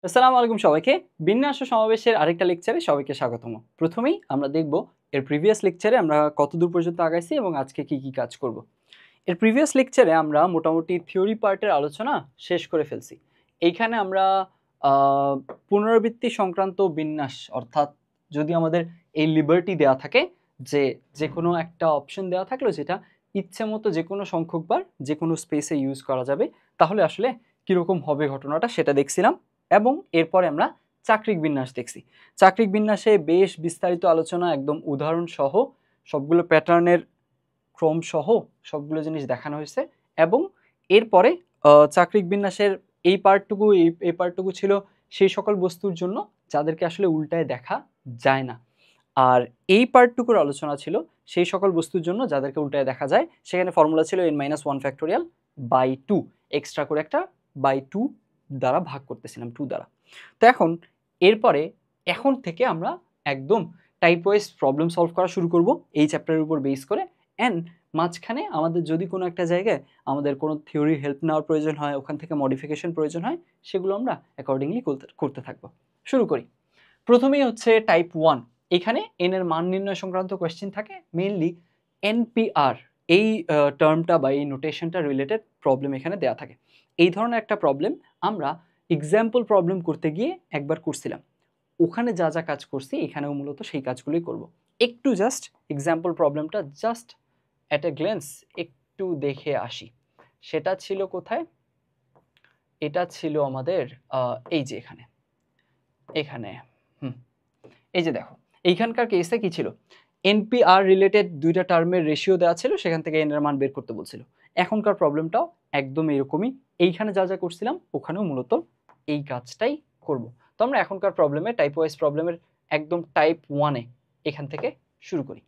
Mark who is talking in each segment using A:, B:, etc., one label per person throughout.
A: আসসালামু আলাইকুম সবাইকে। বিন্যাস ও সমাবেশের আরেকটা লেকচারে সবাইকে স্বাগতম। প্রথমেই আমরা দেখব এর প্রিভিয়াস লেকচারে আমরা কতদূর পর্যন্ত আগাইছি এবং আজকে কি কি কাজ করব। এর প্রিভিয়াস লেকচারে আমরা মোটামুটি থিওরি পার্টের আলোচনা শেষ করে ফেলছি। এইখানে আমরা পুনরাবৃত্তি সংক্রান্ত বিন্যাস, অর্থাৎ যদি আমাদের এই লিবার্টি দেওয়া থাকে যে কোনো একটা অপশন দেওয়া থাকলো যেটা ইচ্ছে মতো যে কোনো সংখ্যকবার যে কোনো স্পেসে ইউজ করা যাবে, তাহলে আসলে কীরকম হবে ঘটনাটা সেটা দেখছিলাম। এবং এরপরে আমরা চাকরিক বিন্যাস দেখছি। চাকরিক বিন্যাসে বেশ বিস্তারিত আলোচনা, একদম উদাহরণ সহ সবগুলো প্যাটার্নের ক্রম সহ সবগুলো জিনিস দেখানো হয়েছে। এবং এরপরে চাকরিক বিন্যাসের এই পার্টটুকু ছিল সেই সকল বস্তুর জন্য যাদেরকে আসলে উল্টায় দেখা যায় না। আর এই পার্টটুকুর আলোচনা ছিল সেই সকল বস্তুর জন্য যাদেরকে উল্টায় দেখা যায়। সেখানে ফর্মুলা ছিল n-1 ফ্যাক্টোরিয়াল বাই 2, এক্সট্রা করে একটা বাই 2 দ্বারা ভাগ করতেছিলাম 2 দ্বারা। তো এখন থেকে আমরা একদম টাইপ ওয়াইজ প্রবলেম সলভ করা শুরু করব এই চ্যাপ্টারের উপর বেস করে। অ্যান্ড মাঝখানে আমাদের যদি কোনো একটা জায়গায় আমাদের কোনো থিওরির হেল্প নেওয়ার প্রয়োজন হয়, ওখান থেকে মডিফিকেশন প্রয়োজন হয়, সেগুলো আমরা অ্যাকর্ডিংলি করতে থাকবো। শুরু করি। প্রথমেই হচ্ছে টাইপ 1। এখানে এন এর মান নির্ণয় সংক্রান্ত কোয়েশ্চেন থাকে, মেইনলি এনপিআর এই টার্মটা বা এই নোটেশনটা রিলেটেড প্রবলেম এখানে দেওয়া থাকে। এই ধরনের একটা প্রবলেম আমরা এক্সাম্পল প্রবলেম করতে গিয়ে একবার করছিলাম। ওখানে যা যা কাজ করছি এখানেও মূলত সেই কাজগুলোই করব। একটু জাস্ট এক্সাম্পল প্রবলেমটা জাস্ট অ্যাট এ গ্ল্যান্স একটু দেখে আসি। সেটা ছিল কোথায়? এটা ছিল আমাদের এই যে এখানে এই যে দেখো, এইখানকার কেসে কি ছিল, এনপিআর রিলেটেড দুইটা টার্মের রেশিও দেওয়া ছিল, সেখান থেকে এন এর মান বের করতে বলছিল। এখনকার প্রবলেমটাও একদম এরকমই। এইখানে যা যা করছিলাম ওখানেও মূলত এই কাজটাই করব। তো আমরা এখনকার প্রবলেমে টাইপ ওয়াইজ প্রবলেমের একদম টাইপ 1-এ এখান থেকে শুরু করি।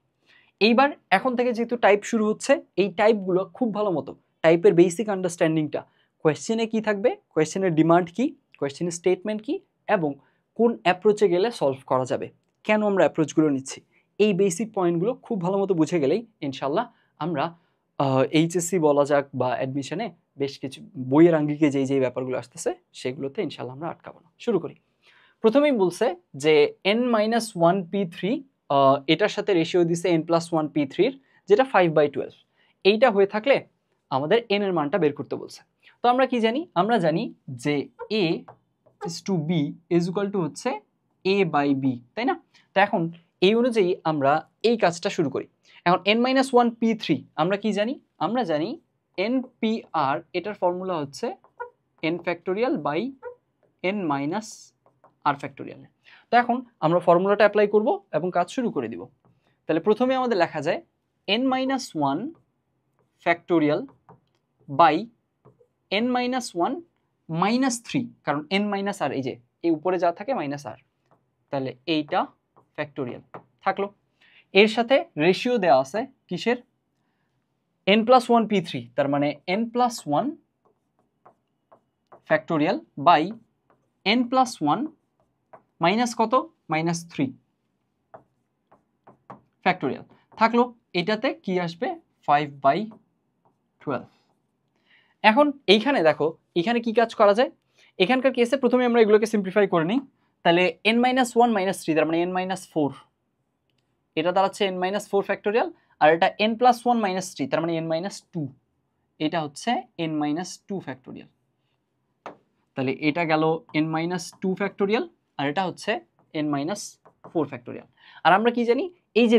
A: এইবার এখন থেকে যেহেতু টাইপ শুরু হচ্ছে, এই টাইপগুলো খুব ভালো মতো টাইপের বেসিক আন্ডারস্ট্যান্ডিংটা, কোয়েশ্চেনে কি থাকবে, কোয়েশ্চেনের ডিমান্ড কি, কোয়েশ্চেনের স্টেটমেন্ট কি, এবং কোন অ্যাপ্রোচে গেলে সলভ করা যাবে, কেন আমরা অ্যাপ্রোচগুলো নিচ্ছি, এই বেসিক পয়েন্টগুলো খুব ভালো মতো বুঝে গেলেই ইনশাল্লাহ আমরা এইচএসসি বলা যাক বা অ্যাডমিশনে বেশ কিছু বইয়ের আঙ্গিকে যেই ব্যাপারগুলো আসতেছে সেগুলোতে ইনশাল্লাহ আমরা আটকাবো না। শুরু করি। প্রথমেই বলছে যে n-1p3 এটার সাথে রেশিও দিছে n+1p3-র, যেটা 5/12। এইটা হয়ে থাকলে আমাদের n এর মানটা বের করতে বলছে। তো আমরা কি জানি? আমরা জানি যে a to b is equal to হচ্ছে a/b, তাই না? তো এখন এই অনুযায়ী আমরা এই কাজটা শুরু করি। এখন n-1p3 আমরা কি জানি? আমরা জানি npr, এটার ফর্মুলা হচ্ছে n factorial by n-r factorial. তো এখন আমরা ফর্মুলাটা অ্যাপ্লাই করব এবং কাজ শুরু করে দিব। তাহলে প্রথমে আমাদের লেখা যায় n-1 ফ্যাক্টোরিয়াল বাই n-1 -3, কারণ n-r এই যে এই উপরে যা থাকে -r, তাহলে এইটা ফ্যাক্টোরিয়াল থাকলো। এর সাথে রেশিও দেওয়া আছে কিসের? n+1p3, তার মানে n+1 factorial by n+1 minus কত? -3 ফ্যাক্টোরিয়াল থাকলো। এটাতে কি আসবে? 5/12। এখন এইখানে দেখো, এখানে কি কাজ করা যায়? এখানকার কেসে প্রথমে আমরা এগুলোকে সিম্পলিফাই করে নিই। তাহলে n-1 -3, তার মানে n-4, এটা দাঁড়াচ্ছে n-4 ফ্যাক্টোরিয়াল, আর এটা n+1 -3, তার মানে n-2, এটা হচ্ছে n-2 ফ্যাক্টোরিয়াল। তাহলে এটা গেল n-2 ফ্যাক্টোরিয়াল, আর এটা হচ্ছে n-4 ফ্যাক্টোরিয়াল। আর আমরা কি জানি? এই যে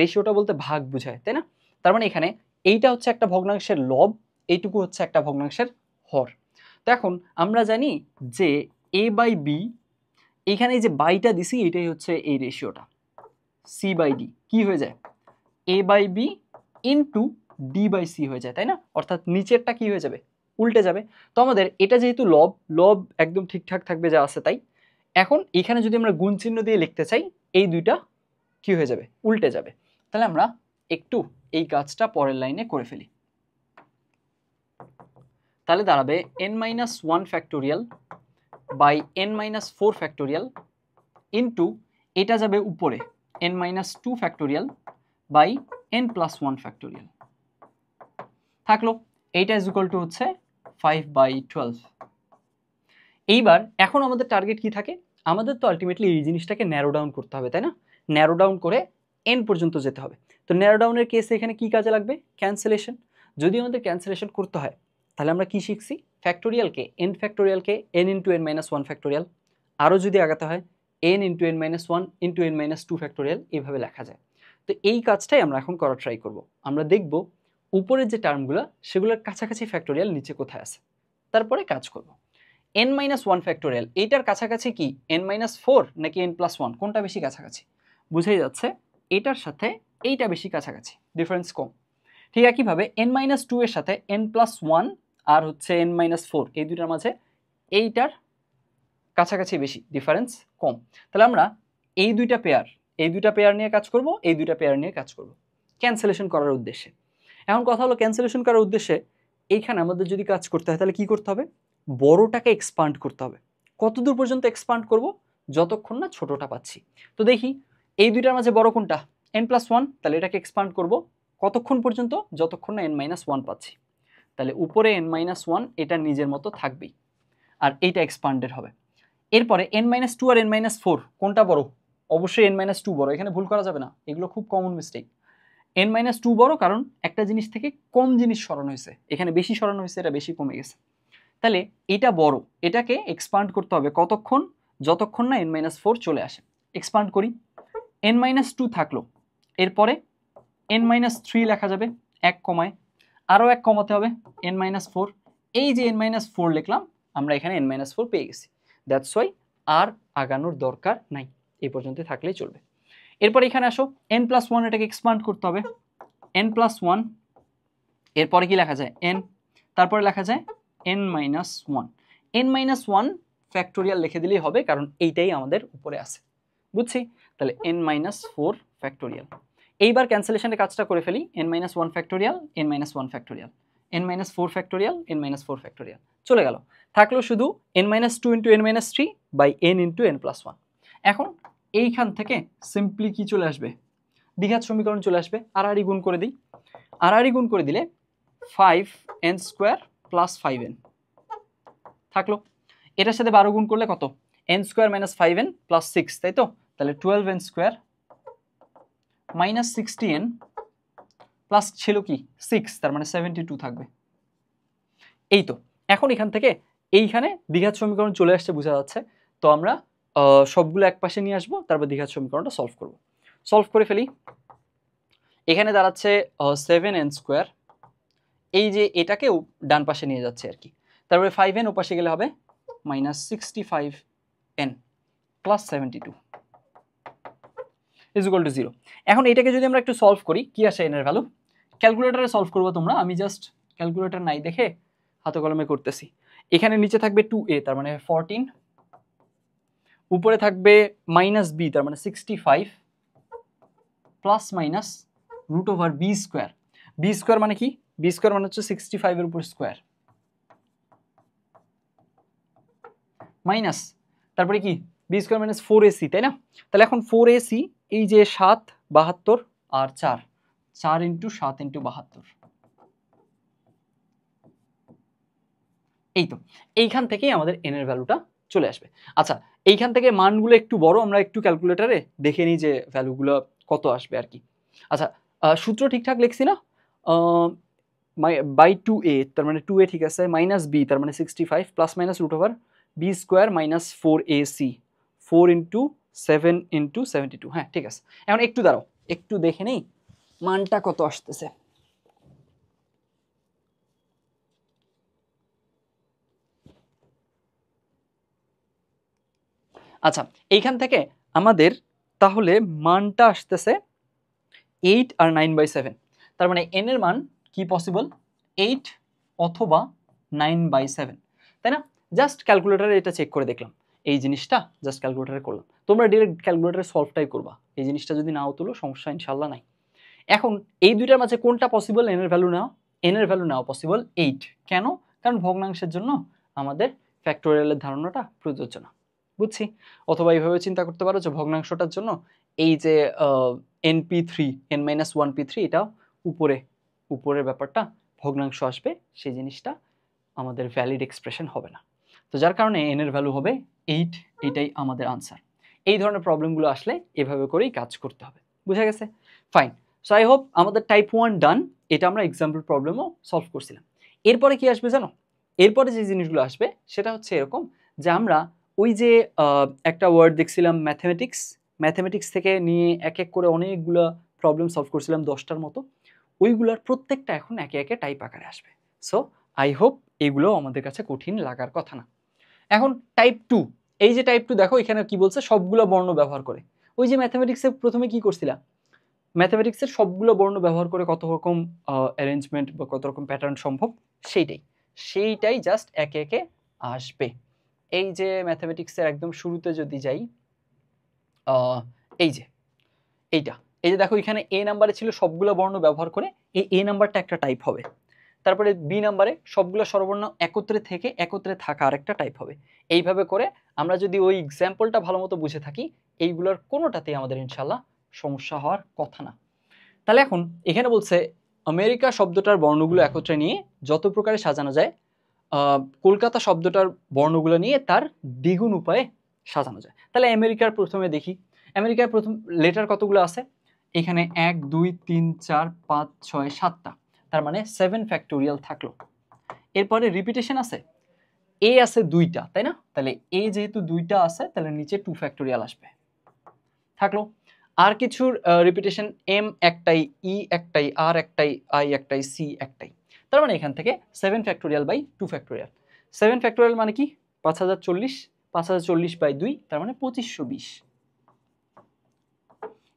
A: রেশিওটা বলতে ভাগ বোঝায়, তাই না? তার মানে এখানে এইটা হচ্ছে একটা ভগ্নাংশের লব, এইটুকু হচ্ছে একটা ভগ্নাংশের হর। তো এখন আমরা জানি যে a/b, এইখানে এই যে বাইটা দিছি এটাই হচ্ছে এই রেশিওটা, c/d কি হয়ে যায়? a/b ইন্টু d/c হয়ে যায়, তাই না? অর্থাৎ নিচেরটা কি হয়ে যাবে? উল্টে যাবে। তো আমাদের এটা যেহেতু লব একদম ঠিকঠাক থাকবে যা আছে তাই। এখন এখানে যদি আমরা গুণ চিহ্ন দিয়ে লিখতে চাই, এই দুইটা কি হয়ে যাবে? উল্টে যাবে। তাহলে আমরা একটু এই কাজটা পরের লাইনে করে ফেলি। তাহলে দাঁড়াবে n-1 factorial by n-4 factorial into এটা যাবে উপরে n-2 factorial by n+1 factorial থাকলো। এইটা ইজ ইকুয়াল টু হচ্ছে 5/12। এইবার এখন আমাদের টার্গেট কি থাকে, আমাদের তো আলটিমেটলি এই জিনিসটাকে ন্যারো ডাউন করতে হবে, তাই না? ন্যারো ডাউন করে এন পর্যন্ত যেতে হবে। তো ন্যারো ডাউনের কেসে এখানে কি কাজে লাগবে? ক্যান্সেলেশন। যদি আমাদের ক্যান্সেলেশন করতে হয় তাহলে আমরা কি শিখছি? ফ্যাক্টোরিয়ালকে n into n minus one factorial, আরও যদি আগাতে হয় n into n minus one into n minus two factorial, এইভাবে লেখা যায়। তো এই কাজটাই আমরা এখন করার ট্রাই করব। আমরা দেখব উপরের যে টার্মগুলো সেগুলোর কাছাকাছি ফ্যাক্টোরিয়াল নিচে কোথায় আছে, তারপরে কাজ করব। এন মাইনাস ওয়ান ফ্যাক্টোরিয়াল এইটার কাছাকাছি কি এন মাইনাস ফোর নাকি এন প্লাস ওয়ান, কোনটা বেশি কাছাকাছি? বুঝেই যাচ্ছে এইটার সাথে এইটা বেশি কাছাকাছি, ডিফারেন্স কম। ঠিক একইভাবে এন মাইনাস টু এর সাথে এন প্লাস ওয়ান আর হচ্ছে এন মাইনাস ফোর, এই দুটার মাঝে এইটার কাছাকাছি বেশি, ডিফারেন্স কম। তাহলে আমরা এই দুইটা পেয়ার নিয়ে কাজ করব, এই দুইটা পেয়ার নিয়ে কাজ করব ক্যান্সেলেশন করার উদ্দেশ্যে। এখন কথা হলো ক্যান্সেলেশন করার উদ্দেশ্যে এইখানে আমাদের যদি কাজ করতে হয় তাহলে কি করতে হবে? বড়টাকে এক্সপান্ড করতে হবে। কতদূর পর্যন্ত এক্সপান্ড করব? যতক্ষণ না ছোটটা পাচ্ছি। তো দেখি এই দুইটার মাঝে বড় কোনটা? এন প্লাস ওয়ান, তাহলে এটাকে এক্সপান্ড করব কতক্ষণ পর্যন্ত? যতক্ষণ না এন মাইনাস ওয়ান পাচ্ছি। তাহলে উপরে এন মাইনাস ওয়ান এটা নিজের মতো থাকবেই, আর এইটা এক্সপান্ডেড হবে। এরপরে এন মাইনাস টু আর এন মাইনাস ফোর কোনটা বড়? অবশ্যই এন মাইনাস টু বড়, এখানে ভুল করা যাবে না, এগুলো খুব common mistake. N minus two বড়, কারণ একটা জিনিস থেকে কম জিনিস সরানো হয়েছে, এখানে বেশি সরানো হয়েছে, এটা বেশি কমে গেছে। তাহলে এটা বড়, এটাকে এক্সপান্ড করতে হবে কতক্ষণ? যতক্ষণ না এন মাইনাস ফোর চলে আসে। এক্সপান্ড করি, এন মাইনাস টু থাকলো, এরপরে এন মাইনাস থ্রি লেখা যাবে, এক কমায়, আরও এক কমাতে হবে এন মাইনাস ফোর। এই যে এন মাইনাস ফোর লিখলাম, আমরা এখানে এন মাইনাস ফোর পেয়ে গেছি। দ্যাটস ওয়াই আর আগানোর দরকার নাই, এই পর্যন্ত থাকলেই চলবে। এরপর এখানে আসো, এন প্লাস ওয়ান, এটাকে এক্সপান্ড করতে হবে, এন প্লাস ওয়ান, এরপরে কি লেখা যায়? এন, তারপরে লেখা যায় N minus one. N minus one factorial লিখে দিলেই হবে, কারণ এইটাই আমাদের উপরে আছে, বুঝছি? তাহলে এন মাইনাস ফোর ফ্যাক্টোরিয়াল। এইবার ক্যান্সেলেশনের কাজটা করে ফেলি, n minus one factorial, n minus one factorial, n minus four factorial, n minus four factorial, চলে গেল। থাকলো শুধু n minus two into n minus three by n into n plus one. এখন এইখান থেকে সিম্পলি কি চলে আসবে? দ্বিঘাত সমীকরণ চলে আসবে। আড়াআড়ি গুণ করে দিই, আড়াআড়ি গুণ করে দিলে 5n স্কোয়ার প্লাস 5n থাকলো। এটার সাথে 12 গুণ করলে কত? n square minus 5n plus 6, তাই তো? তাহলে 12n square minus 60n plus ছিল কি 6, তার মানে 72 থাকবে। এই তো এখন এখান থেকে এইখানে দ্বিঘাত সমীকরণ চলে আসছে, বোঝা যাচ্ছে। তো আমরা সবগুলো এক পাশে নিয়ে আসবো, তারপর দ্বিঘাত সমীকরণটা সলভ করব। সলভ করে ফেলি, এখানে দাঁড়াচ্ছে 7n স্কোয়ার, এই যে এটাকেও ডান পাশে নিয়ে যাচ্ছে আর কি, তারপরে 5n ওপাশে গেলে হবে minus 65n plus 72 is equal to 0। এখন এটাকে যদি আমরা একটু সলভ করি, কি আসে এনের ভ্যালু? ক্যালকুলেটারে সলভ করবো তোমরা, আমি জাস্ট ক্যালকুলেটার নাই দেখে হাতে কলমে করতেছি। এখানে নিচে থাকবে 2a, তার মানে 14, উপরে থাকবে মাইনাস b, তার মানে 65 plus minus root over b square. B square মানে কি? বি স্কোয়ার মানে হচ্ছে 65 এর উপর স্কোয়ার, মাইনাস তারপরে কি বি স্কোয়ার মাইনাস 4ac, তাই না? তাহলে এখন 4ac, এই যে 7 72 আর 4, 4 ইন্টু 7 ইন্টু 72, এই তো এইখান থেকেই আমাদের এন এর ভ্যালুটা চলে আসবে। আচ্ছা, এইখান থেকে মানগুলো একটু বড়, আমরা একটু ক্যালকুলেটারে দেখে নিই যে ভ্যালুগুলো কত আসবে আর কি। আচ্ছা, সূত্র ঠিকঠাক লিখছি না? বাই 2a, তার মানে 2a ঠিক আছে, মাইনাস b, তার মানে 65 plus minus root over b square minus 4ac, 4 into 7 into 72, হ্যাঁ ঠিক আছে। এখন একটু দাঁড়াও, একটু দেখে নেই মানটা কত আসতেছে। আচ্ছা, এইখান থেকে আমাদের তাহলে মানটা আসতেছে 8 আর 9/7, তার মানে n এর মান কি পসিবল? 8 অথবা 9/7, তাই না? জাস্ট ক্যালকুলেটারে এটা চেক করে দেখলাম, এই জিনিসটা জাস্ট ক্যালকুলেটারে করলাম। তোমরা ডিরেক্ট ক্যালকুলেটারে সলভটাই করবা, এই জিনিসটা যদি নাও তুলো সমস্যা ইনশাল্লাহ নাই। এখন এই দুইটার মাঝে কোনটা পসিবল? n এর ভ্যালু নাও, n এর ভ্যালু নাও পসিবল 8। কেন? কারণ ভগ্নাংশের জন্য আমাদের ফ্যাক্টোরিয়ালের ধারণাটা প্রযোজ্য না, বুঝছি। অথবা এইভাবে চিন্তা করতে পারো যে ভগ্নাংশটার জন্য এই যে np3, n-1p3, এটা উপরের ব্যাপারটা ভগ্নাংশ আসবে, সেই জিনিসটা আমাদের ভ্যালিড এক্সপ্রেশন হবে না। তো যার কারণে n এর ভ্যালু হবে 8, এটাই আমাদের আনসার। এই ধরনের প্রবলেমগুলো আসলে এভাবে করেই কাজ করতে হবে। বুঝা গেছে? ফাইন। সো আই হোপ আমাদের টাইপ 1 ডান। এটা আমরা এক্সাম্পল প্রবলেমও সলভ করছিলাম। এরপরে কি আসবে জানো? এরপরে যে জিনিসগুলো আসবে সেটা হচ্ছে এরকম যে আমরা ওই যে একটা ওয়ার্ড দেখছিলাম ম্যাথমেটিক্স থেকে নিয়ে এক এক করে অনেকগুলো প্রবলেম সলভ করছিলাম 10টার মতো। ওইগুলোর প্রত্যেকটা এখন একে একে টাইপ আকারে আসবে। সো আই হোপ এগুলো আমাদের কাছে কঠিন লাগার কথা না। এখন টাইপ 2, এই যে টাইপ 2 দেখো এখানে কি বলছে, সবগুলো বর্ণ ব্যবহার করে। ওই যে ম্যাথমেটিক্সে প্রথমে কি করছিলা, ম্যাথমেটিক্সের সবগুলো বর্ণ ব্যবহার করে কত রকম অ্যারেঞ্জমেন্ট বা কত রকম প্যাটার্ন সম্ভব সেইটাই জাস্ট একে একে আসবে। এই যে ম্যাথমেটিক্সের একদম শুরুতে যদি যাই, এই যে এই যে দেখো এখানে এ নাম্বারে ছিল সবগুলো বর্ণ ব্যবহার করে, এই এ নাম্বারটা একটা টাইপ হবে। তারপরে বি নাম্বারে সবগুলো স্বরবর্ণ একত্রে থাকা আরেকটা টাইপ হবে। এইভাবে করে আমরা যদি ওই এক্সাম্পলটা ভালো মতো বুঝে থাকি, এইগুলোর কোনোটাতেই আমাদের ইনশাল্লাহ সমস্যা হওয়ার কথা না। তাহলে এখন এখানে বলছে আমেরিকা শব্দটার বর্ণগুলো একত্রে নিয়ে যত প্রকারে সাজানো যায়, কলকাতা শব্দটার বর্ণগুলো নিয়ে তার দ্বিগুণ উপায়ে সাজানো যায়। তাহলে আমেরিকার প্রথমে দেখি, আমেরিকার প্রথম লেটার কতগুলো আছে, এখানে 1 2 3 4 5 6 7টা, তার মানে 7 ফ্যাক্টোরিয়াল থাকলো। এরপরে রিপিটেশন আছে, এ আছে 2টা, তাই না? তাহলে এ যেহেতু 2টা আছে তাহলে নিচে 2 ফ্যাক্টোরিয়াল আসবে, থাকলো। আর কিছুর রিপিটেশন, এম একটাই, ই একটাই, আর একটাই, আই একটাই, সি একটাই, তার মানে এখান থেকে 7 ফ্যাক্টোরিয়াল বাই 2 ফ্যাক্টোরিয়াল। 7 ফ্যাক্টোরিয়াল মানে কি 5040, 5040 বাই 2 তার মানে 2520।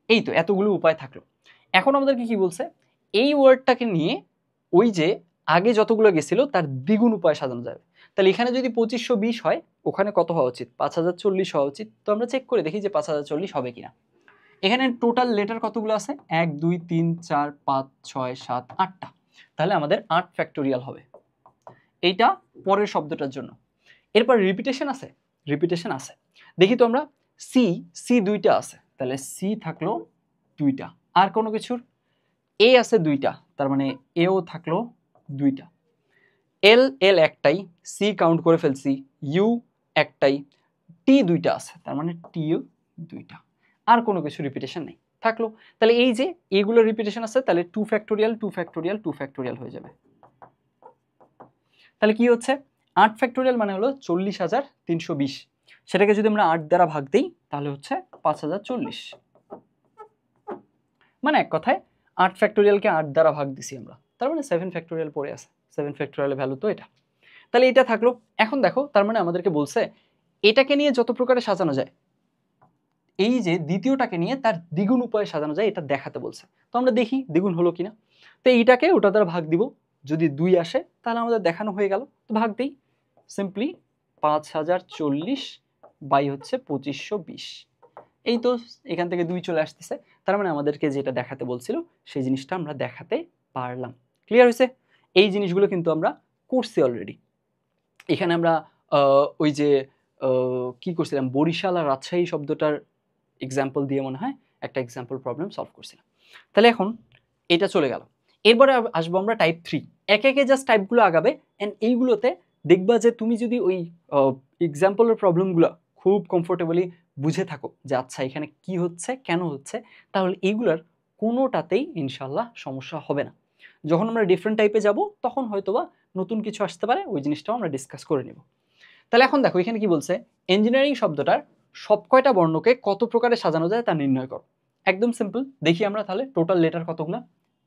A: এই তো এতগুলো উপায় থাকলো। এখন আমাদেরকে কি বলছে, এই ওয়ার্ডটাকে নিয়ে ওই যে আগে যতগুলো গেছিল তার দ্বিগুণ উপায় সাজানো যাবে। তাহলে এখানে যদি 2520 হয়, ওখানে কত হওয়া উচিত, 5040 হওয়া উচিত। তো আমরা চেক করে দেখি যে 5040 হবে কিনা। এখানে টোটাল লেটার কতগুলো আছে, 1 2 3 4 5 6 7 8টা, তাহলে আমাদের 8 ফ্যাক্টোরিয়াল হবে। এইটা পরের শব্দটার জন্য। এরপর রিপিটেশন আছে, দেখি তো আমরা, সি 2টা আছে, তাহলে সি থাকলো 2টা। আর কোনো কিছুর, এ আছে 2টা, তার মানে এও থাকলো 2টা। এল একটাই, সি কাউন্ট করে ফেলছি, ইউ একটাই, টি 2টা আছে, তার মানে টিও 2টা। আর কোনো কিছু রিপিটেশন নেই, থাকলো। তাহলে এই যে এগুলো রিপিটেশন আছে, তাহলে 2 ফ্যাক্টোরিয়াল 2 ফ্যাক্টোরিয়াল 2 ফ্যাক্টোরিয়াল হয়ে যাবে। তাহলে কি হচ্ছে, 8 ফ্যাক্টোরিয়াল মানে হলো 40,320। সেটাকে যদি আমরা 8 দ্বারা ভাগ দিই তাহলে হচ্ছে 5040। মানে এক কথায় 8 ফ্যাক্টোরিয়ালকে 8 দ্বারা ভাগ দিছি আমরা, তার মানে 7 ফ্যাক্টোরিয়াল পড়ে আছে। 7 ফ্যাক্টোরিয়ালের ভ্যালু তো এটা। তাহলে এটা থাকলো। এখন দেখো তার মানে আমাদেরকে বলছে এটাকে নিয়ে যত প্রকারে সাজানো যায়, এই যে দ্বিতীয়টাকে নিয়ে তার দ্বিগুণ উপায়ে সাজানো যায় এটা দেখাতে বলছে। তো আমরা দেখি দ্বিগুণ হলো কিনা। তো এইটাকে ওটা দ্বারা ভাগ দিব, যদি 2 আসে তাহলে আমাদের দেখানো হয়ে গেল। তো ভাগ দিই, সিম্পলি 5040 বাই হচ্ছে 2520। এই তো এখান থেকে 2 চলে আসতেছে, তার মানে আমাদেরকে যেটা দেখাতে বলছিল সেই জিনিসটা আমরা দেখাতে পারলাম। ক্লিয়ার হয়েছে? এই জিনিসগুলো কিন্তু আমরা করছি অলরেডি। এখানে আমরা ওই যে কি করছিলাম, বরিশাল আর রাজশাহী শব্দটার এক্সাম্পল দিয়ে মনে হয় একটা এক্সাম্পল প্রবলেম সলভ করছিলাম। তাহলে এখন এটা চলে গেল। এরপরে আসবো আমরা টাইপ 3। একে একে জাস্ট টাইপগুলো আগাবে, অ্যান্ড এইগুলোতে দেখবা যে তুমি যদি ওই এক্সাম্পলের প্রবলেমগুলো খুব কমফোর্টেবলি বুঝে থাকো যে আচ্ছা এখানে কি হচ্ছে কেন হচ্ছে, তাহলে এইগুলোর কোনোটাতেই ইনশাল্লাহ সমস্যা হবে না। যখন আমরা ডিফারেন্ট টাইপে যাব তখন হয়তোবা নতুন কিছু আসতে পারে, ওই জিনিসটাও আমরা ডিসকাস করে নেব। তাহলে এখন দেখো এখানে কি বলছে, ইঞ্জিনিয়ারিং শব্দটার সব কয়টা বর্ণকে কত প্রকারে সাজানো যায় তা নির্ণয় করো। একদম সিম্পল, দেখি আমরা তাহলে টোটাল লেটার কতগুলো,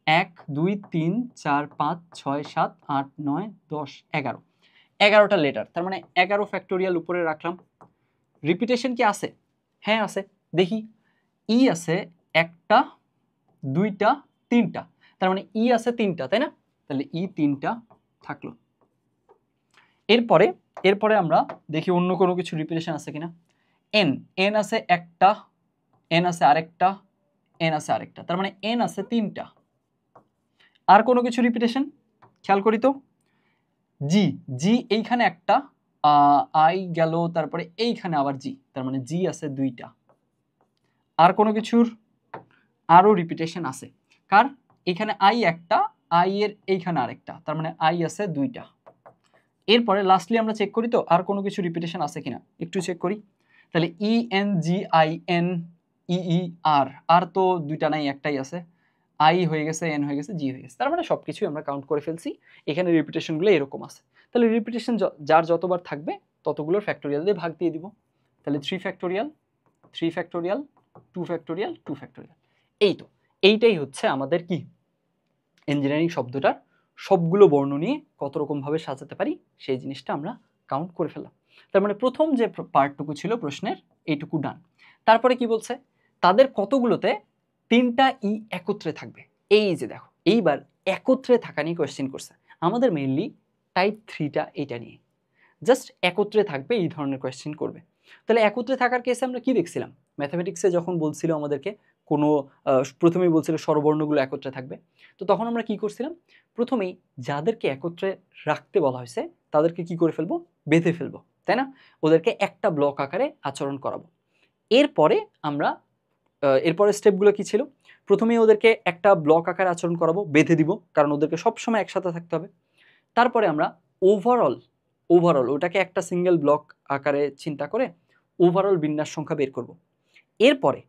A: 1 2 3 4 5 6 7 8 9 10 11, 11টা লেটার, তার মানে 11 ফ্যাক্টোরিয়াল উপরে রাখলাম। রিপিটেশন কি আছে? হ্যাঁ আছে, দেখি। ই আছে 1টা 2টা 3টা, তার মানে ই আছে 3টা, তাই না? তাহলে ই 3টা থাকলো। এরপরে আমরা দেখি অন্য কোনো কিছু রিপিটেশন আছে কিনা। এন আছে 1টা, এন আছে আরেকটা, এন আছে আরেকটা, তার মানে এন আছে 3টা। আর কোনো কিছু রিপিটেশন খেয়াল করি তো, জি এইখানে একটা, আই গেল, তারপরে এইখানে আবার জি, তার মানে জি আছে 2টা। আর কোনো কিছুর আরো রিপিটেশন আছে, কার, এখানে আই একটা, আই এর এইখানে আরেকটা, তার মানে আই আছে 2টা। এরপরে লাস্টলি আমরা চেক করি তো আর কোনো কিছু রিপিটেশন আছে কিনা, একটু চেক করি। তাহলে ENGINEER, আর তো দুইটা নাই, একটাই আছে, আই হয়ে গেছে, এন হয়ে গেছে, জি হয়ে গেছে, তার মানে সব কিছুই আমরা কাউন্ট করে ফেলছি। এখানে রিপিটেশনগুলো এরকম আছে। তাহলে রিপিটেশন যার যতবার থাকবে ততগুলোর ফ্যাক্টোরিয়াল দিয়ে ভাগ দিয়ে দিব। তাহলে 3 ফ্যাক্টোরিয়াল, 3 ফ্যাক্টোরিয়াল, 2 ফ্যাক্টোরিয়াল, 2 ফ্যাক্টোরিয়াল। এই তো, এইটাই হচ্ছে আমাদের কি ইঞ্জিনিয়ারিং শব্দটার সবগুলো বর্ণ নিয়ে কত রকমভাবে সাজাতে পারি সেই জিনিসটা আমরা কাউন্ট করে ফেললাম। তার মানে প্রথম যে পার্টটুকু ছিল প্রশ্নের এইটুকু ডান। তারপরে কি বলছে, তাদের কতগুলোতে 3টা ই একত্রে থাকবে। এই যে দেখো, এইবার একত্রে থাকা নিয়ে কোয়েশ্চেন করছে আমাদের, মেইনলি টাইপ 3টা এটা নিয়ে, জাস্ট একত্রে থাকবে এই ধরনের কোয়েশ্চেন করবে। তাহলে একত্রে থাকার কেসে আমরা কি দেখছিলাম, ম্যাথামেটিক্সে যখন বলছিল আমাদেরকে কোনো প্রথমেই বলছিল স্বরবর্ণগুলো একত্রে থাকবে, তো তখন আমরা কি করছিলাম, প্রথমেই যাদেরকে একত্রে রাখতে বলা হয়েছে তাদেরকে কি করে ফেলবো, বেঁধে ফেলবো, তাই না, ওদেরকে একটা ব্লক আকারে আচরণ করাবো। এরপরে আমরা এরপরে স্টেপগুলো কি ছিল, প্রথমেই ওদেরকে একটা ব্লক আকারে আচরণ করাবো, বেঁধে দিব, কারণ ওদেরকে সবসময় একসাথে থাকতে হবে। তারপরে আমরা ওভারঅল ওটাকে একটা সিঙ্গেল ব্লক আকারে চিন্তা করে ওভারঅল বিন্যাস সংখ্যা বের করব। এরপরে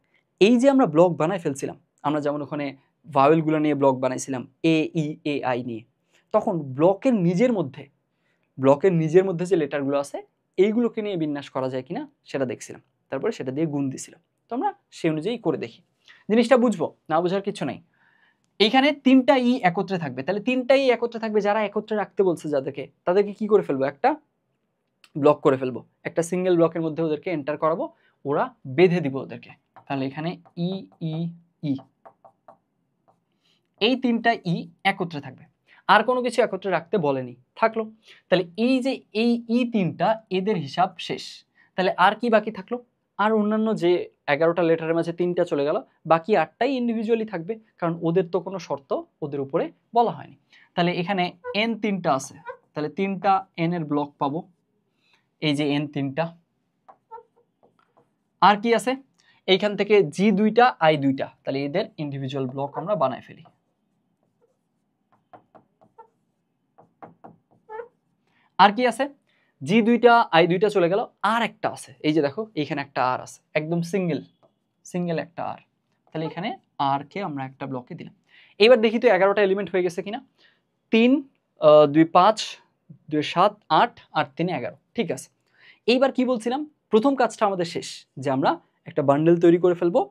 A: এই যে আমরা ব্লক বানাই ফেলছিলাম, আমরা যেমন ওখানে ভাওয়েলগুলো নিয়ে ব্লক বানাইছিলাম AEAI নিয়ে, তখন ব্লকের নিজের মধ্যে যে লেটারগুলো আছে এইগুলোকে নিয়ে বিন্যাস করা যায় কিনা সেটা দেখছিলাম, তারপরে সেটা দিয়ে গুণ দিছিলাম। তো আমরা সেই অনুযায়ী করে দেখি, জিনিসটা বুঝবো, না বোঝার কিছু নাই। এইখানে 3টা ই একত্রে থাকবে, তাহলে 3টা ই একত্রে থাকবে, যারা একত্রে রাখতে বলছে যাদেরকে, তাদেরকে কি করে ফেলবো, একটা ব্লক করে ফেলবো, একটা সিঙ্গেল ব্লকের মধ্যে ওদেরকে এন্টার করাবো, ওরা বেঁধে দিব ওদেরকে। তাহলে এখানে ই ই ই, এই 3টা ই একত্রে থাকবে, আর কোনো কিছু একত্রে রাখতে বলেনি, থাকলো। তাহলে এই যে এই ই 3টা, এদের হিসাব শেষ। তাহলে আর কি বাকি থাকলো, আর অন্যান্য যে 11টা লেটারের মাঝে 3টা চলে গেল, বাকি 8টাই ইন্ডিভিজুয়ালি থাকবে, কারণ ওদের তো কোনো শর্ত ওদের উপরে বলা হয়নি। তাহলে এখানে এন 3টা আছে, তাহলে 3টা এন এর ব্লক পাবো, এই যে এন 3টা। আর কি আছে, এইখান থেকে জি 2টা আই 2টা, তাহলে এদের ইন্ডিভিজুয়াল ব্লক আমরা বানায় ফেলি। আর কি আছে, জি 2টা আই 2টা চলে গেল, আর একটা আছে, এই যে দেখো এইখানে একটা আর আছে, একদম সিঙ্গেল একটা আর, তাহলে এখানে আর কে আমরা একটা ব্লকে দিলাম। এইবার দেখি তো 11টা এলিমেন্ট হয়ে গেছে কিনা। 3 2 5 2 7 8 8 3 11, ঠিক আছে। এইবার কি বলছিলাম, প্রথম কাজটা আমাদের শেষ, যে আমরা একটা বান্ডেল তৈরি করে ফেলবো,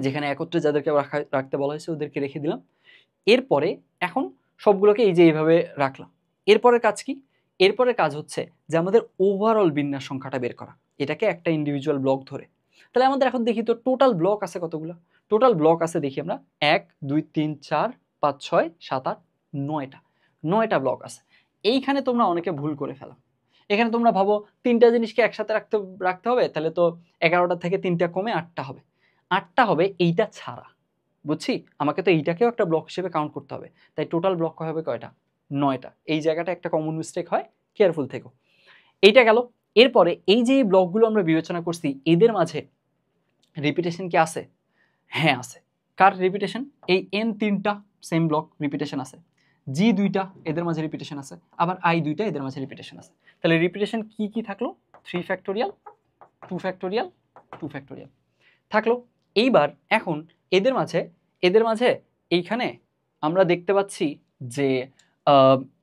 A: যেখানে একত্রে যাদেরকে রাখতে বলা হয়েছে ওদেরকে রেখে দিলাম। এরপরে এখন সবগুলোকে এই যে এইভাবে রাখলাম। এরপরের কাজ কি, এরপরের কাজ হচ্ছে যে আমাদের ওভারঅল বিন্যাস সংখ্যাটা বের করা, এটাকে একটা ইন্ডিভিজুয়াল ব্লক ধরে। তাহলে আমাদের এখন দেখি তো টোটাল ব্লক আছে কতগুলো, টোটাল ব্লক আছে দেখি আমরা 1 2 3 4 5 6 7 8 9টা ব্লক আছে। এইখানে তোমরা অনেকে ভুল করে ফেলো, এখানে তোমরা ভাবো 3টা জিনিসকে একসাথে রাখতে হবে, তাহলে তো 11টা থেকে 3টা কমে 8টা হবে, 8টা হবে এইটা ছাড়া, বুঝছি, আমাকে তো এইটাকেও একটা ব্লক হিসেবে কাউন্ট করতে হবে, তাই টোটাল ব্লক হবে কয়টা, 9টা। এই জায়গাটা একটা কমন মিস্টেক হয়, কেয়ারফুল থেকো। এইটা গেল। এরপরে এই যে ব্লকগুলো আমরা বিবেচনা করছি, এদের মাঝে রিপিটেশন কি আছে, হ্যাঁ আছে। কার রিপিটেশন, এই এন 3টা সেম ব্লক রিপিটেশন আছে, জি 2টা এদের মাঝে রিপিটেশন আছে, আবার আই 2টা এদের মাঝে রিপিটেশন আছে। তাহলে রিপিটেশন কি কি থাকলো, 3 ফ্যাক্টোরিয়াল 2 ফ্যাক্টোরিয়াল 2 ফ্যাক্টোরিয়াল থাকলো। এইবার এখন এদের মাঝে এইখানে আমরা দেখতে পাচ্ছি যে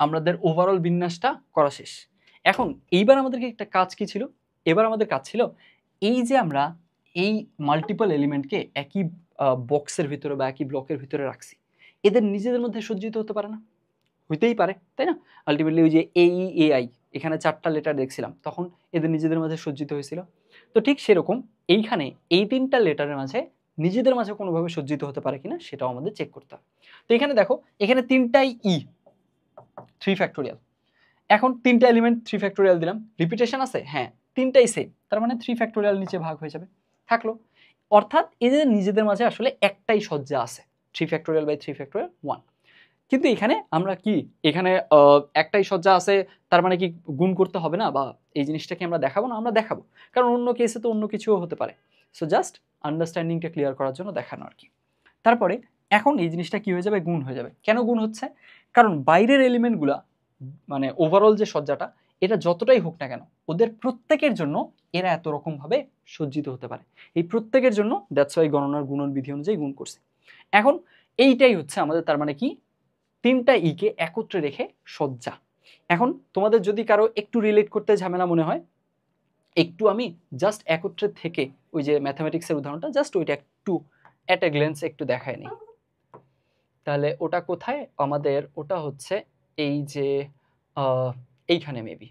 A: আমাদের ওভারঅল বিন্যাসটা করা শেষ। এখন এইবার আমাদেরকে একটা কাজ কি ছিল, এবার আমাদের কাজ ছিল এই যে আমরা এই মাল্টিপল এলিমেন্টকে একই বক্সের ভিতরে বা একই ব্লকের ভিতরে রাখছি, এদের নিজেদের মধ্যে সজ্জিত হতে পারে না, হইতেই পারে, তাই না। আলটিমেটলি ওই যে AEAI, এখানে 4টা লেটার দেখছিলাম, তখন এদের নিজেদের মাঝে সজ্জিত হয়েছিল। তো ঠিক সেরকম এইখানে এই 3টা লেটারের মাঝে নিজেদের মাঝে কোনোভাবে সজ্জিত হতে পারে কিনা সেটাও আমাদের চেক করতে হবে। তো এখানে দেখো, এখানে 3টাই 3 ফ্যাক্টোরিয়াল। এখন 3টা এলিমেন্ট 3 ফ্যাক্টোরিয়াল দিলাম, রিপিটেশন আছে, হ্যাঁ 3টাই সেম, তার মানে 3 ফ্যাক্টোরিয়াল নিচে ভাগ হয়ে যাবে, থাকলো। অর্থাৎ এদের নিজেদের মাঝে আসলে একটাই সজ্জা আছে, 3 ফ্যাক্টোরিয়াল বাই 3 ফ্যাক্টোরিয়াল 1। কিন্তু এখানে আমরা কি, এখানে একটাই সজ্জা আছে, তার মানে কি গুণ করতে হবে না, বা এই জিনিসটাকে আমরা দেখাবো না, আমরা দেখাবো, কারণ অন্য কেসে তো অন্য কিছুও হতে পারে। সো জাস্ট আন্ডারস্ট্যান্ডিংটা ক্লিয়ার করার জন্য দেখানো আর কি। তারপরে এখন এই জিনিসটা কি হয়ে যাবে, গুণ হয়ে যাবে। কেন গুণ হচ্ছে, কারণ বাইরের এলিমেন্টগুলা মানে ওভারঅল যে সজ্জাটা এটা যতটাই হোক না কেন ওদের প্রত্যেকের জন্য এরা এত রকম ভাবে সজ্জিত হতে পারে। এই প্রত্যেকের জন্য দ্যাটস ওয়াই গণনার গুণন বিধি অনুযায়ী গুণ করছে। এখন এইটাই হচ্ছে আমাদের তার মানে কি 3টা কে একত্রে রেখে সজ্জা। এখন তোমাদের যদি কারো একটু রিলেট করতে ঝামেলা মনে হয়, একটু আমি জাস্ট একত্রে থেকে ওই যে ম্যাথামেটিক্সের উদাহরণটা জাস্ট ওইটা একটু অ্যাট এ গ্ল্যান্স একটু দেখায় নেই। তাহলে ওটা কোথায় আমাদের? ওটা হচ্ছে এই যে এইখানে মেবি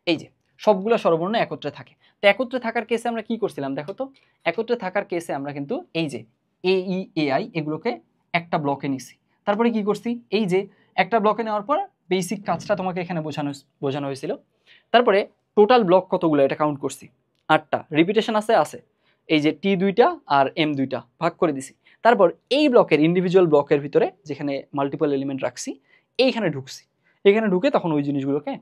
A: এই যে সবগুলো স্বরবর্ণ একত্রে থাকে। তো একত্রে থাকার কেসে আমরা কি করছিলাম দেখো তো? একত্রে থাকার কেসে আমরা কিন্তু এই যে এ ই এ আই এগুলোকে একটা ব্লকে নিছি। তারপরে কি করছি? এই যে একটা ব্লকে নেওয়ার পর বেসিক কাজটা তোমাকে এখানে বোঝানো হয়েছিল। তারপরে টোটাল ব্লক কতগুলো এটা কাউন্ট করছি, 8টা। রিপিটেশন আছে এই যে টি 2টা আর এম 2টা ভাগ করে দিছি। তারপর এই ব্লকের ইন্ডিভিজুয়াল ব্লকের ভিতরে যেখানে মাল্টিপল এলিমেন্ট রাখছি এইখানে ঢুকছি। এখানে ঢুকে তখন ওই জিনিসগুলোকে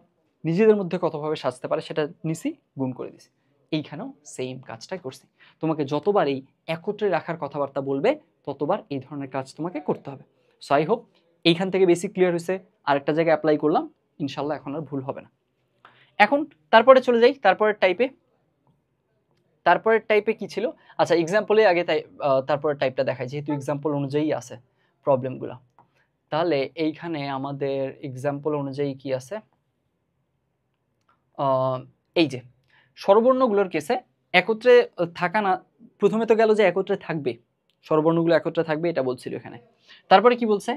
A: নিজেদের মধ্যে কতভাবে সাজতে পারে সেটা নিছি, গুণ করে দিছি। এইখানেও সেম কাজটাই করছি। তোমাকে যতবার এই একত্রে রাখার কথাবার্তা বলবে ততবার এই ধরনের কাজ তোমাকে করতে হবে। সো আই হোপ এইখান থেকে বেসিক ক্লিয়ার হয়েছে। আরেকটা জায়গায় অ্যাপ্লাই করলাম, ইনশাল্লাহ এখন আর ভুল হবে না। এখন তারপরে চলে যাই তারপরের টাইপে। তারপরের টাইপে কি ছিল? আচ্ছা এক্সাম্পলে আগে তাই তারপরের টাইপটা দেখাই, যেহেতু এক্সাম্পল অনুযায়ী আছে প্রবলেমগুলো। তাহলে এইখানে আমাদের এক্সাম্পল অনুযায়ী কি আছে? এই যে স্বরবর্ণগুলোর কেসে একত্রে থাকা না, প্রথমে তো গেল যে একত্রে থাকবে, স্বরবর্ণগুলো একত্রে থাকবে এটা বলছিল এখানে। তারপরে কি বলছে?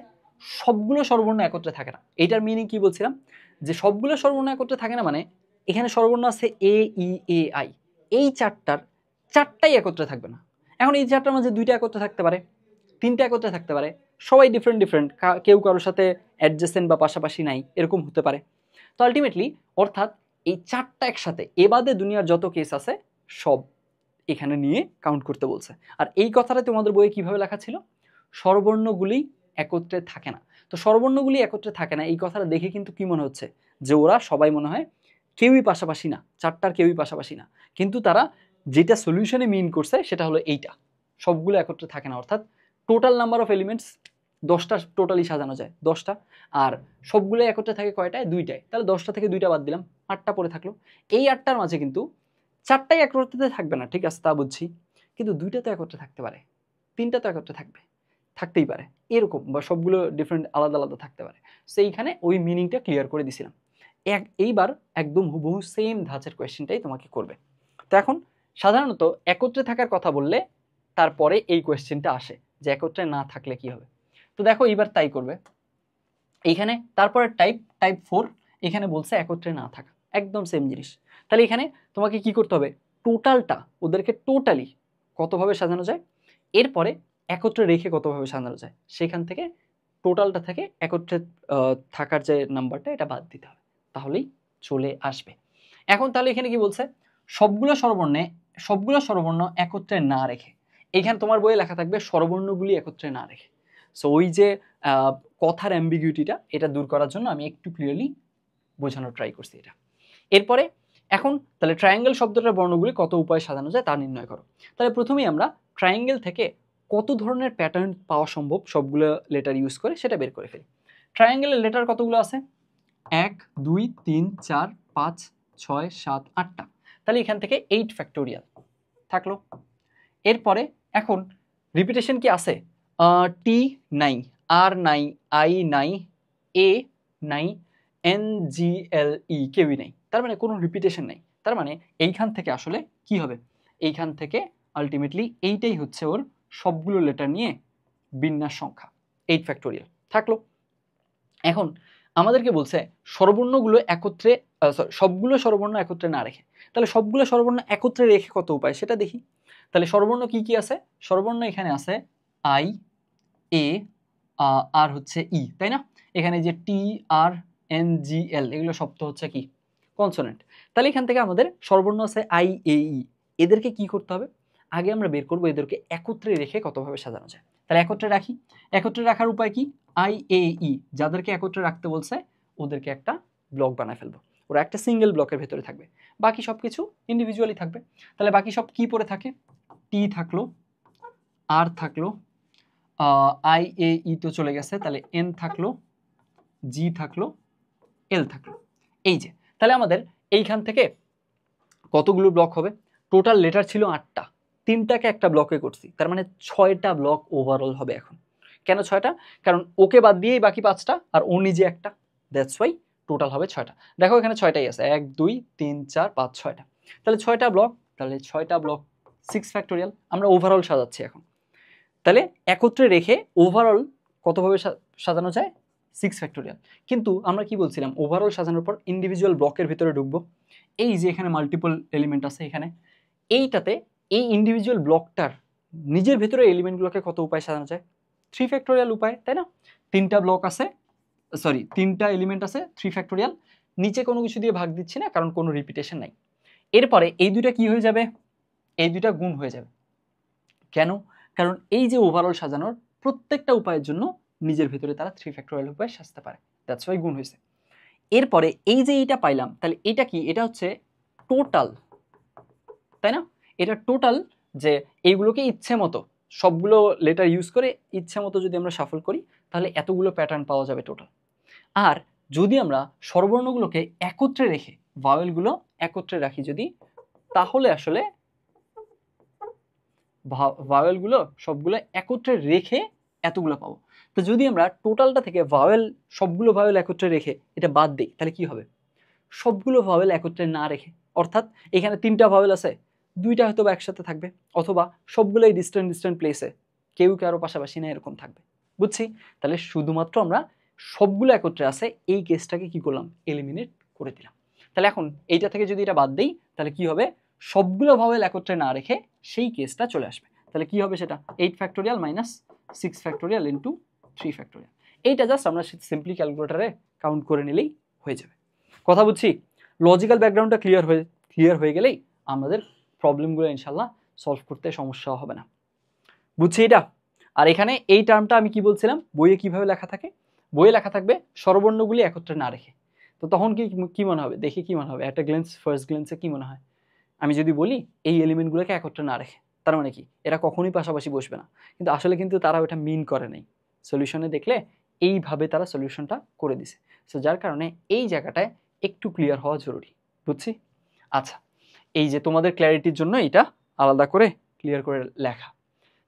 A: সবগুলো স্বরবর্ণ একত্রে থাকে না। এইটার মিনিং কি বলছিলাম? যে সবগুলো স্বরবর্ণ একত্রে থাকে না মানে এখানে স্বরবর্ণ আছে এ ই এ আই, এই চারটাই একত্রে থাকবে না। এখন এই চারটার মাঝে 2টা একত্রে থাকতে পারে, 3টা একত্রে থাকতে পারে, সবাই ডিফারেন্ট ডিফারেন্ট, কেউ কারোর সাথে অ্যাডজেসেন্ট বা পাশাপাশি নাই এরকম হতে পারে। তো আলটিমেটলি অর্থাৎ এই 4টা একসাথে এবাদে দুনিয়ার যত কেস আছে সব এখানে নিয়ে কাউন্ট করতে বলছে। আর এই কথাটা তোমাদের বইয়ে কিভাবে লেখা ছিল? স্বরবর্ণগুলি একত্রে থাকে না। তো স্বরবর্ণগুলি একত্রে থাকে না এই কথাটা দেখে কিন্তু কি মনে হচ্ছে? যে ওরা সবাই মনে হয় কেউই পাশাপাশি না, 4টার কেউই পাশাপাশি না। কিন্তু তারা যেটা সলিউশনে মিন করছে সেটা হলো এইটা, সবগুলো একত্রে থাকে না। অর্থাৎ টোটাল নাম্বার অফ এলিমেন্টস 10টা টোটালি সাজানো যায় 10টা, আর সবগুলো একত্রে থাকে কয়টায়? 2টায়। তাহলে 10টা থেকে 2টা বাদ দিলাম, 8টা পড়ে থাকলো। এই 8টার মাঝে কিন্তু 4টাই একত্রে থাকবে না, ঠিক আছে তা বুঝছি, কিন্তু 2টা তো একত্রে থাকতে পারে, 3টা তো একত্রে থাকবে, থাকতেই পারে এরকম, বা সবগুলো ডিফারেন্ট আলাদা আলাদা থাকতে পারে। সেইখানে ওই মিনিংটা ক্লিয়ার করে দিছিলাম। এইবার একদম হুবহু সেম ধাঁচের কোয়েশ্চেনটাই তোমাকে করবে। তো এখন সাধারণত একত্রে থাকার কথা বললে তারপরে এই কোয়েশ্চেনটা আসে যে একত্রে না থাকলে কি হবে। তো দেখো এইবার তাই করবে। এইখানে তারপরে টাইপ 4 এখানে বলছে একত্রে না থাকা, একদম সেম জিনিস। তাহলে এখানে তোমাকে কি করতে হবে? টোটালটা ওদেরকে টোটালি কতভাবে সাজানো যায়, এরপরে একত্রে রেখে কতভাবে সাজানো যায়, সেখান থেকে টোটালটা থেকে একত্রে থাকার যে নাম্বারটা এটা বাদ দিতে হবে, তাহলেই চলে আসবে। এখন তাহলে এখানে কি বলছে? সবগুলো স্বরবর্ণ একত্রে না রেখে, এইখানে তোমার বইয়ে লেখা থাকবে স্বরবর্ণগুলি একত্রে না রেখে। সো ওই যে কথার অ্যাম্বিগুইটিটা এটা দূর করার জন্য আমি একটু ক্লিয়ারলি বোঝানোর ট্রাই করছি এটা। এরপরে এখন তাহলে ট্রায়াঙ্গেল শব্দটার বর্ণগুলি কত উপায়ে সাজানো যায় তা নির্ণয় করো। তাহলে প্রথমেই আমরা ট্রায়াঙ্গেল থেকে কত ধরনের প্যাটার্ন পাওয়া সম্ভব সবগুলো লেটার ইউজ করে সেটা বের করে ফেলি। ট্রায়াঙ্গেলের লেটার কতগুলো আছে? 1 2 3 4 5 6 7 8টা। তাহলে এখান থেকে 8 ফ্যাক্টোরিয়াল থাকলো। এরপরে এখন রিপিটেশন কি আছে? টি নাই, আর নাই, আই নাই, এ নাই, এন জি এল ই কেউই নাই, তার মানে কোনো রিপিটেশন নাই। তার মানে এইখান থেকে আসলে কি হবে? এইখান থেকে আলটিমেটলি এইটাই হচ্ছে ওর সবগুলো লেটার নিয়ে বিন্যাস সংখ্যা 8 ফ্যাক্টোরিয়াল থাকলো। এখন আমাদেরকে বলছে স্বরবর্ণগুলো একত্রে সবগুলো স্বরবর্ণ একত্রে না রেখে, তাহলে সবগুলো স্বরবর্ণ একত্রে রেখে কত উপায় সেটা দেখি। তাহলে স্বরবর্ণ কি কি আছে? স্বরবর্ণ এখানে আছে আই, এ, আর হচ্ছে ই, তাই না? এখানে যে টি, আর, এন, জি, এল এগুলো সব তো হচ্ছে কি কনসোনেন্ট। তাহলে এখান থেকে আমাদের স্বরবর্ণ আছে আই, এ, ই, এদেরকে কি করতে হবে? আগে আমরা বের করবো এদেরকে একত্রে রেখে কতভাবে সাজানো যায়। তাহলে একত্রে রাখি, একত্রে রাখার উপায় কি? আই, এ, ই যাদেরকে একত্রে রাখতে বলছে ওদেরকে একটা ব্লক বানায় ফেলবো, ওরা একটা সিঙ্গেল ব্লকের ভেতরে থাকবে, বাকি সব কিছু ইন্ডিভিজুয়ালি থাকবে। তাহলে বাকি সব কি পড়ে থাকে? টি থাকলো, আর থাকলো, আই, এ, ই তো চলে গেছে, তাহলে এন থাকলো, জি থাকলো, এল থাকলো। এই যে তাহলে আমাদের এইখান থেকে কতগুলো ব্লক হবে? টোটাল লেটার ছিল 8টা, 3টাকে একটা ব্লকে করছি, তার মানে 6টা ব্লক ওভারঅল হবে এখন। কেন 6টা? কারণ ওকে বাদ দিয়েই বাকি 5টা আর ও নিজে একটা, দ্যাটস ওয়াই টোটাল হবে 6টা। দেখো এখানে 6টাই আছে, 1 2 3 4 5 6টা, তাহলে 6টা ব্লক, তাহলে 6টা ব্লক 6 ফ্যাক্টোরিয়াল। আমরা ওভারঅল সাজাচ্ছি এখন, তাহলে একত্রে রেখে ওভারঅল কতভাবে সাজানো যায়? 6 ফ্যাক্টোরিয়াল। কিন্তু আমরা কি বলছিলাম, ওভারঅল সাজানোর পর ইন্ডিভিজুয়াল ব্লকের ভিতরে ঢুকবো। এই যে এখানে মাল্টিপল এলিমেন্ট আছে, এখানে এইটাতে এই ইন্ডিভিজুয়াল ব্লকটার নিজের ভিতরে এলিমেন্টগুলোকে কত উপায় সাজানো যায়? 3 ফ্যাক্টোরিয়াল উপায়, তাই না? 3টা ব্লক আছে, সরি 3টা এলিমেন্ট আছে, 3 ফ্যাক্টোরিয়াল। নিচে কোনো কিছু দিয়ে ভাগ দিচ্ছি না, কারণ কোনো রিপিটেশন নাই। এরপরে এই দুইটা কি হয়ে যাবে? এই দুইটা গুণ হয়ে যাবে। কেন? কারণ এই যে ওভারঅল সাজানোর প্রত্যেকটা উপায়ের জন্য নিজের ভিতরে তারা 3 ফ্যাক্টোরিয়াল উপায় সাজতে পারে, দ্যাটস ওয়াই গুণ হয়েছে। এরপরে এই যে এইটা পাইলাম, তাহলে এটা কি? এটা হচ্ছে টোটাল, তাই না? এটা টোটাল, যে এইগুলোকে ইচ্ছে মতো সবগুলো লেটার ইউজ করে ইচ্ছে মতো যদি আমরা শাফল করি, তাহলে এতগুলো প্যাটার্ন পাওয়া যাবে টোটাল। আর যদি আমরা স্বরবর্ণগুলোকে একত্রে রেখে, ভাওয়েলগুলো একত্রে রাখি যদি, তাহলে আসলে ভাওয়েলগুলো সবগুলো একত্রে রেখে এতগুলো পাবো। তো যদি আমরা টোটালটা থেকে ভাওয়েল, সবগুলো ভাওয়েল একত্রে রেখে এটা বাদ দিই, তাহলে কি হবে? সবগুলো ভাওয়েল একত্রে না রেখে, অর্থাৎ এখানে 3টা ভাওয়েল আছে, 2টা হয়তো একসাথে থাকবে, অথবা সবগুলোই ডিস্টেন্ট ডিস্টেন্ট প্লেসে, কেউ কারো পাশাপাশি না, এরকম থাকবে। বুঝছি? তাহলে শুধুমাত্র আমরা সবগুলো একত্রে আছে এই কেসটাকে কি করলাম? এলিমিনেট করে দিলাম। তাহলে এখন এইটা থেকে যদি এটা বাদ দিই, তাহলে কি হবে? সবগুলো ভাওয়েল একত্রে না রেখে সেই কেসটা চলে আসবে। তাহলে কি হবে সেটা? 8 factorial minus 6 factorial into 3 factorial. এইটা জাস্ট আমরা সিম্পলি ক্যালকুলেটারে কাউন্ট করে নিলেই হয়ে যাবে। কথা বুঝছি? লজিক্যাল ব্যাকগ্রাউন্ডটা ক্লিয়ার হয়ে গেলেই আমাদের প্রবলেমগুলো ইনশাল্লাহ সলভ করতে সমস্যা হবে না। বুঝছি এটা? আর এখানে এই টার্মটা আমি কি বলছিলাম, বইয়ে কিভাবে লেখা থাকে? বইয়ে লেখা থাকবে স্বরবর্ণগুলি একত্রে না রেখে। তো তখন কি মনে হবে? দেখে কি মনে হবে? একটা ফার্স্ট গ্লেন্সে কি মনে হয়? আমি যদি বলি এই এলিমেন্টগুলোকে একত্রে না রেখে, তার মানে কি? এরা কখনোই পাশাপাশি বসবে না। কিন্তু আসলে কিন্তু তারা ওটা মিন করে নাই। সলিউশনে দেখলে এইভাবে তারা সলিউশনটা করে দিছে। সো যার কারণে এই জায়গাটায় একটু ক্লিয়ার হওয়া জরুরি। বুঝছি? আচ্ছা, এই যে তোমাদের ক্ল্যারিটির জন্য এটা আলাদা করে ক্লিয়ার করে লেখা।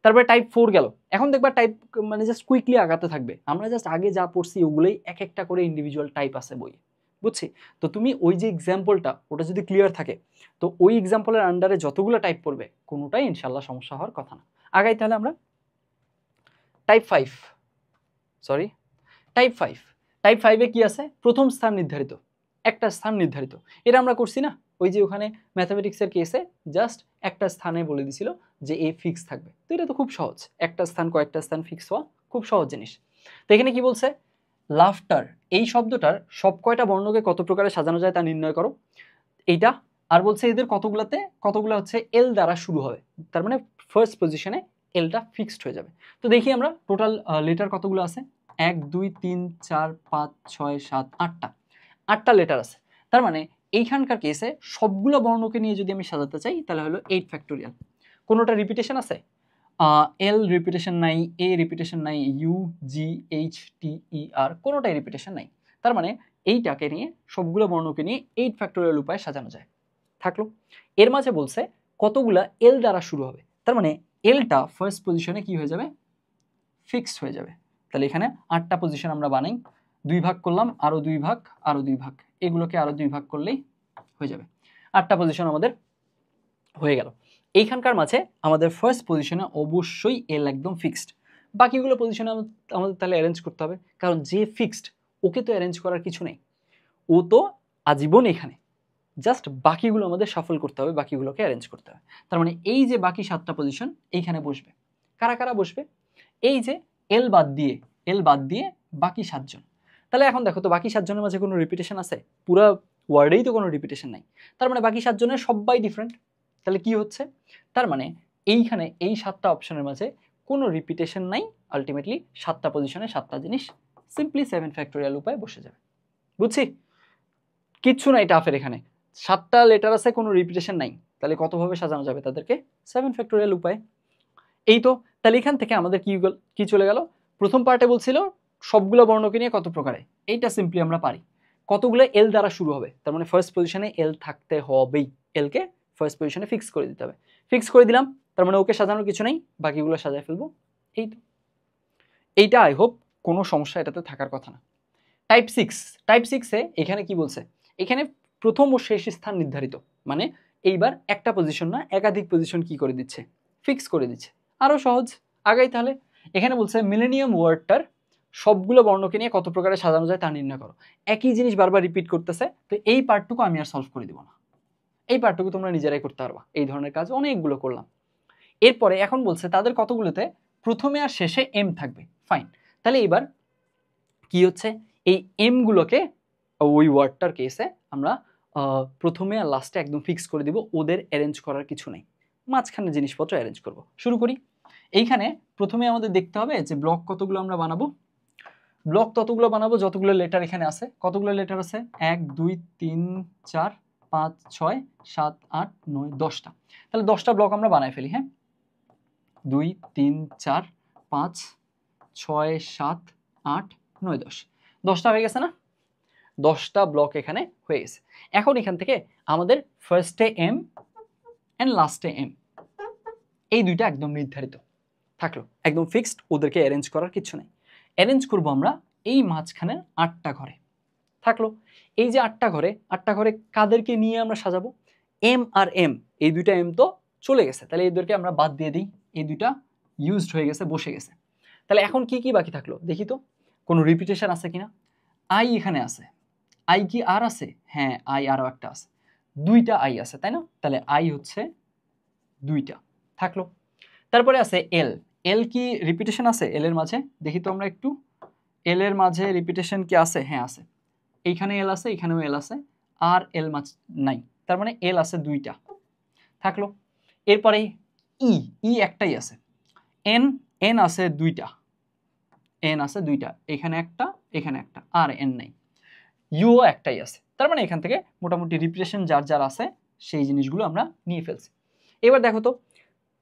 A: তারপরে টাইপ 4 গেল। এখন দেখবা টাইপ মানে জাস্ট কুইকলি আগাতে থাকবে। আমরা জাস্ট আগে যা পড়ছি ওগুলোই এক একটা করে ইন্ডিভিজুয়াল টাইপ আছে বইয়ে। বুঝছি? তো তুমি ওই যে এক্সাম্পলটা, ওটা যদি ক্লিয়ার থাকে, তো ওই এক্সাম্পলের আন্ডারে যতগুলো টাইপ পড়বে কোনোটাই ইনশাল্লাহ সমস্যা হওয়ার কথা না। আগাই তাহলে আমরা টাইপ 5, সরি টাইপ 5। টাইপ 5-এ কি আছে? প্রথম স্থান নির্ধারিত, একটা স্থান নির্ধারিত। এটা আমরা করছি না ওই যে ওখানে ম্যাথামেটিক্সের কেসে, জাস্ট একটা স্থানে বলে দিছিল যে এ ফিক্স থাকবে। তো এটা তো খুব সহজ, একটা স্থান কয়েকটা স্থান ফিক্স হওয়া খুব সহজ জিনিস। তো এখানে কি বলছে? লাফটার এই শব্দটার সব কয়টা বর্ণকে কত প্রকারে সাজানো যায় তা নির্ণয় করো। এইটা আর বলছে এদের কতগুলো হচ্ছে এল দ্বারা শুরু হবে, তার মানে ফার্স্ট পজিশনে এলটা ফিক্সড হয়ে যাবে। তো দেখি আমরা টোটাল লেটার কতগুলো আছে? 1 2 3 4 5 6 7 8টা লেটার আছে। তার মানে এইখানকার কেসে সবগুলো বর্ণকে নিয়ে যদি আমি সাজাতে চাই, তাহলে হলো 8 ফ্যাক্টোরিয়াল। কোনোটা রিপিটেশন আছে? এল রিপিটেশন নাই, এ রিপিটেশন নাই, ইউ জি এইচ টি ই আর কোনোটাই রিপিটেশন নাই। তার মানে এইটাকে নিয়ে সবগুলো বর্ণকে নিয়ে 8 ফ্যাক্টোরিয়াল উপায়ে সাজানো যায়। থাকলো। এর মাঝে বলছে কতগুলা এল দ্বারা শুরু হবে, তার মানে এলটা ফার্স্ট পজিশনে কি হয়ে যাবে? ফিক্সড হয়ে যাবে। তাহলে এখানে 8টা পজিশন আমরা বানাই, 2 ভাগ করলাম, আরো 2 ভাগ, আরো 2 ভাগ, এগুলোকে আরো 2 ভাগ করলেই হয়ে যাবে। 8টা পজিশন আমাদের হয়ে গেল। এইখানকার মাঝে আমাদের ফার্স্ট পজিশনে অবশ্যই এল একদম ফিক্সড। বাকিগুলো পজিশনে আমাদের তাহলে অ্যারেঞ্জ করতে হবে, কারণ যে ফিক্সড ওকে তো অ্যারেঞ্জ করার কিছু নেই, ও তো আজীবন এখানে। জাস্ট বাকিগুলো আমাদের শাফল করতে হবে, বাকিগুলোকে অ্যারেঞ্জ করতে হবে। তার মানে এই যে বাকি 7টা পজিশন এইখানে বসবে। কারা কারা বসবে? এই যে এল বাদ দিয়ে বাকি 7 জন। তাহলে এখন দেখো তো বাকি 7 জনের মাঝে কোনো রিপিটেশন আছে? পুরো ওয়ার্ডেই তো কোনো রিপিটেশন নাই। তার মানে বাকি 7 জনের সবাই ডিফারেন্ট। তাহলে কি হচ্ছে? তার মানে এইখানে এই 7টা অপশনের মাঝে কোনো রিপিটেশন নাই। আলটিমেটলি 7টা পজিশনে 7টা জিনিস সিম্পলি 7 ফ্যাক্টোরিয়াল উপায়ে বসে যাবে। বুঝছি? কিচ্ছু নাই টাফের এখানে। 7টা লেটার আছে, কোনো রিপিটেশন নাই, তাহলে কতভাবে সাজানো যাবে তাদেরকে? 7 ফ্যাক্টোরিয়াল উপায়। এই তো। তাহলে এখান থেকে আমাদের কি চলে গেল? প্রথম পার্টে বলছিল সবগুলো বর্ণকে নিয়ে কত প্রকারে, এইটা সিম্পলি আমরা পারি। কতগুলো এল দ্বারা শুরু হবে, তার মানে ফার্স্ট পজিশনে এল থাকতে হবেই, এলকে ফার্স্ট পজিশনে ফিক্স করে দিতে হবে। ফিক্স করে দিলাম, তার মানে ওকে সাজানোর কিছু নেই, বাকিগুলো সাজায় ফেলবো। এই তো, এইটা আই হোপ কোনো সমস্যা এটাতে থাকার কথা না। টাইপ 6, টাইপ 6-এ এখানে কি বলছে, এখানে প্রথম ও শেষ স্থান নির্ধারিত, মানে এইবার একটা পজিশন না একাধিক পজিশন কি করে দিচ্ছে, ফিক্স করে দিচ্ছে। আরও সহজ, আগাই তাহলে। এখানে বলছে মিলেনিয়াম ওয়ার্ডটার সবগুলো বর্ণকে নিয়ে কত প্রকারে সাজানো যায় তা নির্ণয় করো। একই জিনিস বারবার রিপিট করতেছে, তো এই পার্টটুকু আমি আর সলভ করে দিব না, এই পার্টটুকু তোমরা নিজেরাই করতে পারবা। এই ধরনের কাজ অনেকগুলো করলাম। এরপরে এখন বলছে তাদের কতগুলোতে প্রথমে আর শেষে এম থাকবে, ফাইন। তাহলে এবার কি হচ্ছে, এই এম গুলোকে ওই ওয়ার্ডটার কেসে আমরা প্রথমে আর লাস্টে একদম ফিক্স করে দিব, ওদের অ্যারেঞ্জ করার কিছু নেই, মাঝখানে জিনিসপত্র অ্যারেঞ্জ করব। শুরু করি। এইখানে প্রথমে আমাদের দেখতে হবে যে ব্লক কতগুলো আমরা বানাবো, ব্লক ততগুলো বানাবো যতগুলো লেটার এখানে আছে। কতগুলো লেটার আছে, 1 2 3 4 5 6 7 8 9 10টা। তাহলে 10টা ব্লক আমরা বানাই ফেলি। হ্যাঁ, 2 3 4 5 6 7 8 9 10, 10টা হয়ে গেছে না, 10টা ব্লক এখানে হয়ে গেছে। এখন এখান থেকে আমাদের ফার্স্টে এম এন্ড লাস্টে এম, এই দুইটা একদম নির্ধারিত থাকলো, একদম ফিক্সড, ওদেরকে অ্যারেঞ্জ করার কিছু নেই। অ্যারেঞ্জ করবো আমরা এই মাঝখানের 8টা ঘরে থাকলো। এই যে 8টা ঘরে, 8টা ঘরে কাদেরকে নিয়ে আমরা সাজাবো, এম আর এম, এই দুইটা এম তো চলে গেছে, তাহলে এদেরকে আমরা বাদ দিয়ে দিই, এই দুইটা ইউজড হয়ে গেছে, বসে গেছে। তাহলে এখন কি কি বাকি থাকলো দেখি তো, কোনো রিপিটেশন আছে কিনা। আই এখানে আছে, আই কি আর আছে, হ্যাঁ আই আরও একটা আছে, দুইটা আই আছে তাই না, তাহলে আই হচ্ছে দুইটা থাকলো। তারপরে আছে এল, এল কি রিপিটেশন আছে এল এর মাঝে, দেখি তো আমরা একটু, এল এর মাঝে রিপিটেশন কি আছে, হ্যাঁ আছে, এইখানে এল আছে, এখানেও এল আছে, আর এল মাঝ নাই, তার মানে এল আছে দুইটা থাকলো। এরপরে ই, ই একটাই আছে, এন, এন আছে দুইটা, এন আছে দুইটা, এখানে একটা এখানে একটা, আর এন নাই, ইউও একটাই আছে, তার মানে এখান থেকে মোটামুটি রিপিটেশন যার যার আছে সেই জিনিসগুলো আমরা নিয়ে ফেলছি। এবার দেখো তো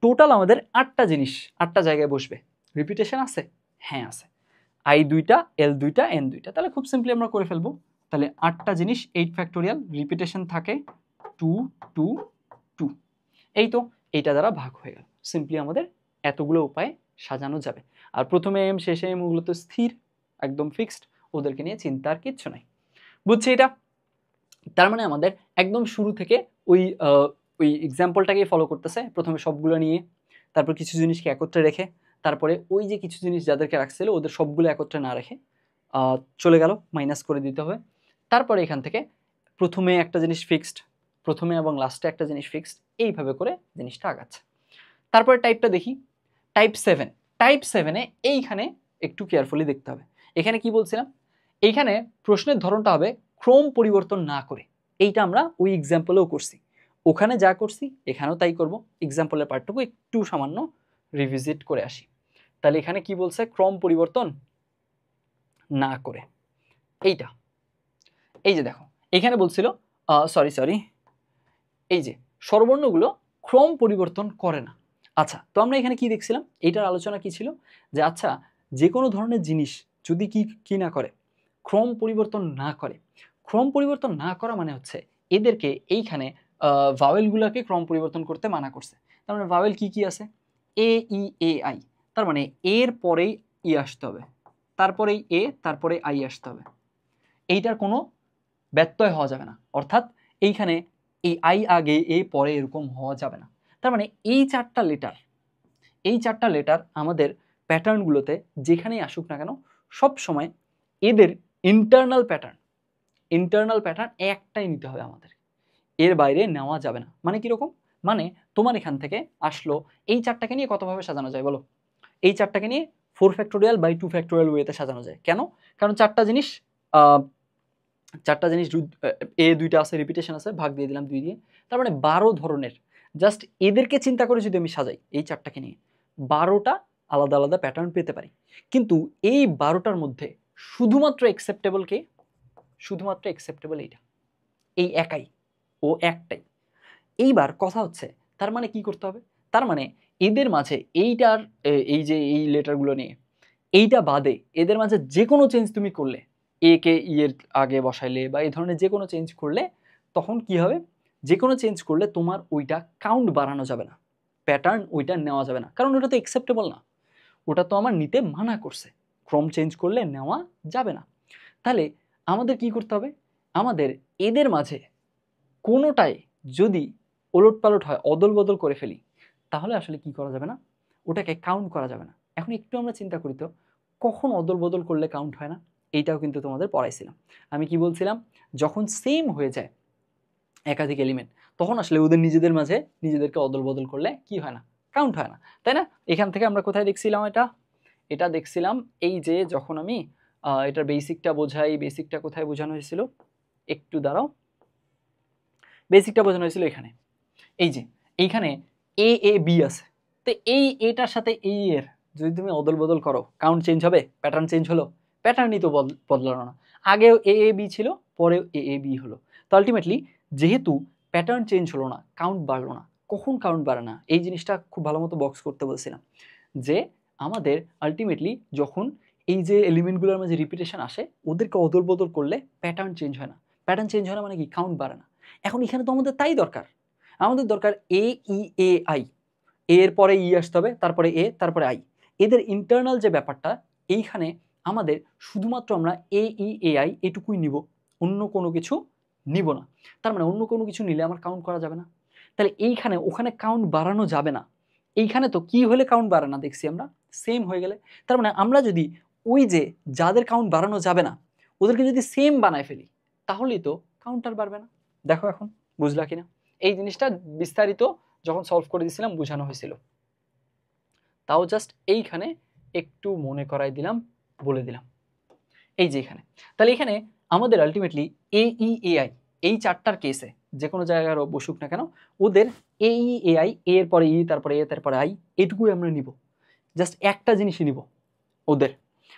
A: টোটাল আমাদের 8টা জিনিস 8টা জায়গায় বসবে, রিপিটেশন আছে, হ্যাঁ আছে, আই দুইটা এল দুইটা এন দুইটা, তাহলে খুব সিম্পলি আমরা করে ফেলবো। তাহলে 8টা জিনিস 8 ফ্যাক্টোরিয়াল, রিপিটেশন থাকে 2 2 2, এই তো এইটা দ্বারা ভাগ হয়ে গেল। সিম্পলি আমাদের এতগুলো উপায়ে সাজানো যাবে। আর প্রথমে এম শেষে এম ওগুলো তো স্থির, একদম ফিক্সড, ওদেরকে নিয়ে চিন্তার কিচ্ছু নাই, বুঝছি এটা। তার মানে আমাদের একদম শুরু থেকে ওই ওই এক্সাম্পলটাকেই ফলো করতেছে, প্রথমে সবগুলো নিয়ে, তারপর কিছু জিনিসকে একত্রে রেখে, তারপরে ওই যে কিছু জিনিস যাদেরকে রাখছিল ওদের সবগুলো একত্রে না রেখে চলে গেল, মাইনাস করে দিতে হবে। তারপরে এখান থেকে প্রথমে একটা জিনিস ফিক্সড, প্রথমে এবং লাস্টে একটা জিনিস ফিক্সড, এইভাবে করে জিনিসটা আগাচ্ছে। তারপরে টাইপটা দেখি, টাইপ 7, টাইপ 7-এ এইখানে একটু কেয়ারফুলি দেখতে হবে। এখানে কি বলছিলাম, এইখানে প্রশ্নের ধরনটা হবে ক্রম পরিবর্তন না করে, এইটা আমরা ওই এক্সাম্পলেও করছি, ওখানে যা করছি এখানেও তাই করব। এক্সাম্পলের পার্টটুকু একটু সামান্য রিভিজিট করে আসি। তাহলে এখানে কি বলছে, ক্রম পরিবর্তন না করে, এইটা, এই যে দেখো এখানে বলছিল সরি এই যে স্বরবর্ণগুলো ক্রম পরিবর্তন করে না। আচ্ছা, তো আমরা এখানে কি দেখছিলাম, এইটার আলোচনা কি ছিল, যে আচ্ছা যে কোনো ধরনের জিনিস যদি কি না করে, ক্রম পরিবর্তন না করে, ক্রম পরিবর্তন না করা মানে হচ্ছে এদেরকে এইখানে ভাওয়েলগুলোকে ক্রম পরিবর্তন করতে মানা করছে। তার মানে ভাওয়েল কি কি আছে, এ ই এ আই, তার মানে এর পরেই ই আসতে হবে, তারপরেই এ, তারপরে আই আসতে হবে, এইটার কোনো ব্যত্যয় হওয়া যাবে না, অর্থাৎ এইখানে এই আই আগে এ পরে এরকম হওয়া যাবে না। তার মানে এই চারটা লেটার আমাদের প্যাটার্নগুলোতে যেখানেই আসুক না কেন সব সময় এদের ইন্টারনাল প্যাটার্ন একটাই নিতে হবে আমাদের, এর বাইরে নেওয়া যাবে না। মানে কিরকম, মানে তোমার এখান থেকে আসলো এই চারটাকে নিয়ে কতভাবে সাজানো যায় বলো, এই চারটাকে নিয়ে 4 ফ্যাক্টোরিয়াল বাই 2 ফ্যাক্টোরিয়াল ওয়েতে সাজানো যায়। কেন, কারণ চারটা জিনিস এ দুইটা আছে, রিপিটেশন আছে, ভাগ দিয়ে দিলাম 2 দিয়ে, তার মানে 12 ধরনের, জাস্ট এদেরকে চিন্তা করে যদি আমি সাজাই এই চারটাকে নিয়ে 12টা আলাদা আলাদা প্যাটার্ন পেতে পারি। কিন্তু এই 12টার মধ্যে শুধুমাত্র একসেপ্টেবল এইটা, এই একাই, ও একটাই। এইবার কথা হচ্ছে তার মানে কি করতে হবে, তার মানে এদের মাঝে এইটার এই যে এই লেটারগুলো নিয়ে এইটা বাদে এদের মাঝে যে কোনো চেঞ্জ তুমি করলে এ কে ই এর আগে বসাইলে বা এই ধরনের যে কোনো চেঞ্জ করলে তখন কি হবে, যে কোনো চেঞ্জ করলে তোমার ওইটা কাউন্ট বাড়ানো যাবে না, প্যাটার্ন ওইটা নেওয়া যাবে না, কারণ ওটা তো অ্যাকসেপ্টেবল না, ওটা তো আমার নিতে মানা করছে, ক্রম চেঞ্জ করলে নেওয়া যাবে না। তাহলে আমাদের কি করতে হবে, আমাদের এদের মাঝে কোনোটাই যদি ওলট পালট হয়, অদল বদল করে ফেলি, তাহলে আসলে কি করা যাবে না, ওটাকে কাউন্ট করা যাবে না। এখন একটু আমরা চিন্তা করি তো, কখন অদল বদল করলে কাউন্ট হয় না, এইটাও কিন্তু তোমাদের পড়াইছিলাম। আমি কি বলছিলাম, যখন সেম হয়ে যায় একাধিক এলিমেন্ট, তখন আসলে ওদের নিজেদের মাঝে নিজেদেরকে অদল বদল করলে কি হয় না, কাউন্ট হয় না, তাই না? এখান থেকে আমরা কোথায় দেখছিলাম এটা, এটা দেখছিলাম এই যে যখন আমি এটার বেসিকটা বোঝাই, বেসিকটা কোথায় বোঝানো হয়েছিল, একটু দাঁড়াও, বেসিকটা বোঝানো হয়েছিল এখানে, এই যে এইখানে এ এ বি আছে, তো এই এটার সাথে এই এর যদি তুমি অদল বদল করো, কাউন্ট চেঞ্জ হবে, প্যাটার্ন চেঞ্জ হলো, প্যাটার্নই তো বদলানো না, আগেও এ এ বি ছিল, পরেও এ এ বি হলো, তো আলটিমেটলি যেহেতু প্যাটার্ন চেঞ্জ হলো না, কাউন্ট বাড়লো না, কখন কাউন্ট বাড়ে না, এই জিনিসটা খুব ভালো মতো বক্স করতে বলছিলাম, যে আমাদের আলটিমেটলি যখন এই যে এলিমেন্টগুলোর মাঝে রিপিটেশন আসে, ওদেরকে অদল বদল করলে প্যাটার্ন চেঞ্জ হয় না, প্যাটার্ন চেঞ্জ হয় না মানে কি, কাউন্ট বাড়ে না। এখন এখানে তো আমাদের তাই দরকার, আমাদের দরকার এ ই এ আই, এর পরে ই আসতে হবে, তারপরে এ, তারপরে আই, এদের ইন্টারনাল যে ব্যাপারটা, এইখানে আমাদের শুধুমাত্র আমরা এ ই এ আই এটুকুই নিব, অন্য কোনো কিছু নিব না, তার মানে অন্য কোনো কিছু নিলে আমার কাউন্ট করা যাবে না, তাহলে এইখানে ওখানে কাউন্ট বাড়ানো যাবে না, এইখানে তো কি হলে কাউন্ট বাড়ে না দেখছি আমরা, সেম হয়ে গেলে, তার মানে আমরা যদি ওই যে যাদের কাউন্ট বাড়ানো যাবে না ওদেরকে যদি সেম বানায় ফেলি, তাহলেই তো কাউন্টার বাড়বে না। দেখো এখন বুঝলা কিনা, এই জিনিসটা বিস্তারিত যখন সলভ করে দিয়েছিলাম বোঝানো হয়েছিল, তাও জাস্ট এইখানে একটু মনে করাই দিলাম, বলে দিলাম। এই যে এখানে, তাহলে এখানে আমাদের ultimately A E A I, এই চারটার কেসে যে কোনো জায়গায় বসুক না কেন, ওদের এ ই এ আই, এর পরে ই, তারপরে এ, তারপরে আই, এটুকুই আমরা নিব, জাস্ট একটা জিনিসই নিব ওদের,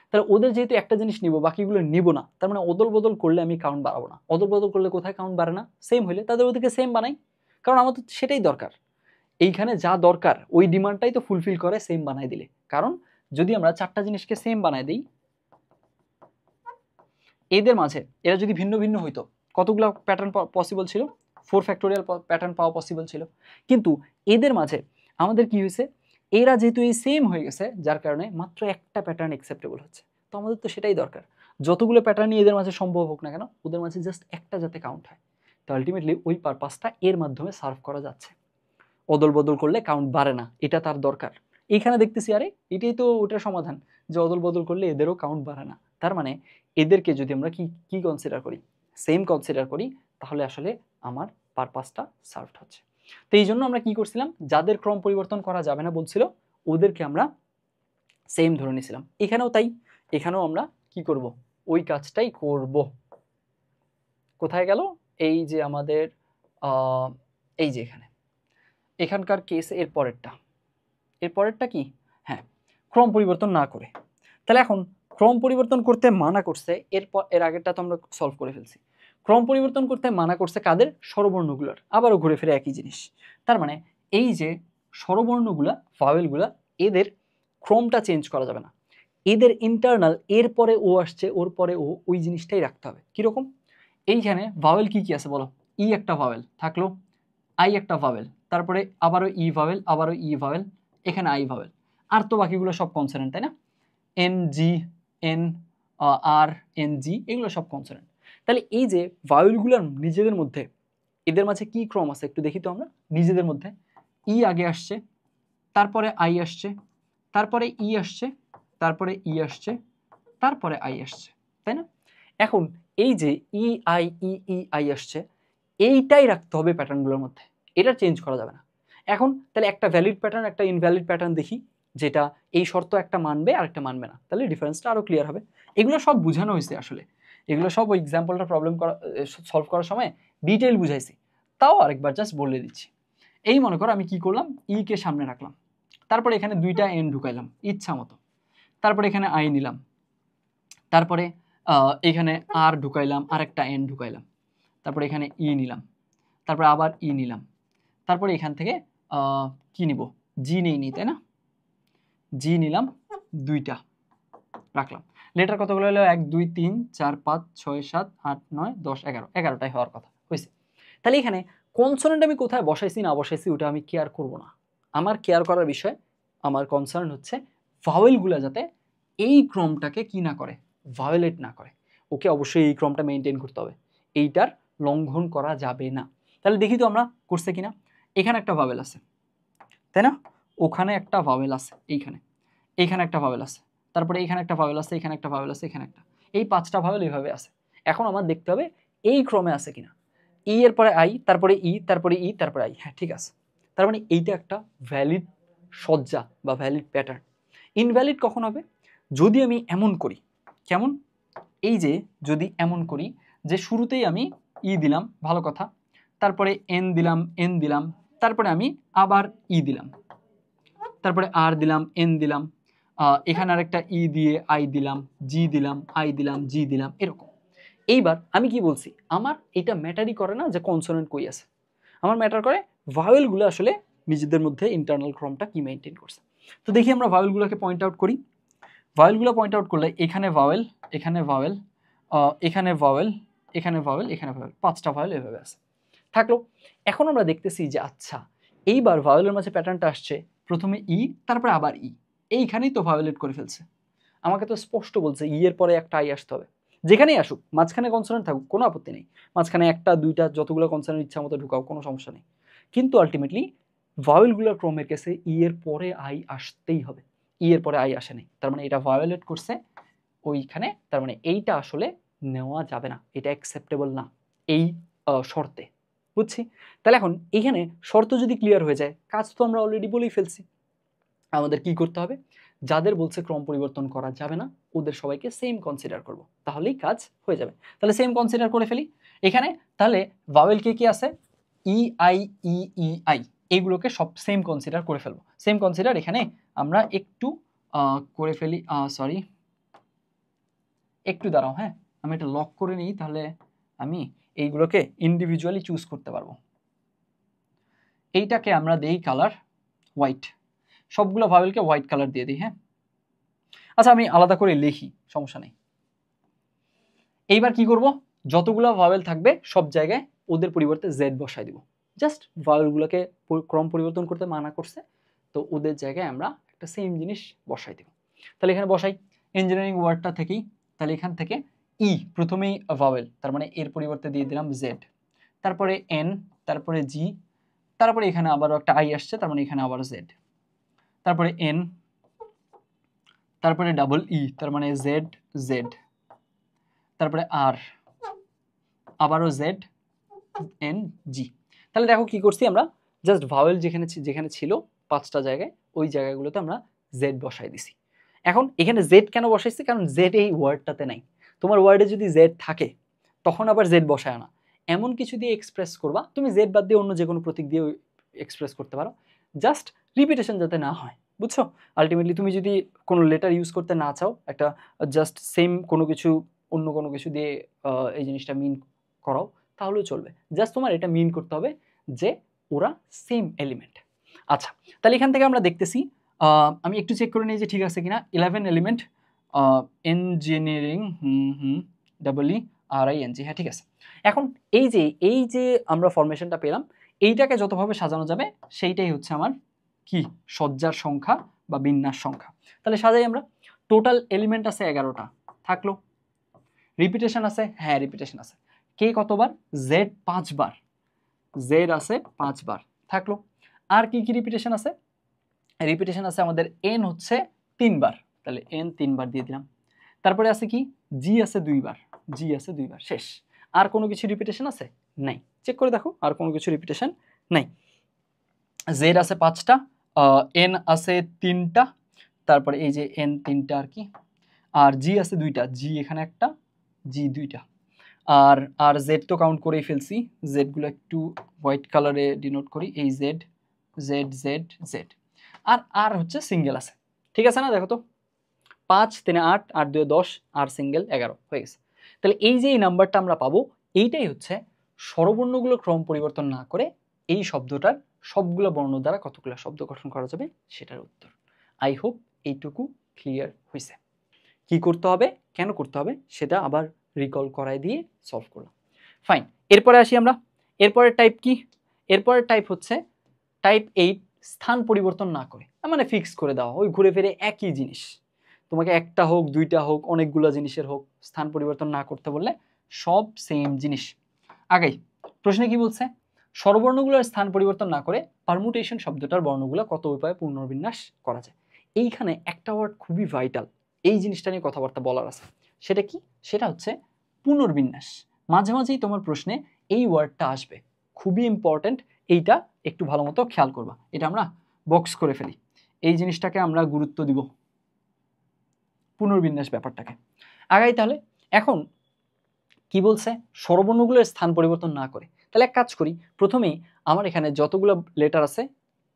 A: তাহলে ওদের যেহেতু একটা জিনিস নিব, বাকিগুলো নিব না, তার মানে অদল বদল করলে আমি কাউন্ট বাড়াবো না, অদল বদল করলে কোথায় কাউন্ট বাড়ে না, সেম হইলে তাদের ওদেরকে সেম বানাই, কারণ আমার তো সেটাই দরকার, এইখানে যা দরকার ওই ডিমান্ডটাই তো ফুলফিল করে সেম বানাই দিলে, কারণ যদি আমরা চারটা জিনিসকে সেম বানাই দিই, এদের মাঝে এরা যদি ভিন্ন ভিন্ন হইতো, কতগুলো প্যাটার্ন পসিবল ছিল, 4 ফ্যাক্টোরিয়াল প্যাটার্ন পাওয়া পসিবল ছিল, কিন্তু এদের মাঝে আমাদের কি হয়েছে, এরা যেহেতু এই সেম হয়ে গেছে, যার কারণে মাত্র একটা প্যাটার্ন অ্যাকসেপ্টেবল হচ্ছে, তো আমাদের তো সেটাই দরকার, যতগুলো প্যাটার্নই এদের মাঝে সম্ভব হোক না কেন, ওদের মাঝে জাস্ট একটা যাতে কাউন্ট হয়, তো আলটিমেটলি ওই পারপাসটা এর মাধ্যমে সার্ভ করা যাচ্ছে, অদল বদল করলে কাউন্ট বাড়ে না, এটা তার দরকার। এইখানে দেখতেছি আরে এটাই তো ওটার সমাধান, যে অদল বদল করলে এদেরও কাউন্ট বাড়ে না, তার মানে এদেরকে যদি আমরা কি কি কনসিডার করি, সেম কনসিডার করি, তাহলে আসলে আমার পারপাসটা সার্ভড হচ্ছে। তো এই জন্য আমরা কি করছিলাম, যাদের ক্রম পরিবর্তন করা যাবে না বলছিল, ওদেরকে আমরা সেম ধরে নিয়েছিলাম, এখানেও তাই, এখানেও আমরা কি করব, ওই কাজটাই করব। কোথায় গেল, এই যে আমাদের এই যে এখানে, এখানকার কেস এর পরেরটা, এর পরেরটা কি, হ্যাঁ, ক্রম পরিবর্তন না করে, তাহলে এখন ক্রম পরিবর্তন করতে মানা করছে, এরপর এর আগেরটা তো আমরা সলভ করে ফেলছি, ক্রম পরিবর্তন করতে মানা করছে কাদের, স্বরবর্ণগুলোর, আবারও ঘুরে ফিরে একই জিনিস, তার মানে এই যে স্বরবর্ণগুলা, ভাওয়েলগুলা, এদের ক্রমটা চেঞ্জ করা যাবে না, এদের ইন্টারনাল এর পরে ও আসছে, ওর পরে ও, ওই জিনিসটাই রাখতে হবে। কিরকম, এইখানে ভাওয়েল কি কি আছে বলো, ই একটা ভাওয়েল থাকলো, আই একটা ভাওয়েল, তারপরে আবারও ই ভাওয়েল, আবারও ই ভাওয়েল, এখানে আই ভাওয়েল, আর তো বাকিগুলো সব কনসোনেন্ট, তাই না, এন জি, এন, আর, এন জি, এগুলো সব কনসোনেন্ট। তাহলে এই যে ভাওয়েলগুলোর নিজেদের মধ্যে, এদের মাঝে কি ক্রম আছে একটু দেখি তো আমরা, নিজেদের মধ্যে ই আগে আসছে, তারপরে আই আসছে, তারপরে ই আসছে, তারপরে ই আসছে, তারপরে আই আসছে, তাই না? এখন এই যে E I E E I আসছে, এইটাই রাখতে হবে প্যাটার্নগুলোর মধ্যে, এটা চেঞ্জ করা যাবে না। এখন তাহলে একটা ভ্যালিড প্যাটার্ন, একটা ইনভ্যালিড প্যাটার্ন দেখি, যেটা এই শর্ত একটা মানবে আর একটা মানবে না, তাহলে ডিফারেন্সটা আরো ক্লিয়ার হবে। এগুলো সব বোঝানো হয়েছে আসলে, এগুলো সব ওই এক্সাম্পলটা প্রবলেম করা সলভ করার সময় ডিটেইল বুঝাইছি, তাও আরেকবার জাস্ট বলে দিচ্ছি। এই মনে করো আমি কি করলাম, ই কে সামনে রাখলাম, তারপরে এখানে দুইটা এন ঢুকাইলাম ইচ্ছা মতো, তারপরে এখানে আই নিলাম, তারপরে এখানে আর ঢুকাইলাম, আর একটা এন ঢুকাইলাম, তারপরে এখানে ই নিলাম, তারপরে আবার ই নিলাম, তারপরে এখান থেকে কি নিব, জি নেই নি, তাই না, জি নিলাম দুইটা, রাখলাম। লেটার কতগুলো হলো? 1 2 3 4 5 6 7 8 9 10 11, 11টাই হওয়ার কথা হয়েছে। তাহলে এখানে কনসোনেন্ট আমি কোথায় বসাইছি না বসাইছি ওটা আমি কেয়ার করব না। আমার কেয়ার করার বিষয়, আমার কনসার্ন হচ্ছে ভাওয়েলগুলো যাতে এই ক্রমটাকে কি না করে, ভায়োলেট না করে। ওকে অবশ্যই এই ক্রমটা মেনটেন করতে হবে, এইটার লঙ্ঘন করা যাবে না। তাহলে দেখি তো আমরা করছে কিনা। এখানে একটা ভাওয়েল আছে, তাই না? ওখানে একটা ভাওয়েল আছে, এইখানে একটা ভাওয়েল আছে, তারপরে এখানে একটা ভাওয়েল আছে, এখানে একটা ভাওয়েল আছে, এখানে একটা, এই 5টা ভাওয়েল এইভাবে আছে। এখন আমার দেখতে হবে এই ক্রমে আছে কিনা। ই এর পরে আই, তারপরে ই, তারপরে ই, তারপরে আই। হ্যাঁ ঠিক আছে। তার মানে এইটা একটা ভ্যালিড সজ্জা বা ভ্যালিড প্যাটার্ন। ইনভ্যালিড কখন হবে? যদি আমি এমন করি, কেমন? এই যে যদি এমন করি যে শুরুতেই আমি ই দিলাম, ভালো কথা, তারপরে এন দিলাম, তারপরে আমি আবার ই দিলাম, তারপরে আর দিলাম, এন দিলাম, এখানে আরেকটা ই দিয়ে আই দিলাম, জি দিলাম, আই দিলাম, জি দিলাম, এরকম। এইবার আমি কি বলছি, আমার এটা ম্যাটারই করে না যে কনসোনেন্ট কই আছে, আমার ম্যাটার করে ভাওয়েলগুলো আসলে নিজেদের মধ্যে ইন্টারনাল ক্রমটা কি মেনটেন করছে। তো দেখি আমরা ভাওয়েলগুলোকে পয়েন্ট আউট করি। ভাওয়েলগুলো পয়েন্ট আউট করলে এখানে ভাওয়েল, এখানে ভাওয়েল, এখানে ভাওয়েল, এখানে ভাওয়েল, এখানে ভাওয়েল, 5টা ভাওয়েল এভাবে আছে থাকলো। এখন আমরা দেখতেছি যে আচ্ছা এইবার ভাওয়েলের মাঝে প্যাটার্নটা আসছে, প্রথমে ই, তারপরে আবার ই, এইখানেই তো ভায়োলেট করে ফেলছে। আমাকে তো স্পষ্ট বলছে ই এর পরে একটা আই আসতে হবে, যেখানেই আসুক, মাঝখানে কনসোনেন্ট থাকুক, কোনো আপত্তি নেই, মাঝখানে একটা দুইটা যতগুলো কনসোনেন্ট ইচ্ছা মতো ঢুকাও, কোনো সমস্যা নেই। কিন্তু আলটিমেটলি ভাওয়েলগুলোর ক্রমের কেসে ই এর পরে আই আসতেই হবে, ই এর পরে আই আসে নাই, তার মানে এটা ভায়োলেট করছে ওইখানে, তার মানে এইটা আসলে নেওয়া যাবে না, এটা অ্যাকসেপ্টেবল না এই শর্তে। বুঝছি? তাহলে এখন এইখানে শর্ত যদি ক্লিয়ার হয়ে যায়, কাজ তো আমরা অলরেডি বলেই ফেলছি। আমাদের কি করতে হবে? যাদের বলছে ক্রম পরিবর্তন করা যাবে না ওদের সবাইকে সেম কনসিডার করব, তাহলেই কাজ হয়ে যাবে। তাহলে সেম কনসিডার করে ফেলি এখানে। তাহলে ভাওয়েল কি কি আছে? E I, E E I, এইগুলোকে সব সেম কনসিডার করে ফেলবো। সেম কনসিডার এখানে আমরা একটু করে ফেলি, সরি একটু দাঁড়াও, হ্যাঁ আমি এটা লক করে নিই, তাহলে আমি এইগুলোকে ইন্ডিভিজুয়ালি চুজ করতে পারবো। এইটাকে আমরা দেই কালার হোয়াইট, সবগুলো ভাওয়েলকে হোয়াইট কালার দিয়ে দিই। হ্যাঁ আচ্ছা আমি আলাদা করে লিখি, সমস্যা নেই। এইবার কি করব, যতগুলো ভাওয়েল থাকবে সব জায়গায় ওদের পরিবর্তে জেড বসাই দিব। জাস্ট ভাওয়েলগুলোকে ক্রম পরিবর্তন করতে মানা করছে, তো ওদের জায়গায় আমরা একটা সেম জিনিস বসাই দেব। তাহলে এখানে বসাই ইঞ্জিনিয়ারিং ওয়ার্ডটা থেকেই, তাহলে এখান থেকে ই প্রথমেই ভাওয়েল, তার মানে এর পরিবর্তে দিয়ে দিলাম জেড, তারপরে এন, তারপরে জি, তারপরে এখানে আবারও একটা আই আসছে, তার মানে এখানে আবার জেড, তারপরে এন, তারপরে ডাবল ই, তার মানে জেড জেড, তারপরে আর, আবারও জেড এন জি। তাহলে দেখো কি করছি আমরা, জাস্ট ভাওয়েল যেখানে যেখানে ছিল 5টা জায়গায়, ওই জায়গাগুলোতে আমরা জেড বসাই দিছি। এখন এখানে জেড কেন বসাইছি? কারণ জেড এই ওয়ার্ডটাতে নাই। তোমার ওয়ার্ডে যদি জেড থাকে তখন আবার জেড বসায় না, এমন কিছু দিয়ে এক্সপ্রেস করবা, তুমি জেড বাদ দিয়ে অন্য যে কোনো প্রতীক দিয়ে এক্সপ্রেস করতে পারো, জাস্ট রিপিটেশন যাতে না হয়। বুঝছো? আলটিমেটলি তুমি যদি কোনো লেটার ইউজ করতে না চাও, একটা জাস্ট সেম কোনো কিছু অন্য কোনো কিছু দিয়ে এই জিনিসটা মিন করাও, তাহলেও চলবে। জাস্ট তোমার এটা মিন করতে হবে যে ওরা সেম এলিমেন্ট। আচ্ছা তাহলে এখান থেকে আমরা দেখতেছি, আমি একটু চেক করে নিই যে ঠিক আছে কিনা। 11 element engineering, double E R I N G, হ্যাঁ ঠিক আছে। এখন এই যে আমরা ফরমেশনটা পেলাম, এইটাকে যতভাবে সাজানো যাবে সেইটাই হচ্ছে আমার কি সজ্জার সংখ্যা বা বিন্যাস সংখ্যা। তাহলে সাজাই আমরা। টোটাল এলিমেন্ট আছে 11টা, থাকলো। রিপিটেশন আছে, হ্যাঁ রিপিটেশন আছে। কে কতবার? জেড 5 বার, জেড আছে 5 বার, থাকলো। আর কি কি রিপিটেশন আছে? রিপিটেশন আছে আমাদের এন হচ্ছে 3 বার, তাহলে এন 3 বার দিয়ে দিলাম। তারপরে আছে কি, জি আছে 2 বার, জি আছে 2 বার, শেষ। আর কোনো কিছু রিপিটেশন আছে? নাই। চেক করে দেখো, আর কোনো কিছু রিপিটেশন নাই। জেড আছে 5টা, এন আছে 3টা, তারপরে এই যে এন 3টা আর কি, আর জি আছে 2টা, জি এখানে একটা, জি 2টা, আর আর জেড তো কাউন্ট করেই ফেলছি। জেডগুলো একটু হোয়াইট কালারে ডিনোট করি, এই জেড জেড জেড জেড, আর আর হচ্ছে সিঙ্গেল আছে। ঠিক আছে না? দেখো তো 5 3 8, 8 2 10, আর সিঙ্গেল 11 হয়ে গেছে। তাহলে এই যে এই নাম্বারটা আমরা পাবো, এইটাই হচ্ছে স্বরবর্ণগুলো ক্রম পরিবর্তন না করে এই শব্দটার সবগুলো বর্ণ দ্বারা কতগুলো শব্দ গঠন করা যাবে সেটার উত্তর। আই হোপ এইটুকু ক্লিয়ার হয়েছে। কি করতে হবে, কেন করতে হবে সেটা আবার রিকল করায় দিয়ে সলভ করলাম। ফাইন, এরপরে আসি আমরা। এরপরের টাইপ কি? এরপরের টাইপ হচ্ছে টাইপ 8, স্থান পরিবর্তন না করে, মানে ফিক্স করে দেওয়া, ওই ঘুরে ফিরে একই জিনিস, তোমাকে একটা হোক, দুইটা হোক, অনেকগুলো জিনিসের হোক, স্থান পরিবর্তন না করতে বললে সব সেম জিনিস। আগেই প্রশ্নে কি বলছে? স্বরবর্ণগুলোর স্থান পরিবর্তন না করে পারমুটেশন শব্দটার বর্ণগুলো কত উপায়ে পুনর্বিন্যাস করা যায়। এইখানে একটা ওয়ার্ড খুবই ভাইটাল, এই জিনিসটা নিয়ে কথাবার্তা বলার আছে। সেটা কি? সেটা হচ্ছে পুনর্বিন্যাস। মাঝে মাঝেই তোমার প্রশ্নে এই ওয়ার্ডটা আসবে, খুবই ইম্পর্ট্যান্ট। এইটা একটু ভালো মতো খেয়াল করবা, এটা আমরা বক্স করে ফেলি, এই জিনিসটাকে আমরা গুরুত্ব দিব, পুনর্বিন্যাস ব্যাপারটাকে। আগাই তাহলে। এখন কি বলছে? স্বরবর্ণগুলোর স্থান পরিবর্তন না করে। তাহলে এক কাজ করি, প্রথমেই আমার এখানে যতগুলো লেটার আছে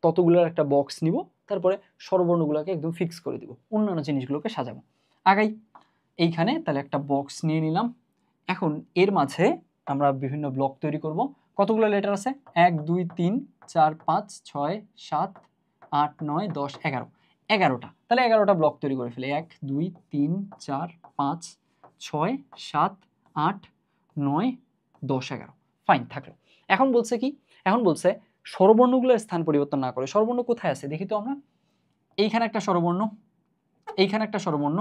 A: ততগুলোর একটা বক্স নিব, তারপরে স্বরবর্ণগুলোকে একদম ফিক্স করে দিব, অন্যান্য জিনিসগুলোকে সাজাবো। আগাই এইখানে তাহলে একটা বক্স নিয়ে নিলাম। এখন এর মাঝে আমরা বিভিন্ন ব্লক তৈরি করব। কতগুলো লেটার আছে? 1 2 3 4 5 6 7 8 9 10 11, 11টা। তাহলে 11টা ব্লক তৈরি করে ফেলি। 1 2 3 4 5 6 7 8 9 10 11। ফাইন, থাকলো। এখন বলছে কি? এখন বলছে স্বরবর্ণগুলোর স্থান পরিবর্তন না করে। স্বরবর্ণ কোথায় আছে দেখি তো আমরা। এইখানে একটা স্বরবর্ণ, এইখানে একটা স্বরবর্ণ,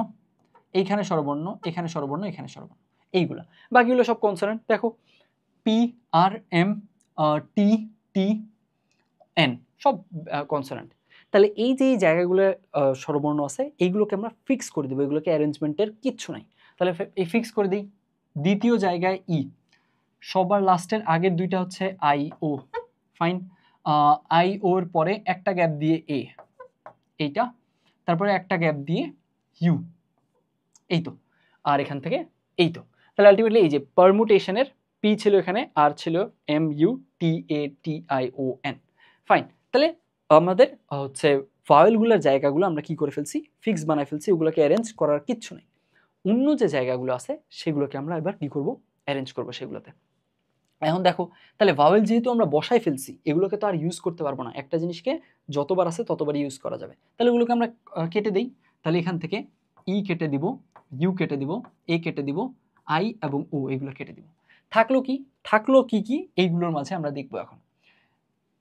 A: এইখানে স্বরবর্ণ, এখানে স্বরবর্ণ, এখানে স্বরবর্ণ, এইগুলা। বাকিগুলো সব কনসোনেন্ট। দেখো P R M T T N সব কনসোনেন্ট। তাহলে এই যে এই জায়গাগুলো স্বরবর্ণ আছে, এইগুলোকে আমরা ফিক্স করে দেবো, এগুলোকে অ্যারেঞ্জমেন্টের কিচ্ছু নাই। তাহলে এই ফিক্স করে দিই। দ্বিতীয় জায়গায় ই, সবার লাস্টের আগের দুইটা হচ্ছে আই ও। ফাইন, আই ওর পরে একটা গ্যাপ দিয়ে এ, এইটা, তারপরে একটা গ্যাপ দিয়ে ইউ, এই তো, আর এখান থেকে এই তো। তাহলে আলটিমেটলি এই যে পারমুটেশনের পি ছিল এখানে, আর ছিল M U T A T I O N. Fine, তাহলে আমাদের হচ্ছে ভাওয়েলগুলোর জায়গাগুলো আমরা কি করে ফেলছি? ফিক্স বানাই ফেলছি, ওগুলোকে অ্যারেঞ্জ করার কিচ্ছু নেই। অন্য যে জায়গাগুলো আছে সেগুলোকে আমরা এবার কি করব? অ্যারেঞ্জ করব সেগুলোতে। এখন দেখো, তাহলে ভাওয়েল যেহেতু আমরা বসাই ফেলছি, এগুলোকে তো আর ইউজ করতে পারবো না। একটা জিনিসকে যতবার আছে ততবার ইউজ করা যাবে। তাহলে এগুলোকে আমরা কেটে দিই। তাহলে এখান থেকে ই কেটে দিব, ইউ কেটে দিব, এ কেটে দিব, আই এবং ও এগুলো কেটে দিব। থাকলো কি? থাকলো কি কি এইগুলোর মাঝে আমরা দেখবো এখন।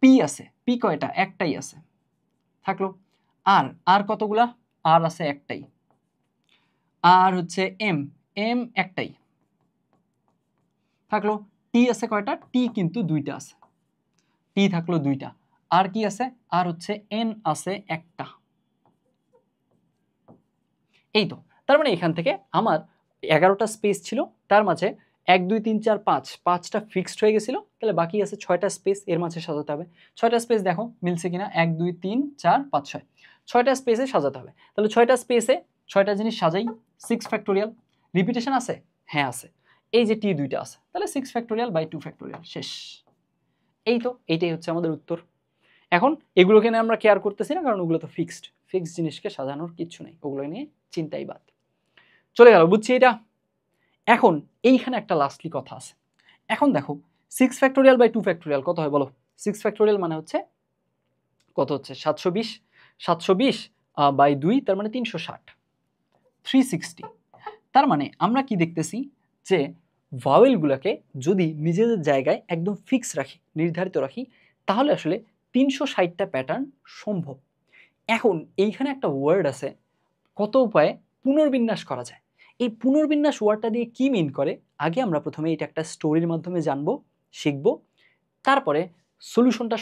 A: পি আছে, পি কয়টা? একটাই আছে, থাকলো। আর আর কতগুলা? আর আছে একটাই। আর হচ্ছে এম, এম একটাই, থাকলো। টি আছে কয়টা? টি কিন্তু দুইটা আছে, টি থাকলো দুইটা। আর কি আছে? আর হচ্ছে এন আছে একটা। এই তো, তার মানে এখান থেকে আমার 11টা স্পেস ছিল, তার মাঝে 1 2 3 4 5, 5টা ফিক্সড হয়ে গেছিল। তাহলে বাকি আছে 6টা স্পেস, এর মাঝে সাজাতে হবে। 6টা স্পেস দেখো মিলছে কিনা? 1 2 3 4 5 6, 6টা স্পেসে সাজাতে হবে। তাহলে 6টা স্পেসে 6টা জিনিস সাজাই। 6 ফ্যাক্টোরিয়াল। রিপিটেশন আছে? হ্যাঁ আছে। এই যে টি দুইটা আছে, তাহলে 6 ফ্যাক্টোরিয়াল বাই 2 ফ্যাক্টোরিয়াল, শেষ। এই তো, এইটাই হচ্ছে আমাদের উত্তর। এখন এগুলোকে নিয়ে আমরা কেয়ার করতেছি না, কারণ ওগুলো তো ফিক্সড। ফিক্সড জিনিসকে সাজানোর কিচ্ছু নেই, ওগুলো নিয়ে চিন্তাই বাদ। চলে গেল, বুঝছি এটা। এখন এইখানে একটা লাস্টলি কথা আছে। এখন দেখো 6 ফ্যাক্টোরিয়াল বাই 2 ফ্যাক্টোরিয়াল কত হয় বলো? 6 ফ্যাক্টোরিয়াল মানে হচ্ছে কত? হচ্ছে 720, 720 বাই 2 তার মানে 360, 360। তার মানে আমরা কি দেখতেছি? যে ভাওয়েলগুলোকে যদি নিজেদের জায়গায় একদম ফিক্স রাখি, নির্ধারিত রাখি, তাহলে আসলে 360টা প্যাটার্ন সম্ভব। এখন এইখানে একটা ওয়ার্ড আছে, কত উপায়ে পুনর্বিন্যাস করা যায়। এই পুনর্বিন্যাস ওয়ার্ডটা দিয়ে কি মিন করে, আগে আমরা প্রথমে এটা একটা স্টোরির মাধ্যমে জানবো, শিখবো, তারপরে সলিউশনটা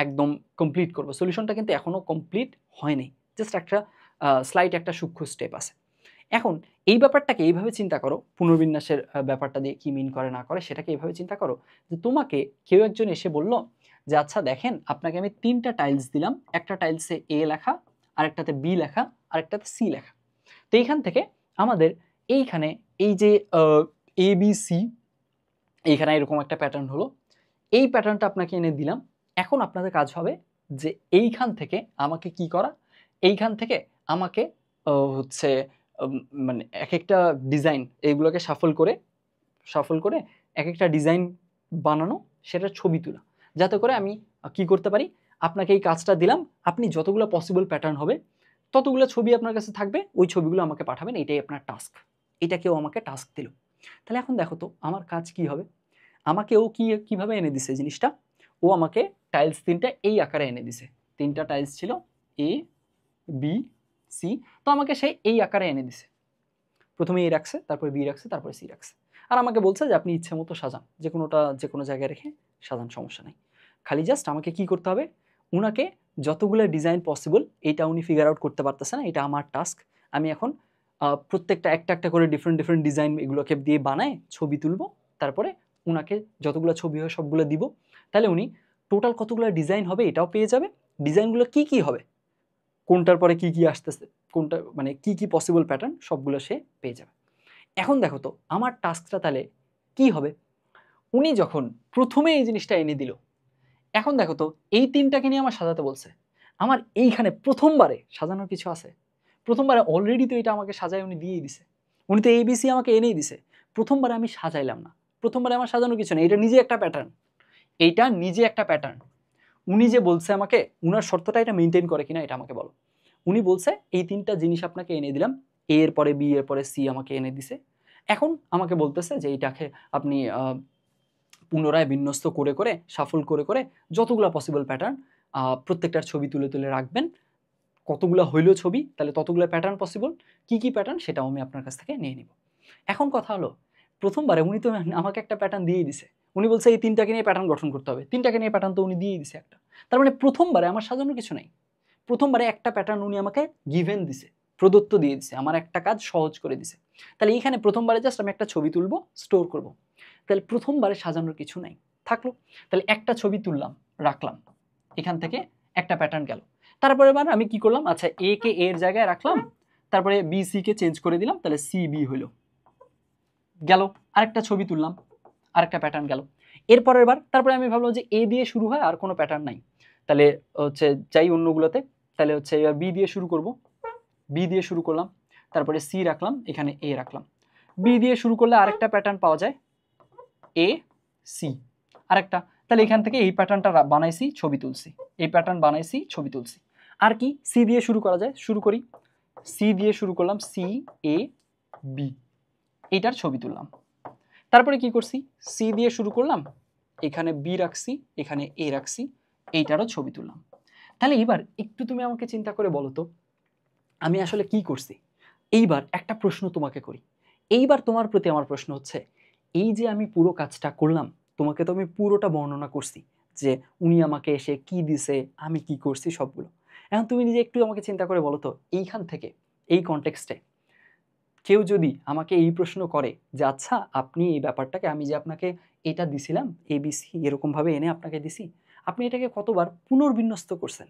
A: একদম কমপ্লিট করবো। সলিউশনটা কিন্তু এখনো কমপ্লিট হয়নি, জাস্ট একটা স্লাইড একটা সূক্ষ্ম স্টেপ আছে। এখন এই ব্যাপারটাকে এইভাবে চিন্তা করো, পুনর্বিন্যাসের ব্যাপারটা দিয়ে কি মিন করে না করে সেটাকে এইভাবে চিন্তা করো, যে তোমাকে কেউ একজন এসে বলল যে আচ্ছা দেখেন, আপনাকে আমি 3টা টাইলস দিলাম, একটা টাইলসে এ লেখা, আরেকটাতে বি লেখা, আরেকটাতে সি লেখা। তো এইখান থেকে আমাদের এইখানে এই যে এ বি সি, এইখানে এরকম একটা প্যাটার্ন হলো, এই প্যাটার্নটা আপনাকে এনে দিলাম। এখন আপনাদের কাজ হবে যে এইখান থেকে আমাকে কি করা, এইখান থেকে আমাকে হচ্ছে মানে এক একটা ডিজাইন, এইগুলোকে শাফল করে এক একটা ডিজাইন বানানো, সেটার ছবি তোলা, যাতে করে আমি কি করতে পারি, আপনাকে এই কাজটা দিলাম, আপনি যতগুলো পসিবল প্যাটার্ন হবে ততগুলো ছবি আপনার কাছে থাকবে, ওই ছবিগুলো আমাকে পাঠাবেন, এটাই আপনার টাস্ক। এটা কেউ আমাকে টাস্ক দিল। তাহলে এখন দেখো তো আমার কাজ কি হবে। আমাকে ও কিভাবে এনে দিছে জিনিসটা, ও আমাকে টাইলস 3টা এই আকারে এনে দিছে। 3টা টাইলস ছিল এ বি সি, তো আমাকে সে এই আকারে এনে দিছে। প্রথমে এ রাখছে, তারপরে বি রাখছে, তারপরে সি রাখছে, আর আমাকে বলছে যে আপনি ইচ্ছে মতো সাজান, যে কোনো জায়গায় রেখে সাজান, সমস্যা নাই। খালি জাস্ট আমাকে কি করতে হবে, উনাকে যতগুলো ডিজাইন পসিবল এইটা উনি ফিগার আউট করতে পারতেছে না, এটা আমার টাস্ক। আমি এখন প্রত্যেকটা একটা করে ডিফারেন্ট ডিজাইন এগুলোকে দিয়ে বানায় ছবি তুলবো, তারপরে উনাকে যতগুলো ছবি হয় সবগুলো দিব। তাহলে উনি টোটাল কতগুলো ডিজাইন হবে এটাও পেয়ে যাবে, ডিজাইনগুলো কি হবে, কোনটার পরে কি আসতেছে, কোনটা মানে কি পসিবল প্যাটার্ন, সবগুলো সে পেয়ে যাবে। এখন দেখো তো আমার টাস্কটা তাহলে কি হবে। উনি যখন প্রথমে এই জিনিসটা এনে দিল, এখন দেখো তো এই 3টাকে নিয়ে আমার সাজাতে বলছে। আমার এইখানে প্রথমবারে সাজানোর কিছু আছে? প্রথমবারে অলরেডি তো এটা আমাকে সাজায় উনি দিয়েই দিছে। উনি তো এবিসি আমাকে এনেই দিছে, প্রথমবারে আমি সাজাইলাম না, প্রথমবারে আমার সাজানোর কিছু নেই। এটা নিজে একটা প্যাটার্ন, এইটা নিজে একটা প্যাটার্ন। উনি যে বলছে আমাকে, উনার শর্তটা এটা মেনটেন করে কিনা এটা আমাকে বলো। উনি বলছে এই 3টা জিনিস আপনাকে এনে দিলাম, এ এর পরে বি এর পরে সি আমাকে এনে দিছে। এখন আমাকে বলতেছে যে এইটাকে আপনি পুনরায় বিন্যস্ত করে সাফল করে যতগুলো পসিবল প্যাটার্ন প্রত্যেকটার ছবি তুলে রাখবেন। কতগুলো হইলো ছবি, তাহলে ততগুলো প্যাটার্ন পসিবল, কি প্যাটার্ন সেটাও আমি আপনার কাছ থেকে নিয়ে নিব। এখন কথা হলো, প্রথমবারে উনি তো আমাকে একটা প্যাটার্ন দিয়েই দিছে। উনি বলছে এই 3টাকে নিয়ে প্যাটার্ন গঠন করতে হবে, 3টাকে নিয়ে প্যাটার্ন তো উনি দিয়েই দিছে একটা। তার মানে প্রথমবারে আমার সাজানোর কিছু নাই, প্রথমবারে একটা প্যাটার্ন উনি আমাকে গিভেন দিছে, প্রদত্ত দিয়ে দিছে, আমার একটা কাজ সহজ করে দিছে। তাহলে এইখানে প্রথমবারে জাস্ট আমি একটা ছবি তুলবো, স্টোর করব। তাহলে প্রথমবারে সাজানোর কিছু নাই, থাকলো। তাহলে একটা ছবি তুললাম, রাখলাম, এখান থেকে একটা প্যাটার্ন গেল। তারপরে এবার আমি কি করলাম, আচ্ছা এ কে এর জায়গায় রাখলাম, তারপরে বি সি কে চেঞ্জ করে দিলাম, তাহলে সি বি হইলো, গেল। আরেকটা ছবি তুললাম, আরেকটা প্যাটার্ন গেল। এরপরের বার তারপরে আমি ভাবলাম যে এ দিয়ে শুরু হয় আর কোনো প্যাটার্ন নাই, তাহলে হচ্ছে যাই অন্যগুলোতে, তাহলে হচ্ছে এবার বি দিয়ে শুরু করব, বি দিয়ে শুরু করলাম, তারপরে সি রাখলাম, এখানে এ রাখলাম। বি দিয়ে শুরু করলে আরেকটা প্যাটার্ন পাওয়া যায়, এ সি আরেকটা, তাহলে এখান থেকে এই প্যাটার্নটা বানাইছি, ছবি তুলছি, এই প্যাটার্ন বানাইছি, ছবি তুলছি। আর কি সি দিয়ে শুরু করা যায়, শুরু করি। সি দিয়ে শুরু করলাম, সি এ বি, এইটার ছবি তুললাম। তারপরে কি করছি, সি দিয়ে শুরু করলাম, এখানে বি রাখছি, এখানে এ রাখছি, এইটারও ছবি তুললাম। তাহলে এবার একটু তুমি আমাকে চিন্তা করে বলো তো আমি আসলে কি করছি। এইবার একটা প্রশ্ন তোমাকে করি, এইবার তোমার প্রতি আমার প্রশ্ন হচ্ছে, এই যে আমি পুরো কাজটা করলাম, তোমাকে তো আমি পুরোটা বর্ণনা করছি যে উনি আমাকে এসে কি দিছে, আমি কি করছি সবগুলো। এখন তুমি নিজে একটু আমাকে চিন্তা করে বলো তো, এইখান থেকে এই কনটেক্সটে কেউ যদি আমাকে এই প্রশ্ন করে যে আচ্ছা আপনি এই ব্যাপারটাকে, আমি যে আপনাকে এটা দিছিলাম এবিসি এরকমভাবে এনে আপনাকে দিছি, আপনি এটাকে কতবার পুনর্বিন্যস্ত করছেন,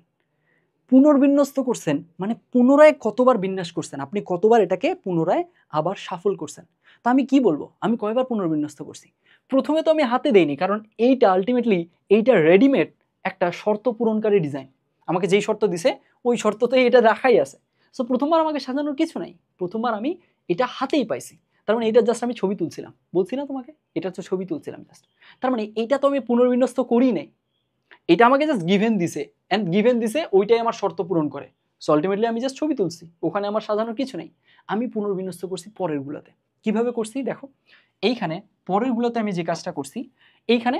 A: পুনর্বিন্যস্ত করছেন মানে পুনরায় কতবার বিন্যাস করছেন, আপনি কতবার এটাকে পুনরায় আবার সাফল করছেন। তো আমি কি বলবো, আমি কয়বার পুনর্বিন্যস্ত করছি। প্রথমে তো আমি হাতে দেইনি, কারণ এইটা আলটিমেটলি এইটা রেডিমেড একটা শর্ত পূরণকারী ডিজাইন, আমাকে যেই শর্ত দিছে ওই শর্ততে এটা রাখাই আছে। সো প্রথমবার আমাকে সাজানোর কিছু নাই, প্রথমবার আমি এটা হাতেই পাইছি। তার মানে এটা জাস্ট আমি ছবি তুলছিলাম, বলছি না তোমাকে এটা হচ্ছে ছবি তুলছিলাম জাস্ট। তার মানে এইটা তো আমি পুনর্বিন্যস্ত করি নাই, এটা আমাকে জাস্ট গিভেন দিছে, অ্যান্ড গিভেন দিছে ওইটাই আমার শর্ত পূরণ করে। সো আলটিমেটলি আমি জাস্ট ছবি তুলছি, ওখানে আমার সাজানোর কিছু নেই। আমি পুনর্বিন্যস্ত করছি পরেরগুলোতে। কিভাবে করছি দেখো, এইখানে পরেরগুলোতে আমি যে কাজটা করছি, এইখানে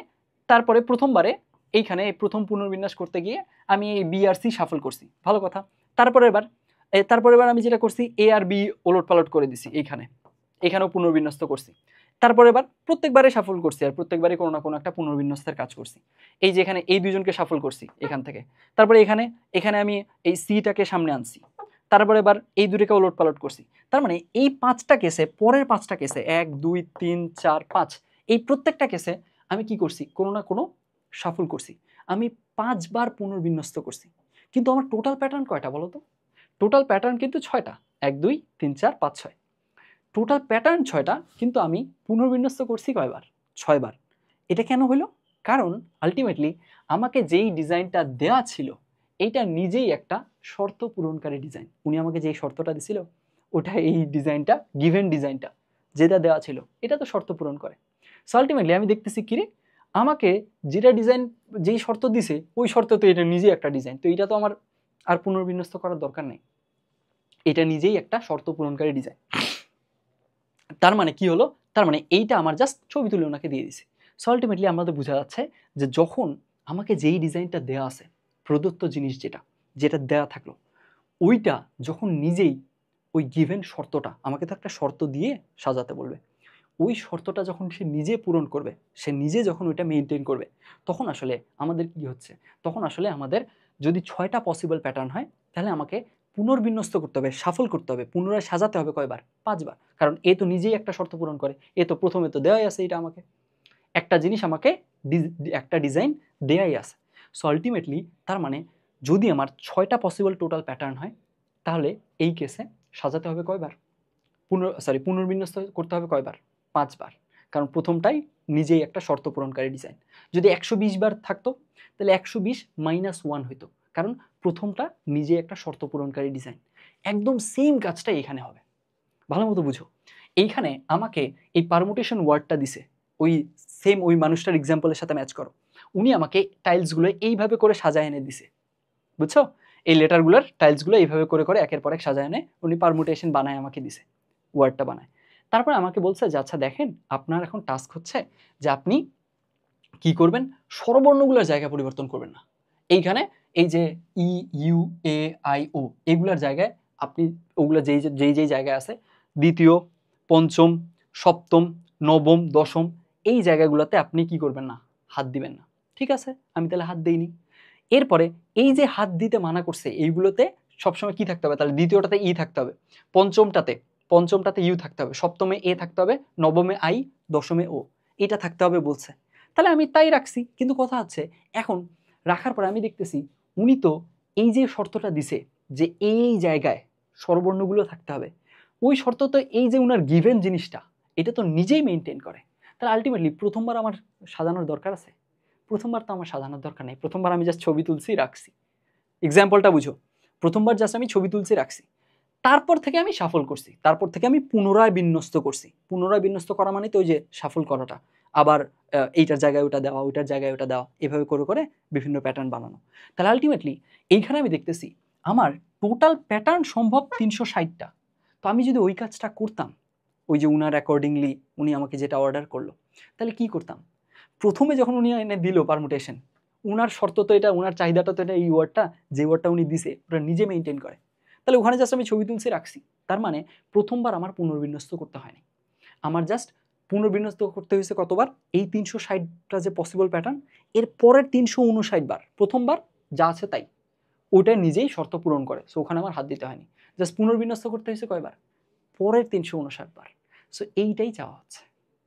A: তারপরে প্রথমবারে এইখানে প্রথম পুনর্বিন্যাস করতে গিয়ে আমি এই বি আর সি সাফল করছি, ভালো কথা। তারপরে এবার আমি যেটা করছি, এ আর বি ওলট পালট করে দিছি, এখানেও পুনর্বিন্যস্ত করছি। তারপরে এবার প্রত্যেকবারে সাফল করছি, আর প্রত্যেকবারে কোনো না কোনো একটা পুনর্বিন্যস্তের কাজ করছি। এই যে এখানে এই দুজনকে সাফল করছি এখান থেকে, তারপরে এখানে আমি এই সিটাকে সামনে আনছি, তারপরে এবার এই দুটোকে ওলট পালট করছি। তার মানে এই 5টা কেসে, পরের 5টা কেসে 1 2 3 4 5, এই প্রত্যেকটা কেসে আমি কি করছি, কোনো না কোনো সফল করছি। আমি 5বার পুনর্বিন্যস্ত করছি। কিন্তু আমার টোটাল প্যাটার্ন কয়টা বলো তো? টোটাল প্যাটার্ন কিন্তু 6টা, 1 2 3 4 5 6, টোটাল প্যাটার্ন 6টা, কিন্তু আমি পুনর্বিন্যস্ত করছি কয়বার? 6বার। এটা কেন হলো? কারণ আলটিমেটলি আমাকে যেই ডিজাইনটা দেওয়া ছিল এইটা নিজেই একটা শর্ত পূরণকারী ডিজাইন। উনি আমাকে যেই শর্তটা দিছিল ওটা এই ডিজাইনটা, গিভেন ডিজাইনটা যেটা দেওয়া ছিল এটা তো শর্ত পূরণ করে। সো আলটিমেটলি আমি দেখতেছি কি রে, আমাকে যেটা ডিজাইন, যেই শর্ত দিছে ওই শর্ত তো এটা নিজেই একটা ডিজাইন, তো এটা তো আমার আর পুনর্বিন্যস্ত করার দরকার নেই। এটা নিজেই একটা শর্ত পূরণকারী ডিজাইন। তার মানে কি হলো, তার মানে এইটা আমার জাস্ট ছবি তুলে ওনাকে দিয়ে দিছি। সো আলটিমেটলি আমাদের বোঝা যাচ্ছে যে যখন আমাকে যেই ডিজাইনটা দেওয়া আছে, প্রদত্ত জিনিস যেটা দেওয়া থাকলো, ওইটা যখন নিজেই ওই গিভেন শর্তটা, আমাকে তো একটা শর্ত দিয়ে সাজাতে বলবে, ওই শর্তটা যখন সে নিজে পূরণ করবে, সে নিজে যখন ওইটা মেনটেন করবে, তখন আসলে আমাদের কি হচ্ছে, তখন আসলে আমাদের যদি 6টা পসিবল প্যাটার্ন হয়, তাহলে আমাকে পুনর্বিন্যস্ত করতে হবে, শাফল করতে হবে, পুনরায় সাজাতে হবে কয়বার? 5বার। কারণ এ তো নিজেই একটা শর্ত পূরণ করে, এ তো প্রথমে তো দেওয়াই আছে, এটা আমাকে একটা জিনিস, আমাকে একটা ডিজাইন দেয়াই আছে। সো আলটিমেটলি তার মানে যদি আমার 6টা পসিবল টোটাল প্যাটার্ন হয়, তাহলে এই কেসে সাজাতে হবে কয়বার? পুনর্বিন্যস্ত করতে হবে কয়বার? 5বার। কারণ প্রথমটাই নিজেই একটা শর্ত পূরণকারী ডিজাইন। যদি 120 বার থাকতো, তাহলে 120 -1 হইতো, কারণ প্রথমটা নিজে একটা শর্ত পূরণকারী ডিজাইন। একদম সেম কাজটাই এখানে হবে। ভালো মতো বুঝো, এইখানে আমাকে এই পারমুটেশন ওয়ার্ডটা দিছে, ওই সেম ওই মানুষটার এক্সাম্পলের সাথে ম্যাচ করো। উনি আমাকে টাইলসগুলো এইভাবে করে সাজায় এনে দিছে, বুঝছো? এই লেটারগুলোর টাইলসগুলো এইভাবে করে করে একের পর এক সাজায় এনে উনি পারমুটেশন বানায় আমাকে দিছে, ওয়ার্ডটা বানায়। তারপর আমাকে বলছে যে আচ্ছা দেখেন, আপনার এখন টাস্ক হচ্ছে যে আপনি কি করবেন, স্বরবর্ণগুলোর জায়গা পরিবর্তন করবেন না। এইখানে এই যে ই, ইউ, এ, আই, ও, এগুলার জায়গায় আপনি ওগুলো যেই যেই যেই জায়গায় আছে, দ্বিতীয়, পঞ্চম, সপ্তম, নবম, দশম, এই জায়গাগুলোতে আপনি কি করবেন না, হাত দিবেন না। ঠিক আছে, আমি তাহলে হাত দেইনি। এরপরে এই যে হাত দিতে মানা করছে, এইগুলোতে সবসময় কি থাকতে হবে, তাহলে দ্বিতীয়টাতে ই থাকতে হবে, পঞ্চমটাতে ইউ থাকতে হবে, সপ্তমে এ থাকতে হবে, নবমে আই, দশমে ও, এটা থাকতে হবে বলছে। তাহলে আমি তাই রাখছি। কিন্তু কথা হচ্ছে, এখন রাখার পরে আমি দেখতেছি উনি তো এই যে শর্তটা দিছে যে এই জায়গায় স্বরবর্ণগুলো থাকতে হবে, ওই শর্ত তো এই যে উনার গিভেন জিনিসটা, এটা তো নিজেই মেনটেন করে। তাহলে আলটিমেটলি প্রথমবার আমার সাজানোর দরকার আছে? প্রথমবার তো আমার সাজানোর দরকার নেই। প্রথমবার আমি জাস্ট ছবি তুলছি, রাখছি। এক্সাম্পলটা বুঝো, প্রথমবার জাস্ট আমি ছবি তুলছি, রাখছি। তারপর থেকে আমি শাফল করছি, তারপর থেকে আমি পুনরায় বিন্যস্ত করছি। পুনরায় বিন্যস্ত করা মানে তো ওই যে শাফল করাটা, আবার এইটার জায়গায় ওটা দেওয়া, ওইটার জায়গায় ওটা দেওয়া, এভাবে করে করে বিভিন্ন প্যাটার্ন বানানো। তাহলে আলটিমেটলি এইখানে আমি দেখতেছি আমার টোটাল প্যাটার্ন সম্ভব 360টা। তো আমি যদি ওই কাজটা করতাম, ওই যে উনার অ্যাকর্ডিংলি উনি আমাকে যেটা অর্ডার করলো, তাহলে কি করতাম? প্রথমে যখন উনি এনে দিল পারমুটেশন, উনার শর্ত তো এটা, উনার চাহিদাটা তো এটা, এই ওয়ার্ডটা, যে ওয়ার্ডটা উনি দিছে ওটা নিজে মেনটেন করে। তাহলে ওখানে জাস্ট আমি ছবি তুলছি, রাখছি। তার মানে প্রথমবার আমার পুনর্বিন্যস্ত করতে হয়নি, আমার জাস্ট পুনর্বিন্যস্ত করতে হয়েছে কতবার? এই 360টা যে পসিবল প্যাটার্ন, এর পরের 359 বার প্রথমবার যা আছে তাই, ওটা নিজেই শর্ত পূরণ করে। সো ওখানে আমার হাত দিতে হয়নি, জাস্ট পুনর্বিন্যস্ত করতে হয়েছে কয়বার? পরের 359 বার। সো এইটাই চাওয়া হচ্ছে,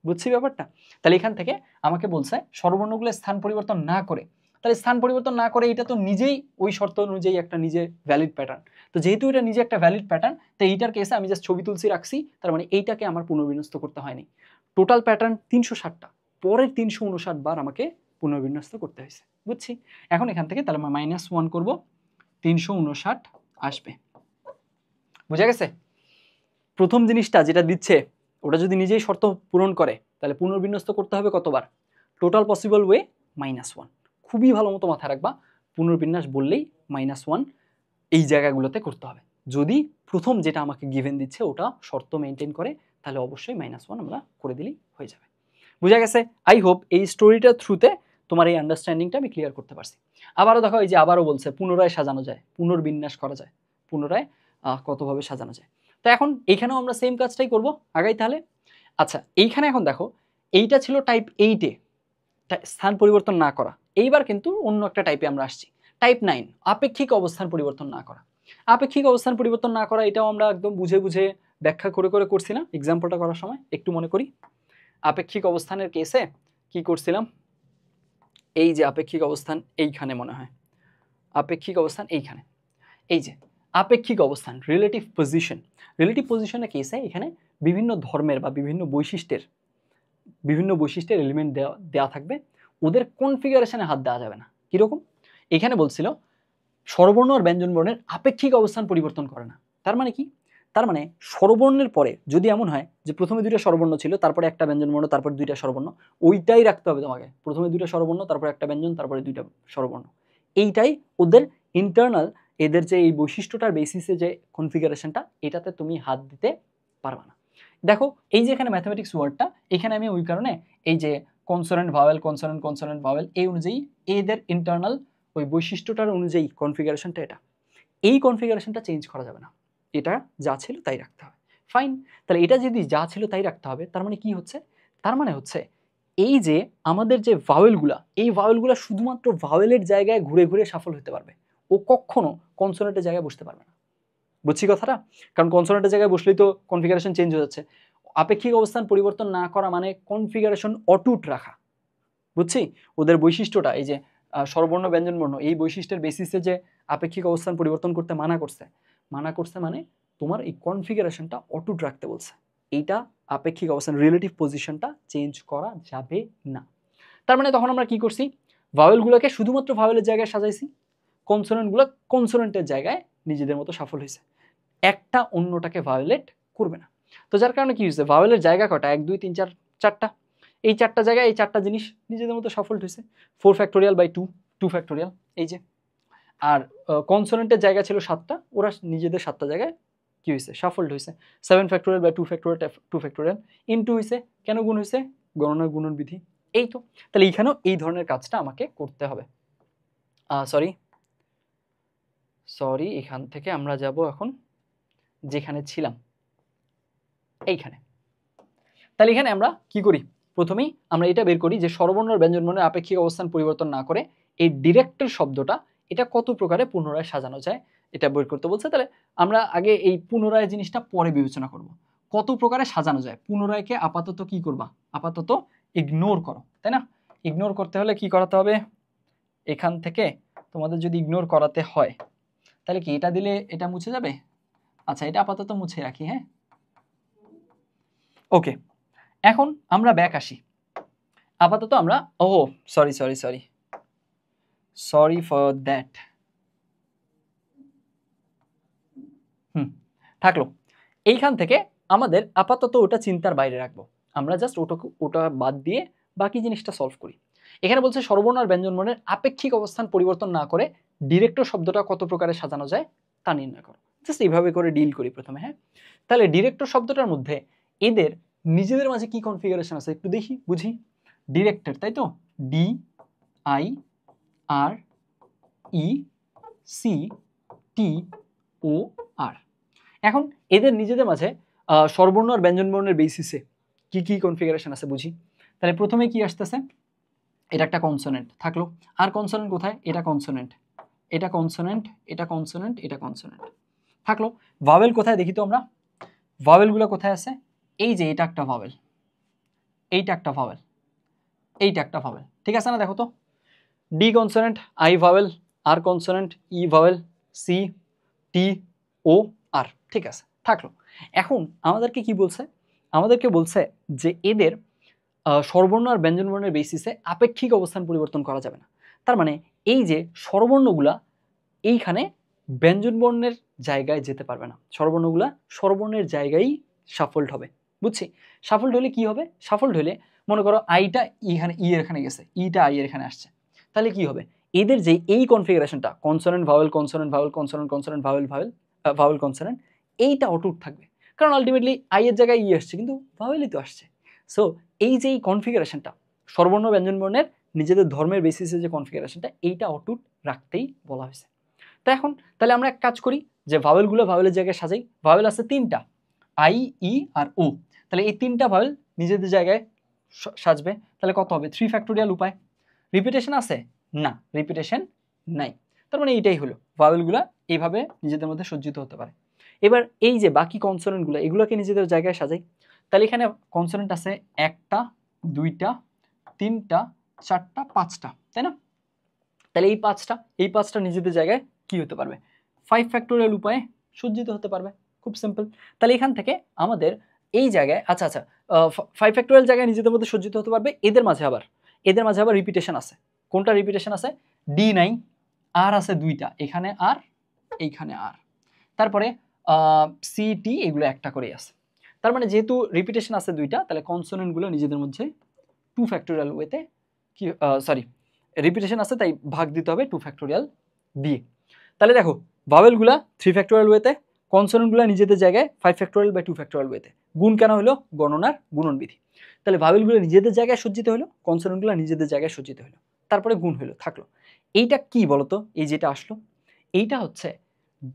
A: বুঝছি ব্যাপারটা? তাহলে এখান থেকে আমাকে বলছে স্বরবর্ণগুলো স্থান পরিবর্তন না করে, তাহলে স্থান পরিবর্তন না করে এটা তো নিজেই ওই শর্ত অনুযায়ী একটা নিজে ভ্যালিড প্যাটার্ন। তো যেহেতু এটা নিজে একটা ভ্যালিড প্যাটার্ন, তো এইটার কেসে আমি জাস্ট ছবি তুলছি, রাখছি। তার মানে এইটাকে আমার পুনর্বিন্যস্ত করতে হয়নি। টোটাল প্যাটার্ন 360টা, পরের 359 বার আমাকে পুনর্বিন্যস্ত করতে হয়েছে, বুঝছি? এখন এখান থেকে তাহলে -1 করব, 359 আসবে। বুঝা গেছে? প্রথম জিনিসটা যেটা দিচ্ছে, ওটা যদি নিজেই শর্ত পূরণ করে, তাহলে পুনর্বিন্যস্ত করতে হবে কতবার? Total possible way -1। খুবই ভালো মতো মাথায় রাখবা, পুনর্বিন্যাস বললেই -1 এই জায়গাগুলোতে করতে হবে। যদি প্রথম যেটা আমাকে গিভেন দিচ্ছে ওটা শর্ত মেনটেন করে, তাহলে অবশ্যই -1 আমরা করে দিলেই হয়ে যাবে। বুঝা গেছে? আই হোপ এই স্টোরিটার থ্রুতে তোমার এই আন্ডারস্ট্যান্ডিংটা আমি ক্লিয়ার করতে পারছি। আবারও দেখো, এই যে আবারও বলছে পুনরায় সাজানো যায়, পুনর্বিন্যাস করা যায়, পুনরায় কতভাবে সাজানো যায়। তো এখন এইখানেও আমরা সেম কাজটাই করব, আগাই তাহলে। আচ্ছা, এইখানে এখন দেখো, এইটা ছিল টাইপ 8-এ, স্থান পরিবর্তন না করা। এইবার কিন্তু অন্য একটা টাইপে আমরা আসছি, টাইপ 9, আপেক্ষিক অবস্থান পরিবর্তন না করা। আপেক্ষিক অবস্থান পরিবর্তন না করা, এটাও আমরা একদম বুঝে বুঝে ব্যাখ্যা করে করে করছি না এক্সাম্পলটা করার সময়? একটু মনে করি, আপেক্ষিক অবস্থানের কেসে কি করছিলাম? এই যে আপেক্ষিক অবস্থান এইখানে, মনে হয় আপেক্ষিক অবস্থান এইখানে, এই যে আপেক্ষিক অবস্থান, রিলেটিভ পজিশন। রিলেটিভ পজিশনের কেসে এখানে বিভিন্ন ধর্মের বা বিভিন্ন বৈশিষ্ট্যের এলিমেন্ট দেওয়া থাকবে, ওদের কনফিগারেশনে হাত দেওয়া যাবে না। কিরকম? এখানে বলছিল স্বরবর্ণ আর ব্যঞ্জনবর্ণের আপেক্ষিক অবস্থান পরিবর্তন করে না। তার মানে কি? তার মানে স্বরবর্ণের পরে যদি এমন হয় যে প্রথমে 2টা স্বরবর্ণ ছিল, তারপরে একটা ব্যঞ্জনবর্ণ, তারপরে 2টা স্বরবর্ণ, ওইটাই রাখতে হবে তোমাকে। প্রথমে 2টা স্বরবর্ণ, তারপরে একটা ব্যঞ্জন, তারপরে 2টা স্বরবর্ণ। এইটাই ওদের ইন্টারনাল এদের যে এই বৈশিষ্ট্যটার বেসিসে যে কনফিগারেশনটা, এটাতে তুমি হাত দিতে পারবে না। দেখো এই যে এখানে ম্যাথমেটিক্স ওয়ার্ডটা, এখানে আমি ওই কারণে এই যে consonant vowel consonant consonant vowel এই অনুযায়ী এদের ইন্টারনাল ওই বৈশিষ্ট্যটার অনুযায়ী কনফিগারেশনটা এটা, এই কনফিগারেশনটা চেঞ্জ করা যাবে না, এটা যা ছিল তাই রাখতে হবে। ফাইন, তাহলে এটা যদি যা ছিল তাই রাখতে হবে, তার মানে কি হচ্ছে, তার মানে হচ্ছে এই যে আমাদের যে ভাওয়েলগুলা, এই ভাওয়েলগুলা শুধুমাত্র ভাওয়েলের জায়গায় ঘুরে ঘুরে সাফল হতে পারবে, ও কখনো কনসোনেন্টের জায়গায় বসতে পারবে না। বুঝছি কথাটা? কারণ কনসোনেন্টের জায়গায় বসলেই তো কনফিগারেশন চেঞ্জ হয়ে যাচ্ছে। আপেক্ষিক অবস্থান পরিবর্তন না করা মানে কনফিগারেশন অটুট রাখা। বুঝছি? ওদের বৈশিষ্ট্যটা এই যে স্বরবর্ণ ব্যঞ্জনবর্ণ এই বৈশিষ্ট্যের বেসিসে যে আপেক্ষিক অবস্থান পরিবর্তন করতে মানা করছে মানে তোমার এই কনফিগারেশনটা অটুট রাখতে বলছে। এইটা আপেক্ষিক অবস্থান রিলেটিভ পজিশনটা চেঞ্জ করা যাবে না। তার মানে তখন আমরা কি করছি, ভাওয়েলগুলোকে শুধুমাত্র ভাওয়েলের জায়গায় সাজাইছি, কনসোনেন্টগুলো কনসোনেন্টের জায়গায় নিজেদের মতো সফল হয়েছে, একটা অন্যটাকে ভায়োলেট করবে না। তো যার কারণে কি হয়েছে, ভাওয়েলের জায়গা কটা, 1 2 3 4 4টা, এই 4টা জায়গায় এই 4টা জিনিস নিজেদের মতো সফল হয়েছে, 4 ফ্যাক্টোরিয়াল বাই 2 2 ফ্যাক্টোরিয়াল এই যে। আর কনসোনেন্টের জায়গা ছিল 7টা, ওরা নিজেদের 7টা জায়গায় কি হয়েছে, সাফল্ড হয়েছে। 7 factorial by 2 factorial 2 factorial into হয়েছে, কেন গুণ হয়েছে, গণনার গুণন বিধি। এই তো, তাহলে এইখানেও এই ধরনের কাজটা আমাকে করতে হবে। সরি এখান থেকে আমরা যাব এখন যেখানে ছিলাম এইখানে। তাহলে এখানে আমরা কি করি, প্রথমেই আমরা এটা বের করি যে স্বরবর্ণ আর ব্যঞ্জনবর্ণের আপেক্ষিক অবস্থান পরিবর্তন না করে এই ডিরেক্টর শব্দটা এটা কত প্রকারে পুনরায় সাজানো যায় এটা বের করতে বলছে। তাহলে আমরা আগে এই পুনরায় জিনিসটা পরে বিবেচনা করব, কত প্রকারে সাজানো যায়। পুনরায়কে আপাতত কি করবা, আপাতত ইগনোর করো, তাই না? ইগনোর করতে হলে কি করাতে হবে, এখান থেকে তোমাদের যদি ইগনোর করাতে হয় তাহলে কি এটা দিলে এটা মুছে যাবে। আচ্ছা এটা আপাতত মুছে রাখি, হ্যাঁ ওকে। এখন আমরা ব্যাক আসি, আপাতত আমরা সরি ফর দ্যাট থাকলো। এইখান থেকে আমাদের আপাতত ওটা চিন্তার বাইরে রাখবো, আমরা জাস্ট ওটা বাদ দিয়ে বাকি জিনিসটা সলভ করি। এখানে বলছে স্বরবর্ণ আর ব্যঞ্জনবর্ণের আপেক্ষিক অবস্থান পরিবর্তন না করে ডিরেক্টর শব্দটা কত প্রকারে সাজানো যায় তা নির্ণয় করো। জাস্ট এইভাবে করে ডিল করি প্রথমে, হ্যাঁ। তাহলে ডিরেক্টর শব্দটার মধ্যে এদের নিজেদের মাঝে কি কনফিগারেশন আছে একটু দেখি বুঝি। ডিরেক্টর, তাই তো, D I R E C T O R. এখন এদের নিজেদের মাঝে স্বরবর্ণ আর ব্যঞ্জনবর্ণের বেসিসে কি কি কনফিগারেশন আছে বুঝি। তাহলে প্রথমে কি আসতেছে, এটা একটা কনসোনেন্ট থাকলো, আর কনসোনেন্ট কোথায়, এটা কনসোনেন্ট, এটা কনসোনেন্ট, এটা কনসোনেন্ট, এটা কনসোনেন্ট থাকলো। ভাওয়েল কোথায় দেখি তো আমরা, ভাওয়েলগুলো কোথায় আছে, এই যে এটা একটা ভাওয়েল, এইটা একটা ভাওয়েল, এইটা একটা ভাওয়েল, ঠিক আছে না? দেখো তো, D consonant, I vowel, R consonant, E vowel, C T O R, ঠিক আছে থাকলো। এখন আমাদেরকে কি বলছে, আমাদেরকে বলছে যে এদের স্বরবর্ণ আর ব্যঞ্জনবর্ণের বেসিসে আপেক্ষিক অবস্থান পরিবর্তন করা যাবে না। তার মানে এই যে স্বরবর্ণগুলা এইখানে ব্যঞ্জনবর্ণের জায়গায় যেতে পারবে না, স্বরবর্ণগুলা স্বরবর্ণের জায়গায় সাফল্ড হবে। বুঝছি, সাফল্ড হলে কি হবে, সাফল্ড হলে মনে করো আইটা এখানে ই এর এখানে গেছে, ইটা আই এর এখানে আসছে, তাহলে কি হবে, এদের যে এই কনফিগারেশনটা consonant vowel consonant vowel consonant consonant vowel vowel vowel consonant, এইটা অটুট থাকবে, কারণ আলটিমেটলি আই এর জায়গায় ই আসছে কিন্তু ভাওয়েলই তো আসছে। সো এই যে এই কনফিগারেশনটা স্বরবর্ণ ব্যঞ্জনবর্ণের নিজেদের ধর্মের বেসিসে যে কনফিগারেশনটা, এইটা অটুট রাখতেই বলা হয়েছে। তো এখন তাহলে আমরা এক কাজ করি যে ভাওয়েলগুলো ভাওয়েলের জায়গায় সাজাই। ভাওয়েল আছে 3টা, আই ই আর ও, তাহলে এই 3টা ভাওয়েল নিজেদের জায়গায় সাজবে, তাহলে কত হবে, 3 ফ্যাক্টোরিয়াল উপায়। রিপিটেশন আছে না, রিপিটেশন নাই, তার মানে এইটাই হলো ভাওয়েলগুলো এইভাবে নিজেদের মধ্যে সজ্জিত হতে পারে। এবার এই যে বাকি কনসোনেন্টগুলো এগুলোকে নিজেদের জায়গায় সাজাই। তাহলে এখানে কনসোনেন্ট আছে 1টা 2টা 3টা 4টা 5টা, তাই না? তাহলে এই পাঁচটা নিজেদের জায়গায় কি হতে পারবে, 5 ফ্যাক্টোরিয়াল উপায়ে সজ্জিত হতে পারবে, খুব সিম্পল। তাহলে এখান থেকে আমাদের এই জায়গায় আচ্ছা 5 ফ্যাক্টোরিয়াল জায়গায় নিজেদের মধ্যে সজ্জিত হতে পারবে। এদের মাঝে আবার রিপিটেশন আছে, কোনটা রিপিটেশন আছে, ডি নাই, আর আছে 2টা, এখানে আর এইখানে আর, তারপরে সি টি এগুলো একটা করেই আছে। তার মানে যেহেতু রিপিটেশন আছে 2টা, তাহলে কনসোনেন্টগুলো নিজেদের মধ্যে 2 ফ্যাক্টোরিয়াল ওয়েতে কি রিপিটেশন আছে তাই ভাগ দিতে হবে 2 ফ্যাক্টোরিয়াল দিয়ে। তাহলে দেখো ভাওয়েলগুলা 3 ফ্যাক্টোরিয়াল ওয়েতে, কনসোনেন্টগুলা নিজেদের জায়গায় 5 ফ্যাক্টোরিয়াল বা 2 ফ্যাক্টোরিয়াল ওয়েতে। গুণ কেন হলো? গণনার গুণন বিধি। তাহলে ভাওয়েলগুলো নিজেদের জায়গায় সজ্জিত হলো, কনসোনেন্টগুলো নিজেদের জায়গায় সজ্জিত হলো, তারপরে গুণ হলো, থাকলো। এইটা কি বলতো? এই যেটা আসলো, এইটা হচ্ছে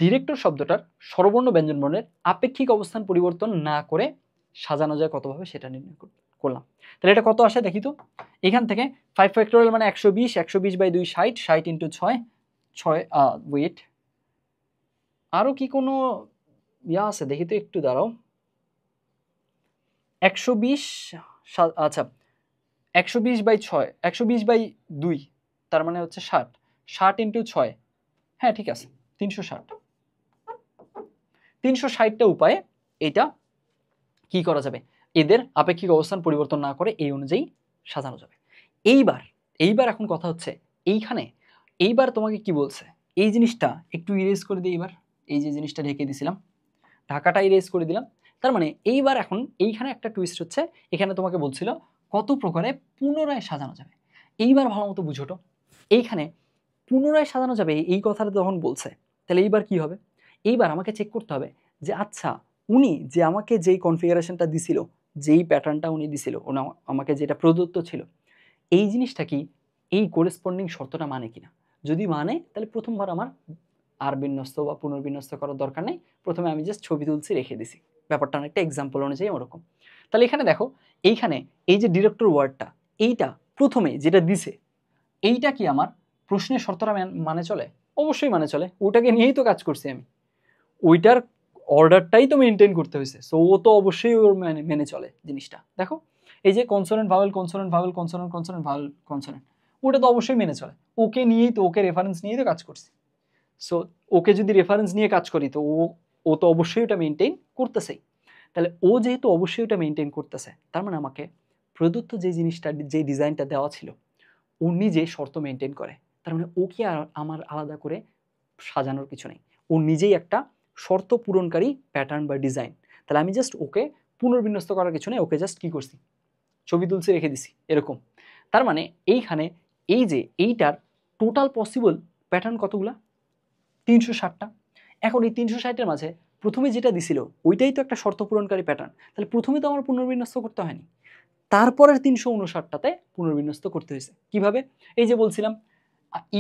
A: ডিরেক্টর শব্দটার স্বরবর্ণ ব্যঞ্জনবর্ণের আপেক্ষিক অবস্থান পরিবর্তন না করে সাজানো যায় কতভাবে সেটা নির্ণয় করলাম। তাহলে এটা কত আসে দেখি তো। এখান থেকে 5 ফ্যাক্টোরিয়াল মানে 120, 120 বাই 2 60, 60 ইন্টু 6, 6 ওয়েট আরও কি কোনো ইয়া আছে দেখি তো, একটু দাঁড়াও। 120, আচ্ছা 120 বাই 6, 120 বাই 2 তার মানে হচ্ছে 60, 60 ইন্টু 6, হ্যাঁ ঠিক আছে 360। 360টা উপায়ে এটা কি করা যাবে, এদের আপেক্ষিক অবস্থান পরিবর্তন না করে এই অনুযায়ী সাজানো যাবে। এইবার এখন কথা হচ্ছে এইবার তোমাকে কি বলছে, এই জিনিসটা একটু ইরেজ করে দিই। এবার এই যে জিনিসটা ঢেকে দিছিলাম, ঢাকাটা ইরেজ করে দিলাম। তার মানে এইবার এখন এইখানে একটা টুইস্ট হচ্ছে, এখানে তোমাকে বলছিল কত প্রকারে পুনরায় সাজানো যাবে। এইবার ভালো মতো বুঝোটো, এইখানে পুনরায় সাজানো যাবে এই কথাটা যখন বলছে, তাহলে এইবার কি হবে? এইবার আমাকে চেক করতে হবে যে আচ্ছা উনি যে আমাকে যেই কনফিগারেশনটা দিছিল, যেই প্যাটার্নটা উনি দিছিল, আমাকে যেটা প্রদত্ত ছিল, এই জিনিসটা কি এই কোরেসপন্ডিং শর্তটা মানে কিনা। যদি মানে তাহলে প্রথমবার আমার আর বিন্যস্ত বা পুনর্বিন্যস্ত করার দরকার নেই, প্রথমে আমি জাস্ট ছবি তুলছি রেখে দিছি, ব্যাপারটা অনেকটা এক্সাম্পল অনুযায়ী ওরকম। তাহলে এখানে দেখো, এইখানে এই যে ডিরেক্টর ওয়ার্ডটা, এইটা প্রথমে যেটা দিছে, এইটা কি আমার প্রশ্নের শর্তটা মানে চলে? অবশ্যই মানে চলে, ওটাকে নিয়েই তো কাজ করছি আমি, ওইটার অর্ডারটাই তো মেনটেন করতে হয়েছে, সো ও তো অবশ্যই ওর মেনে চলে জিনিসটা। দেখো এই যে consonant vowel, consonant vowel, consonant consonant vowel, consonant, ওটা তো অবশ্যই মেনে চলে, ওকে নিয়েই তো, ওকে রেফারেন্স নিয়েই তো কাজ করছি। সো ওকে যদি রেফারেন্স নিয়ে কাজ করি তো ও তো অবশ্যই ওটা মেনটেন করতেছেই। তাহলে ও যেহেতু অবশ্যই ওটা মেনটেন করতেছে, তার মানে আমাকে প্রদত্ত যে জিনিসটা, যে ডিজাইনটা দেওয়া ছিল, ও নিজে শর্ত মেনটেন করে। তার মানে ওকে আর আমার আলাদা করে সাজানোর কিছু নেই, ও নিজেই একটা শর্ত পূরণকারী প্যাটার্ন বা ডিজাইন। তাহলে আমি জাস্ট ওকে পুনর্বিন্যস্ত করার কিছু নেই, ওকে জাস্ট কি করছি, ছবি তুলছি রেখে দিছি এরকম। তার মানে এইখানে এই যে এইটার টোটাল পসিবল প্যাটার্ন কতগুলা? 360টা। এখন এই 360-এর মাঝে প্রথমে যেটা দিছিল ওইটাই তো একটা শর্ত পূরণকারী প্যাটার্ন, তাহলে প্রথমে তো আমার পুনর্বিন্যস্ত করতে হয়নি, তারপরের 359টাতে পুনর্বিন্যস্ত করতে হয়েছে। কিভাবে? এই যে বলছিলাম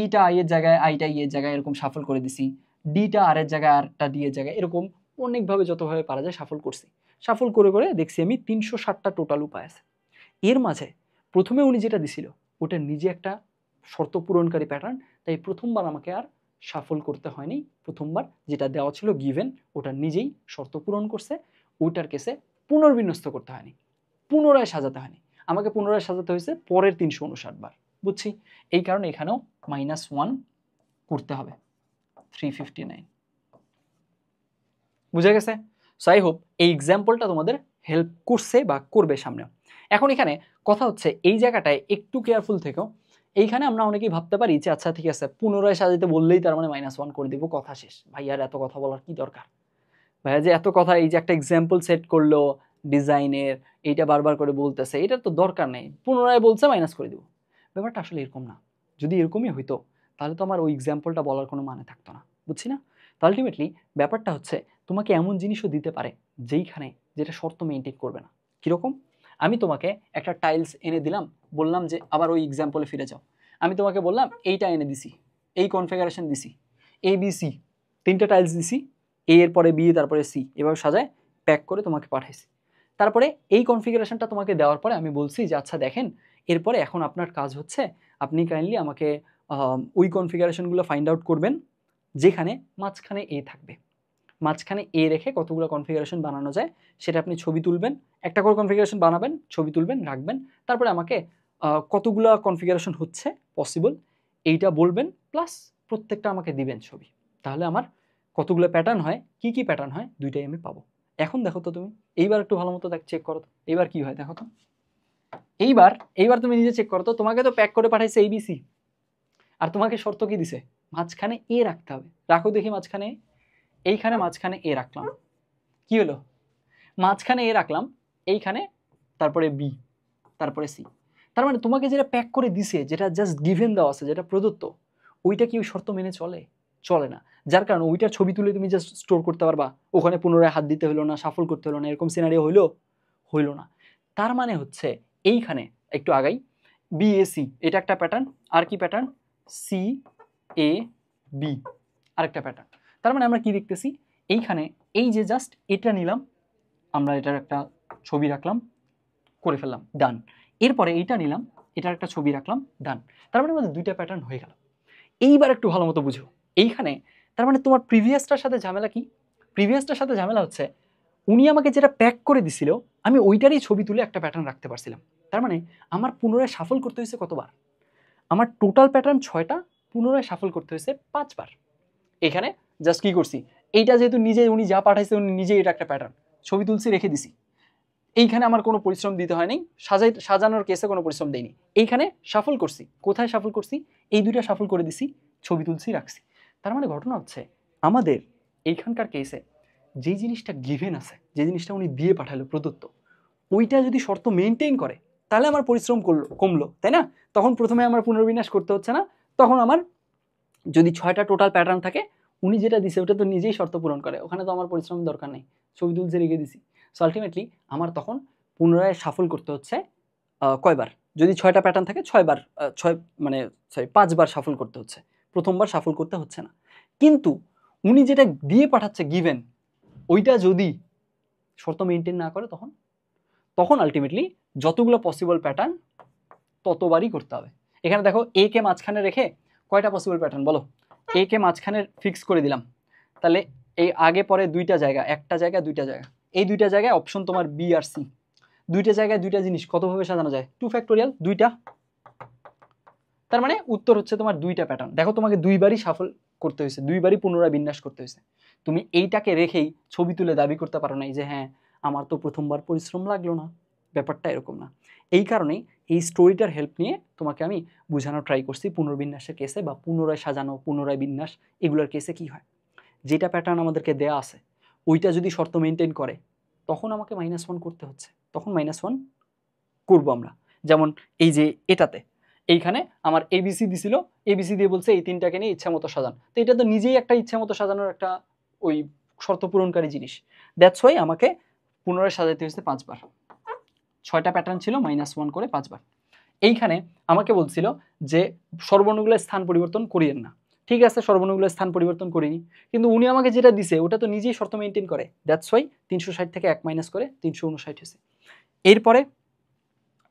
A: ইটা আই এর জায়গায় আইটা ই এর জায়গায় এরকম শাফল করে দিছি, ডিটা আর এর জায়গায় আরটা ডি এর জায়গায়, এরকম অনেকভাবে যতভাবে পারা যায় শাফল করছি। শাফল করে করে দেখছি আমি 360টা টোটাল উপায় আছে। এর মাঝে প্রথমে উনি যেটা দিছিল ওটা নিজে একটা শর্ত পূরণকারী প্যাটার্ন, তাই প্রথমবার আমাকে আর শাফল করতে হয়নি, প্রথমবার যেটা দেওয়া ছিল গিভেন ওটা নিজেই শর্ত পূরণ করছে, ওইটার কেসে পুনর্বিন্যস্ত করতে হয়নি, পুনরায় সাজাতে হয়নি, আমাকে পুনরায় সাজাতে হয়েছে পরের 359 বার। বুঝছি? এই কারণে এখানেও -1 করতে হবে, 359। বুঝা গেছে? সো আই হোপ এই এক্সাম্পলটা তোমাদের হেল্প করছে বা করবে সামনেও। এখন এখানে কথা হচ্ছে এই জায়গাটায় একটু কেয়ারফুল থেকো। এইখানে আমরা অনেকেই ভাবতে পারি যে আচ্ছা ঠিক আছে পুনরায় সাজাতে বললেই তার মানে -1 করে দিব, কথা শেষ, ভাই আর এত কথা বলার কি দরকার, ভাইয়া যে এত কথা, এই যে একটা এক্সাম্পল সেট করলো ডিজাইনের, এইটা বারবার করে বলতেছে, এটার তো দরকার নেই, পুনরায় বলছে মাইনাস করে দিব। ব্যাপারটা আসলে এরকম না। যদি এরকমই হইতো তাহলে তো আমার ওই এক্সাম্পলটা বলার কোনো মানে থাকতো না, বুঝছি না? তো আলটিমেটলি ব্যাপারটা হচ্ছে তোমাকে এমন জিনিসও দিতে পারে যেইখানে যেটা শর্ত মেনটেন করবে না। কীরকম? আমি তোমাকে একটা টাইলস এনে দিলাম, বললাম যে আবার ওই এক্সাম্পলে ফিরে যাও, আমি তোমাকে বললাম এইটা এনে দিছি, এই কনফিগারেশন দিছি, ABC 3টা টাইলস দিছি, এ এর পরে বি তারপরে সি, এভাবে সাজায় প্যাক করে তোমাকে পাঠাইছি। তারপরে এই কনফিগারেশনটা তোমাকে দেওয়ার পরে আমি বলছি যে আচ্ছা দেখেন, এরপরে এখন আপনার কাজ হচ্ছে আপনি কাইন্ডলি আমাকে ওই কনফিগারেশনগুলো ফাইন্ড আউট করবেন যেখানে মাঝখানে এ থাকবে, মাঝখানে এ রেখে কতগুলো কনফিগারেশন বানানো যায় সেটা আপনি ছবি তুলবেন, একটা করে কনফিগারেশন বানাবেন, ছবি তুলবেন, রাখবেন, তারপরে আমাকে কতগুলো কনফিগারেশন হচ্ছে পসিবল এইটা বলবেন, প্লাস প্রত্যেকটা আমাকে দিবেন ছবি। তাহলে আমার কতগুলো প্যাটার্ন হয়, কি কি প্যাটার্ন হয়, দুইটাই আমি পাবো। এখন দেখো তো তুমি, এইবার একটু ভালো মতো চেক করো তো এইবার কি হয়, দেখো তো এইবার তুমি নিজে চেক করো তো, তোমাকে তো প্যাক করে পাঠাইছে ABC, আর তোমাকে শর্ত কি দিছে, মাঝখানে এ রাখতে হবে, রাখো দেখি মাঝখানে, এইখানে মাঝখানে এ রাখলাম, কি হলো, মাঝখানে এ রাখলাম, এইখানে তারপরে বি, তারপরে সি। তার মানে তোমাকে যেটা প্যাক করে দিছে, যেটা জাস্ট গিভেন দেওয়া আছে, যেটা প্রদত্ত, ওইটা কি ওই শর্ত মেনে চলে? চলে না, যার কারণে ওইটার ছবি তুলে তুমি জাস্ট স্টোর করতে পারবা, ওখানে পুনরায় হাত দিতে হলো না, শাফল করতে হলো না, এরকম সিনারিও হইলো না। তার মানে হচ্ছে এইখানে একটু আগাই, বিএসি এটা একটা প্যাটার্ন, আর কি প্যাটার্ন, সি এ বি আরেকটা প্যাটার্ন। তার মানে আমরা কি দেখতেছি, এইখানে এই যে জাস্ট এটা নিলাম, আমরা এটার একটা ছবি রাখলাম, করে ফেললাম, ডান। এরপরে এইটা নিলাম, এটার একটা ছবি রাখলাম, ডান। তার মানে আমাদের দুইটা প্যাটার্ন হয়ে গেল। এইবার একটু ভালো মতো বুঝো এইখানে, তার মানে তোমার প্রিভিয়াসটার সাথে ঝামেলা কি, প্রিভিয়াসটার সাথে ঝামেলা হচ্ছে উনি আমাকে যেটা প্যাক করে দিছিল আমি ওইটারই ছবি তুলে একটা প্যাটার্ন রাখতে পারছিলাম। তার মানে আমার পুনরায় শাফল করতে হয়েছে কতবার, আমার টোটাল প্যাটার্ন 6টা, পুনরায় শাফল করতে হয়েছে 5 বার। এখানে জাস্ট কি করছি, এইটা যেহেতু নিজে উনি যা পাঠাইছে উনি নিজেই এটা একটা প্যাটার্ন, ছবি তুলছি রেখে দিছি, এইখানে আমার কোনো পরিশ্রম দিতে হয়নি, সাজানোর কেসে কোনো পরিশ্রম দেয়নি। এইখানে শাফল করছি, কোথায় শাফল করছি, এই দুইটা শাফল করে দিছি, ছবি তুলছি রাখছি। তার মানে ঘটনা হচ্ছে আমাদের এইখানকার কেসে যে জিনিসটা গিভেন আছে, যে জিনিসটা উনি দিয়ে পাঠালো প্রদত্ত, ওইটা যদি শর্ত মেনটেন করে তাহলে আমার পরিশ্রম কমলো, তাই না? তখন প্রথমে আমার পুনর্বিন্যাস করতে হচ্ছে না, তখন আমার যদি 6টা টোটাল প্যাটার্ন থাকে, উনি যেটা দিছে ওটা তো নিজেই শর্ত পূরণ করে, ওখানে তো আমার পরিশ্রম দরকার নেই, ছবি তুলছে রেখে দিছি। সো আলটিমেটলি আমার তখন পুনরায় শাফল করতে হচ্ছে কয়বার, যদি 6টা প্যাটার্ন থাকে 6বার, 5বার শাফল করতে হচ্ছে, প্রথমবার শাফল করতে হচ্ছে না। কিন্তু উনি যেটা দিয়ে পাঠাচ্ছে গিভেন, ওইটা যদি শর্ত মেনটেন না করে তখন তখন আলটিমেটলি যতগুলো পসিবল প্যাটার্ন ততবারই করতে হবে। এখানে দেখো এ কে মাঝখানে রেখে কয়টা পসিবল প্যাটার্ন বলো, এ কে মাঝখানে ফিক্স করে দিলাম, তাহলে এই আগে পরে দুইটা জায়গা, একটা জায়গা দুইটা জায়গা, এই দুইটা জায়গায় অপশন তোমার বি আর সি, দুইটা জায়গায় দুইটা জিনিস কতভাবে সাজানো যায়, 2 ফ্যাক্টোরিয়াল, দুইটা। তার মানে উত্তর হচ্ছে তোমার দুইটা প্যাটার্ন। দেখো তোমাকে দুইবারই শাফল করতে হয়েছে, দুইবারই পুনরায় বিন্যাস করতে হয়েছে, তুমি এইটাকে রেখেই ছবি তুলে দাবি করতে পারো নাই যে হ্যাঁ আমার তো প্রথমবার পরিশ্রম লাগলো না, ব্যাপারটা এরকম না। এই কারণেই এই স্টোরিটার হেল্প নিয়ে তোমাকে আমি বোঝানোর ট্রাই করছি পুনর্বিন্যাসের কেসে বা পুনরায় সাজানো, পুনরায় বিন্যাস, এগুলোর কেসে কি হয়, যেটা প্যাটার্ন আমাদেরকে দেয়া আছে ওইটা যদি শর্ত মেনটেন করে তখন আমাকে -1 করতে হচ্ছে, তখন -1 করবো আমরা। যেমন এই যে এটাতে এইখানে আমার এবিসি দিছিল, এবিসি দিয়ে বলছে এই তিনটাকে নিয়ে ইচ্ছা মতো সাজান, তো এটা তো নিজেই একটা ইচ্ছা মতো সাজানোর একটা ওই শর্ত পূরণকারী জিনিস। দ্যাটস ওয়াই আমাকে পুনরায় সাজাতে হয়েছে 5বার, 6টা প্যাটার্ন ছিল -1 করে 5বার। এইখানে আমাকে বলছিল যে সর্বর্ণগুলোর স্থান পরিবর্তন করিয়েন না, ঠিক আছে সর্বর্ণগুলোর স্থান পরিবর্তন করিনি, কিন্তু উনি আমাকে যেটা দিছে ওটা তো নিজেই শর্ত মেনটেন করে, দ্যাটস ওয়াই 360 থেকে 1 মাইনাস করে 359 হয়েছে। এরপরে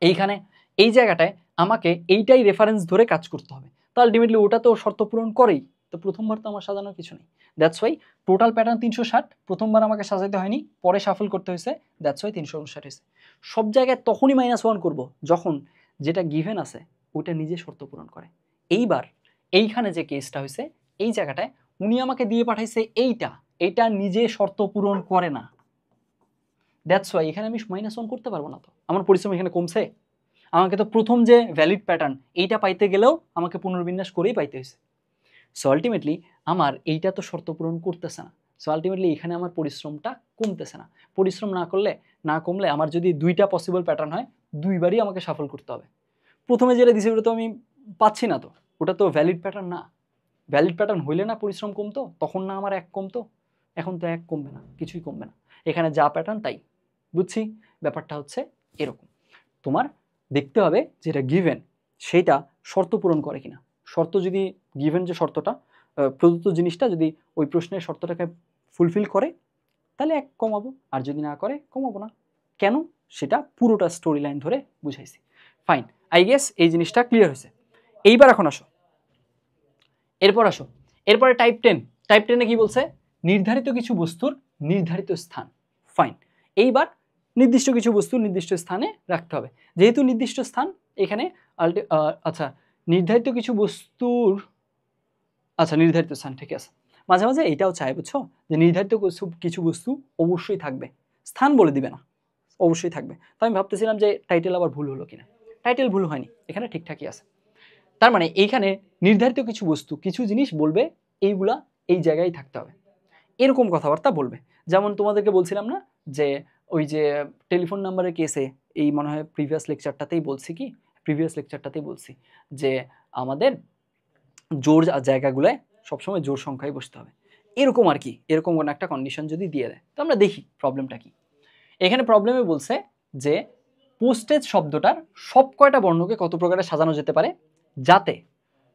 A: এইখানে এই জায়গাটায় আমাকে এইটাই রেফারেন্স ধরে কাজ করতে হবে, তো আলটিমেটলি ওটা তো শর্ত পূরণ করেই, তো প্রথমবার তো আমার সাজানোর কিছু নেই, দ্যাটস ওয়াই টোটাল প্যাটার্ন 360, প্রথমবার আমাকে সাজাতে হয়নি, পরে শাফল করতে হয়েছে, দ্যাটস ওয়াই 359 হয়েছে। সব জায়গায় তখনই -1 করব যখন যেটা গিভেন আছে ওইটা নিজে শর্ত পূরণ করে। এইবার এইখানে যে কেসটা হয়েছে এই জায়গাটায় উনি আমাকে দিয়ে পাঠাইছে এইটা নিজে শর্ত পূরণ করে না, দ্যাটস ওয়াই এখানে আমি -1 করতে পারবো না, তো আমার পরিশ্রম এখানে কমছে, আমাকে তো প্রথম যে ভ্যালিড প্যাটার্ন এইটা পাইতে গেলেও আমাকে পুনর্বিন্যাস করেই পাইতে হয়েছে। সো আলটিমেটলি আমার এইটা তো শর্ত পূরণ করতেছে না, সো আলটিমেটলি এখানে আমার পরিশ্রমটা কমতেছে না, পরিশ্রম না কমলে আমার যদি দুইটা পসিবল প্যাটার্ন হয় দুইবারই আমাকে সাফল করতে হবে। প্রথমে যেটা দিছে ওটা তো আমি পাচ্ছি না, তো ওটা তো ভ্যালিড প্যাটার্ন না, ভ্যালিড প্যাটার্ন হইলে না পরিশ্রম কমতো, তখন না আমার 1 কমতো, এখন তো 1 কমবে না, কিছুই কমবে না, এখানে যা প্যাটার্ন তাই। বুঝছি, ব্যাপারটা হচ্ছে এরকম। তোমার দেখতে হবে যেটা গিভেন সেটা শর্ত পূরণ করে কিনা, শর্ত যদি গিভেন যে শর্তটা প্রদত্ত জিনিসটা যদি ওই প্রশ্নের শর্তটাকে ফুলফিল করে তাহলে 1 কমাবো, আর যদি না করে কমাবো না। কেন সেটা পুরোটা স্টোরি লাইন ধরে বুঝাইছি। ফাইন, আই গেস এই জিনিসটা ক্লিয়ার হয়েছে। এইবার এখন আসো, এরপরে টাইপ 10, টাইপ 10-এ কি বলছে, নির্ধারিত কিছু বস্তুর নির্ধারিত স্থান। ফাইন, এইবার নির্দিষ্ট কিছু বস্তু নির্দিষ্ট স্থানে রাখতে হবে, যেহেতু নির্দিষ্ট স্থান এখানে আচ্ছা নির্ধারিত কিছু বস্তুর নির্ধারিত স্থান, ঠিক আছে, মাঝে মাঝে এইটাও চাই বুঝছো যে নির্ধারিত কিছু বস্তু অবশ্যই থাকবে, স্থান বলে দিবে না, অবশ্যই থাকবে। তো আমি ভাবতেছিলাম যে টাইটেল আবার ভুল হলো কিনা, টাইটেল ভুল হয়নি, এখানে ঠিকঠাকই আছে। তার মানে এইখানে নির্ধারিত কিছু বস্তু কিছু জিনিস বলবে এইগুলা এই জায়গায় থাকতে হবে, এরকম কথাবার্তা বলবে। যেমন তোমাদেরকে বলছিলাম না যে ওই যে টেলিফোন নাম্বারের কেসে, এই মনে হয় প্রিভিয়াস লেকচারটাতেই বলছি যে আমাদের জোর জায়গাগুলোয় সবসময় জোড় সংখ্যায় বসতে হবে, এরকম আর কি, এরকম কোনো একটা কন্ডিশন যদি দিয়ে দেয়। তো আমরা দেখি প্রবলেমটা কি। এখানে প্রবলেমে বলছে যে পোস্টেজ শব্দটার সব কয়টা বর্ণকে কত প্রকারে সাজানো যেতে পারে যাতে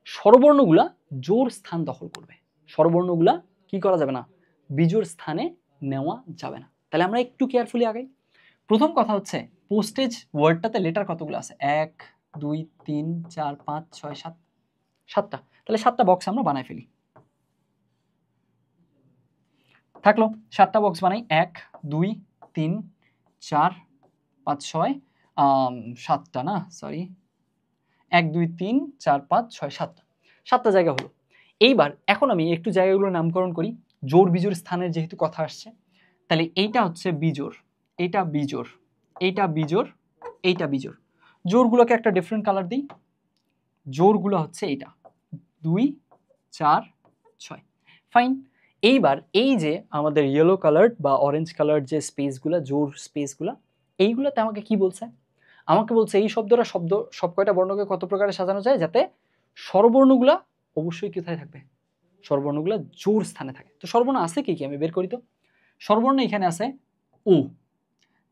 A: স্বরবর্ণগুলা জোড় স্থান দখল করবে। স্বরবর্ণগুলা কি করা যাবে না, বিজোড় স্থানে নেওয়া যাবে না। তাহলে আমরা একটু কেয়ারফুলি আগাই। প্রথম কথা হচ্ছে পোস্টেজ ওয়ার্ডটাতে লেটার কতগুলো আছে, 1 2 3 4 5 6 7, 7টা। তাহলে 7টা বক্স আমরা বানাই ফেলি। থাকলো 7টা বক্স বানাই, 1 2 3 4 5 6, 7টা না, সরি, 1 2 3 4 5 6 7টা, 7টা জায়গা হলো। এইবার এখন আমি একটু জায়গাগুলোর নামকরণ করি। জোড় বিজোড় স্থানের যেহেতু কথা আসছে, তাহলে এইটা হচ্ছে বিজোড়, এইটা বিজোড়, এইটা বিজোড়, এইটা বিজোড়। জোড়গুলোকে একটা ডিফারেন্ট কালার দিই। জোড়গুলো হচ্ছে এইটা 2 4 6, ফাইন। এইবার এই যে আমাদের ইয়েলো কালার বা অরেঞ্জ কালার যে স্পেসগুলো, জোড় স্পেসগুলো, এইগুলোতে আমাকে কি বলছে, আমাকে বলছে এই শব্দটা সব কয়টা বর্ণকে কত প্রকারে সাজানো যায় যাতে স্বরবর্ণগুলা অবশ্যই কোথায় থাকবে, স্বরবর্ণগুলা জোড় স্থানে থাকে। তো স্বরবর্ণ আছে কি কি আমি বের করি তো। স্বরবর্ণ এখানে আছে ও,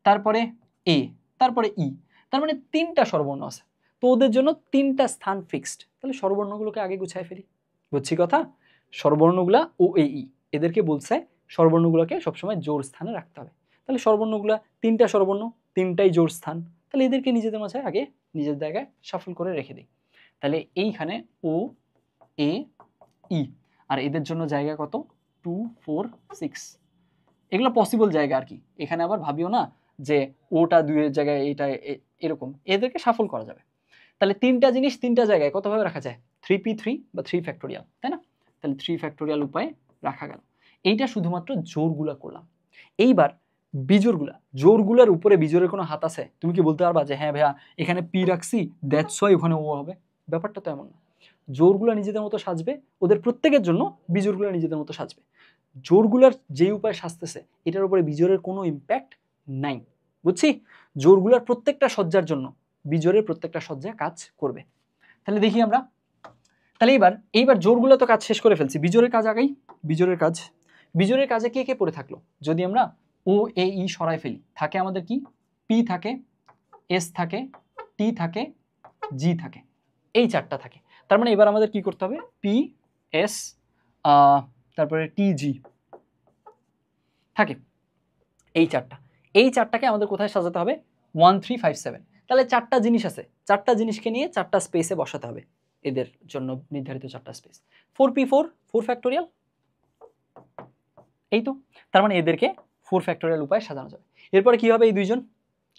A: তারপরে এ, তারপরে ই, তার মানে 3টা স্বরবর্ণ আছে। তো ওদের জন্য 3টা স্থান ফিক্সড। তাহলে স্বরবর্ণগুলোকে আগে গুছায় ফেলি, বুঝছি কথা। স্বরবর্ণগুলা ও এ ই এদেরকে বলছে স্বরবর্ণগুলোকে সবসময় জোড় স্থানে রাখতে হবে। তাহলে স্বরবর্ণগুলা 3টা স্বরবর্ণ, 3টাই জোড় স্থান। তাহলে এদেরকে নিজেদের মাঝে আগে নিজের জায়গায় শাফল করে রেখে দিই। তাহলে এইখানে ও এ ই, আর এদের জন্য জায়গা কত, 2 4 6, এগুলো পসিবল জায়গা আর কি। এখানে আবার ভাবিও না যে ওটা 2 এর জায়গায় এটা এরকম, এদেরকে শাফল করা যাবে। তাহলে 3টা জিনিস 3টা জায়গায় কতভাবে রাখা যায়, 3p3 বা 3 ফ্যাক্টোরিয়াল, তাই না। তাহলে 3 ফ্যাক্টোরিয়াল উপায়ে রাখা গেল। এইটা শুধুমাত্র জোড়গুলা করলাম। এইবার বিজোড়গুলা, জোড়গুলার উপরে বিজোড়ের কোনো হাত আছে? তুমি কি বলতে পারবা যে হ্যাঁ ভাইয়া এখানে পি রাখছি দ্যাটস ওয়াই ওখানে ও হবে? ব্যাপারটা তো এমন না। জোড়গুলা নিজেদের মতো সাজবে, ওদের প্রত্যেকের জন্য বিজোড়গুলা নিজেদের মতো সাজবে। জোড়গুলার যে উপায় সাজতেছে এটার উপরে বিজোড়ের কোনো ইম্প্যাক্ট নাই, বুঝছি। জোড়গুলার প্রত্যেকটা সজ্জার জন্য বিজোড়ের প্রত্যেকটা সজ্জা কাজ করবে। তাহলে দেখি আমরা, তাহলে এইবার জোড়গুলো তো কাজ শেষ করে ফেলছি, বিজোড়ের কাজ আগাই। বিজোড়ের কাজে কে কে পড়ে থাকলো, যদি আমরা ও এ ই সরাই ফেলি, থাকে আমাদের কি, পি থাকে, এস থাকে, টি থাকে, জি থাকে, এই 4টা থাকে। তার মানে এবার আমাদের কি করতে হবে, পি এস তারপরে টি জি থাকে, এই 4টা। এই 4টাকে আমাদের কোথায় সাজাতে হবে, 1 3 5 7। তাহলে 4টা জিনিস আছে, 4টা জিনিসকে নিয়ে 4টা স্পেসে বসাতে হবে, এদের জন্য নির্ধারিত 4টা স্পেস। 4p4 4 ফ্যাক্টোরিয়াল, এই তো। তার মানে এদেরকে 4 ফ্যাক্টোরিয়াল উপায়ে সাজানো যাবে। এরপরে কি হবে, এই দুইজন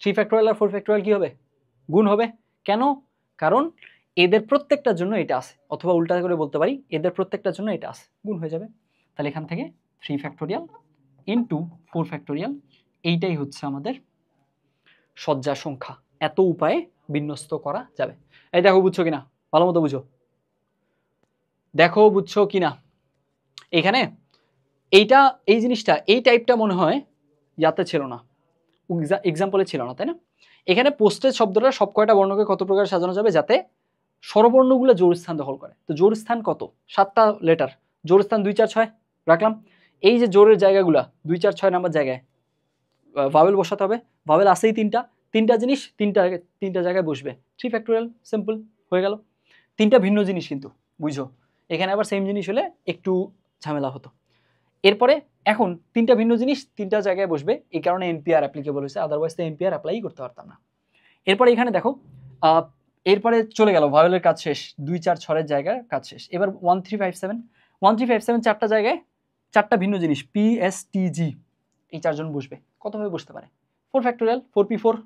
A: 3 ফ্যাক্টোরিয়াল আর 4 ফ্যাক্টোরিয়াল কি হবে, গুণ হবে। কেন, কারণ এদের প্রত্যেকটার জন্য এটা আছে, অথবা উল্টা করে বলতে পারি এদের প্রত্যেকটার জন্য এটা আছে, গুণ হয়ে যাবে। তাহলে এখান থেকে 3 ফ্যাক্টোরিয়াল ইন্টু 4 ফ্যাক্টোরিয়াল, এইটাই হচ্ছে আমাদের সজ্জা সংখ্যা। এত উপায়ে বিন্যস্ত করা যাবে। এই দেখো বুঝছো কিনা, ভালো মতো বুঝো, দেখো বুঝছো কিনা। এখানে এইটা, এই জিনিসটা, এই টাইপটা মনে হয় ইয়াতে ছিল না, এক্সাম্পলে ছিল না, তাই না। এখানে পোস্টেজ শব্দটা সব কয়টা বর্ণকে কত প্রকার সাজানো যাবে যাতে স্বরবর্ণগুলো জোড় স্থান দখল করে। তো জোড় স্থান কত, 7টা লেটার, জোড় স্থান 2 4 6 রাখলাম। এই যে জোড়ের জায়গাগুলা 2 4 6 নাম্বার জায়গায় ভাওয়েল বসাতে হবে। ভাওয়েল আসেই 3টা জিনিস 3টা জায়গায় বসবে, 3 ফ্যাক্টোরিয়াল, সিম্পল হয়ে গেল। 3টা ভিন্ন জিনিস কিন্তু, বুঝো। এখানে আবার সেম জিনিস হলে একটু ঝামেলা হতো। এরপরে এখন 3টা ভিন্ন জিনিস 3টা জায়গায় বসবে, এই কারণে এনপিআর অ্যাপ্লিকেবল হয়েছে, আদারওয়াইজ তো এনপিআর অ্যাপ্লাই করতে পারতাম না। এরপরে এখানে দেখো, এরপরে চলে গেল ভাওয়েলের কাজ শেষ, 2 4 6 এর জায়গার কাজ শেষ। এবার 1 3 5 7, 1 3 5 7 4টা জায়গায় 4টা ভিন্ন জিনিস, পি এস টি জি, এই 4জন বসবে। কতভাবে বসতে পারে, 4 ফ্যাক্টোরিয়াল, 4p4,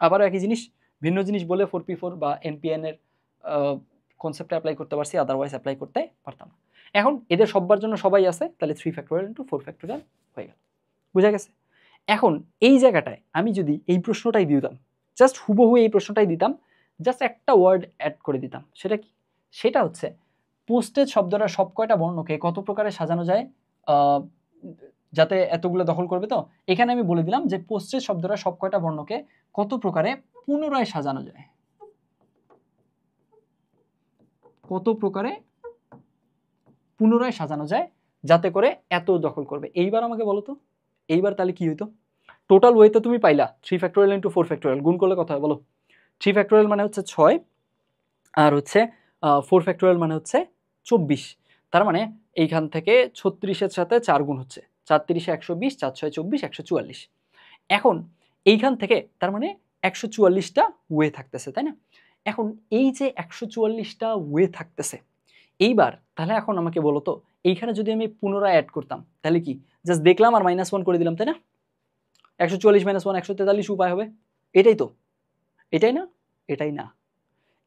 A: আবারও একই জিনিস, ভিন্ন জিনিস বলে 4p4 বা এনপিএন এর কনসেপ্টে অ্যাপ্লাই করতে পারছি, আদারওয়াইজ অ্যাপ্লাই করতে পারতাম না। এখন এদের সবার জন্য সবাই আছে, তাহলে 3 ফ্যাক্টোরিয়াল ইন্টু 4 ফ্যাক্টোরিয়াল হয়ে গেল, বুঝা গেছে। এখন এই জায়গাটায় আমি যদি এই প্রশ্নটাই দিতাম, জাস্ট হুবহু এই প্রশ্নটাই দিতাম, জাস্ট একটা ওয়ার্ড অ্যাড করে দিতাম, সেটা কি, সেটা হচ্ছে পোস্টেজ শব্দটা সব কয়টা বর্ণকে কত প্রকারে সাজানো যায় যাতে এতগুলো দখল করবে। তো এখানে আমি বলে দিলাম যে পোস্টেজ শব্দটা সব কয়টা বর্ণকে কত প্রকারে পুনরায় সাজানো যায়, কত প্রকারে পুনরায় সাজানো যায় যাতে করে এত দখল করবে। এইবার আমাকে বলো তো, এইবার তাহলে কি হইতো? টোটাল ওয়ে তো তুমি পাইলা 3 ফ্যাক্টোরিয়াল ইন্টু 4 ফ্যাক্টোরিয়াল, গুণ করলে কত হয় বলো? 3 ফ্যাক্টোরিয়াল মানে হচ্ছে 6 আর হচ্ছে 4 ফ্যাক্টোরিয়াল মানে হচ্ছে 24। তার মানে এইখান থেকে 36-এর সাথে 4 গুণ হচ্ছে, 4 3 120, 4 6 24, 144। এখন এইখান থেকে তার মানে 144টা ওয়ে থাকতেছে, তাই না? এখন এই যে 144টা ওয়ে থাকতেছে, এইবার তাহলে এখন আমাকে বলো তো, এইখানে যদি আমি পুনরায় অ্যাড করতাম তাহলে কি? জাস্ট দেখলাম আর -1 করে দিলাম, তাই না? 144 - 1 143 উপায় হবে, এটাই তো, এটাই না? এটাই না,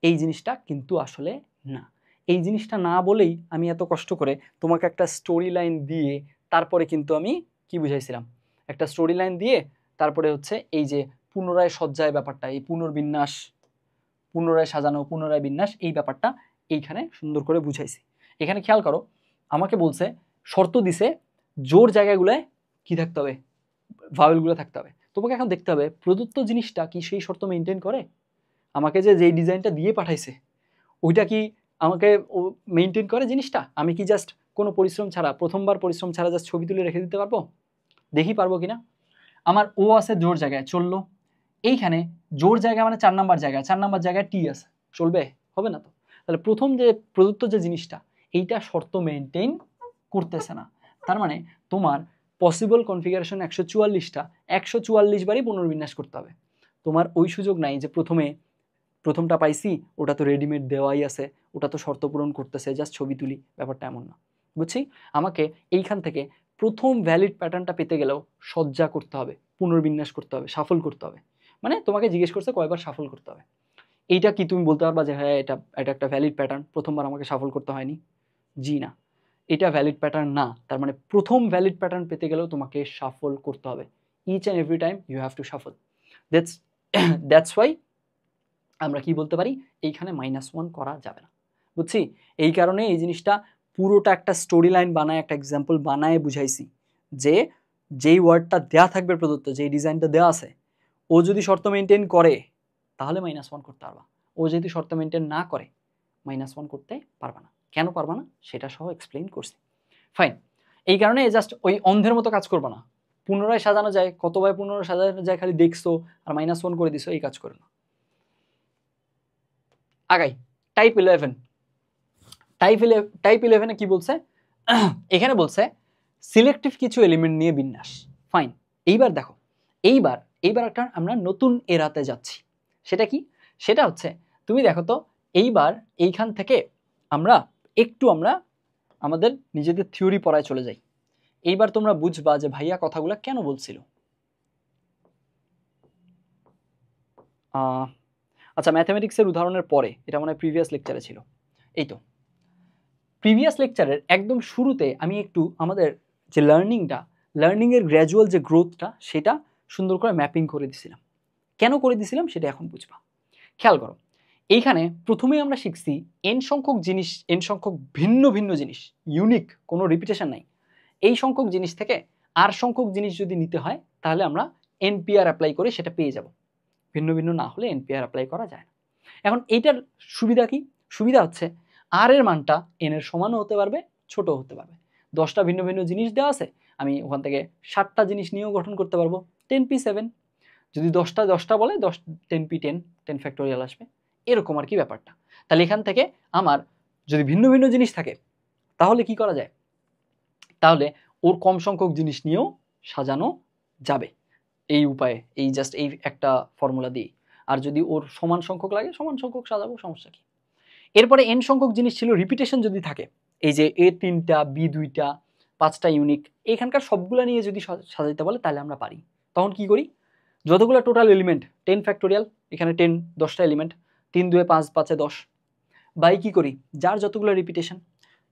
A: এই জিনিসটা কিন্তু আসলে না। এই জিনিসটা না বলেই আমি এত কষ্ট করে তোমাকে একটা স্টোরি লাইন দিয়ে তারপরে কিন্তু আমি কি বুঝাইছিলাম, একটা স্টোরি লাইন দিয়ে তারপরে হচ্ছে এই যে পুনরায় সজ্জায় ব্যাপারটা, এই পুনর্বিন্যাস, পুনরায় সাজানো, পুনরায় বিন্যাস, এই ব্যাপারটা এইখানে সুন্দর করে বুঝাইছি। এখানে খেয়াল করো, আমাকে বলছে শর্ত দিছে জোর জায়গাগুলোয় কি থাকতে হবে, ভাওয়েলগুলো থাকতে হবে। তোমাকে এখন দেখতে হবে প্রদত্ত জিনিসটা কি সেই শর্ত মেনটেন করে। আমাকে যে যেই ডিজাইনটা দিয়ে পাঠাইছে ওইটা কি আমাকে মেনটেন করে জিনিসটা? আমি কি জাস্ট কোনো পরিশ্রম ছাড়া, প্রথমবার পরিশ্রম ছাড়া জাস্ট ছবি তুলে রেখে দিতে পারবো? দেখি পারবো কিনা। আমার ও আছে জোর জায়গায়, চললো। এইখানে জোর জায়গা মানে 4 নাম্বার জায়গায়, 4 নাম্বার জায়গায় টি আছে, চলবে? হবে না তো। তাহলে প্রথম যে প্রদত্ত যে জিনিসটা, এইটা শর্ত মেনটেন করতেছে না। তার মানে তোমার পসিবল কনফিগারেশন 144টা 144 বারই পুনর্বিন্যাস করতে হবে। তোমার ওই সুযোগ নাই যে প্রথমটা পাইছি ওটা তো রেডিমেড দেওয়াই আছে, ওটা তো শর্ত পূরণ করতেছে, জাস্ট ছবি তুলি, ব্যাপারটা এমন না, বুঝছি? আমাকে এইখান থেকে প্রথম ভ্যালিড প্যাটার্নটা পেতে গেলেও সজ্জা করতে হবে, পুনর্বিন্যাস করতে হবে, সাফল করতে হবে। মানে তোমাকে জিজ্ঞেস করছে কয়বার সাফল করতে হবে। এইটা কি তুমি বলতে পারবা যে হ্যাঁ এটা এটা একটা ভ্যালিড প্যাটার্ন, প্রথমবার আমাকে সাফল করতে হয়নি? জি না, এটা ভ্যালিড প্যাটার্ন না। তার মানে প্রথম ভ্যালিড প্যাটার্ন পেতে গেলেও তোমাকে সাফল করতে হবে। Each and every time you have to shuffle. That's why আমরা কি বলতে পারি, এইখানে -1 করা যাবে না, বুঝছি? এই কারণে এই জিনিসটা পুরোটা একটা স্টোরি লাইন বানায়, একটা এক্সাম্পল বানায় বুঝাইছি যে যেই ওয়ার্ডটা দেয়া থাকবে প্রদত্ত, যেই ডিজাইনটা দেওয়া আছে, ও যদি শর্ত মেনটেন করে তাহলে -1 করতে পারবা, ও যদি শর্ত মেনটেন না করে -1 করতে পারবা না। কেন পারবা না সেটা সহ এক্সপ্লেইন করছি। ফাইন, এই কারণে জাস্ট ওই অন্ধের মতো কাজ করবা না। পুনরায় সাজানো যায়, কতবার পুনরায় সাজানো যায় খালি দেখছো আর -1 করে দিছো, এই কাজ করো না। আগাই, টাইপ 11। টাইপ 11-এ কি বলছে? এখানে বলছে সিলেক্টিভ কিছু এলিমেন্ট নিয়ে বিন্যাস। ফাইন, এইবার দেখো, এইবার একটা আমরা নতুন এরাতে যাচ্ছি। সেটা কি? সেটা হচ্ছে তুমি দেখো তো, এইবার এইখান থেকে আমরা আমাদের নিজেদের থিওরি পড়ায় চলে যাই। এইবার তোমরা বুঝবা যে ভাইয়া কথাগুলো কেন বলছিল। আচ্ছা, ম্যাথমেটিক্সের উদাহরণের পরে, এটা মনে হয় প্রিভিয়াস লেকচারে ছিল। এই তো প্রিভিয়াস লেকচারের একদম শুরুতে আমি একটু আমাদের যে লার্নিংয়ের গ্র্যাজুয়াল যে গ্রোথটা, সেটা সুন্দর করে ম্যাপিং করে দিছিলাম। কেন করে দিছিলাম সেটা এখন বুঝবা। খেয়াল করো, এইখানে প্রথমেই আমরা শিখছি n সংখ্যক ভিন্ন ভিন্ন জিনিস, ইউনিক, কোনো রিপিটেশন নাই। এই সংখ্যক জিনিস থেকে আর সংখ্যক জিনিস যদি নিতে হয় তাহলে আমরা NPR অ্যাপ্লাই করে সেটা পেয়ে যাব। ভিন্ন ভিন্ন না হলে NPR অ্যাপ্লাই করা যায় না। এখন এইটার সুবিধা কি? সুবিধা হচ্ছে আর এর মানটা n এর সমানও হতে পারবে, ছোট হতে পারবে। 10টা ভিন্ন ভিন্ন জিনিস দেওয়া আছে, আমি ওখান থেকে 7টা জিনিস নিয়েও গঠন করতে পারবো, 10p7। যদি 10টা বলে 10p10, 10 ফ্যাক্টোরিয়াল আসবে, এরকম আর কি ব্যাপারটা। তাহলে এখান থেকে আমার যদি ভিন্ন ভিন্ন জিনিস থাকে তাহলে কি করা যায়, তাহলে ওর কম সংখ্যক জিনিস নিয়েও সাজানো যাবে এই উপায়ে, এই জাস্ট এই একটা ফর্মুলা দিয়ে। আর যদি ওর সমান সংখ্যক লাগে, সমান সংখ্যক সাজাবো, সমস্যা কি। এরপরে n সংখ্যক জিনিস ছিল, রিপিটেশন যদি থাকে, এই যে a 3টা, b 2টা, 5টা ইউনিক, এখানকার সবগুলা নিয়ে যদি সাজাইতে বলে তাহলে আমরা পারি। তখন কি করি, যতগুলো টোটাল এলিমেন্ট 10 ফ্যাক্টোরিয়াল, এখানে 10টা এলিমেন্ট, 3 2 5 5 10, বাই কি করি, যার যতগুলো রিপিটেশন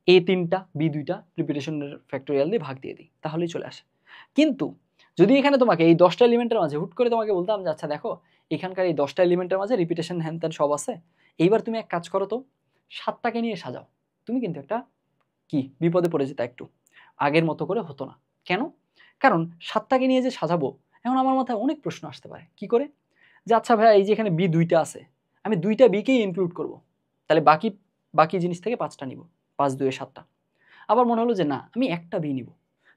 A: a 3টা b 2টা রিপিটেশনের ফ্যাক্টোরিয়াল দিয়ে ভাগ দিয়ে দিই, তাহলেই চলে আসে। কিন্তু যদি এখানে তোমাকে এই 10টা এলিমেন্টের মাঝে হুট করে তোমাকে বলতাম যে আচ্ছা দেখো এখানকার এই 10টা এলিমেন্টের মাঝে রিপিটেশন হ্যান ত্যান সব আছে, এইবার তুমি এক কাজ করো তো, 7টাকে নিয়ে সাজাও, তুমি কিন্তু একটা কি বিপদে পড়ে যেতে, একটু আগের মতো করে হতো না। কেন? কারণ 7টাকে নিয়ে যে সাজাবো, এখন আমার মাথায় অনেক প্রশ্ন আসতে পারে। কি করে? যে আচ্ছা ভাইয়া এই যে এখানে বি 2টা আছে, আমি 2টা বিকেই ইনক্লুড করব, তাহলে বাকি জিনিস থেকে 5টা নিব, 5 2 7টা। আবার মনে হলো যে না আমি একটা বি নিব,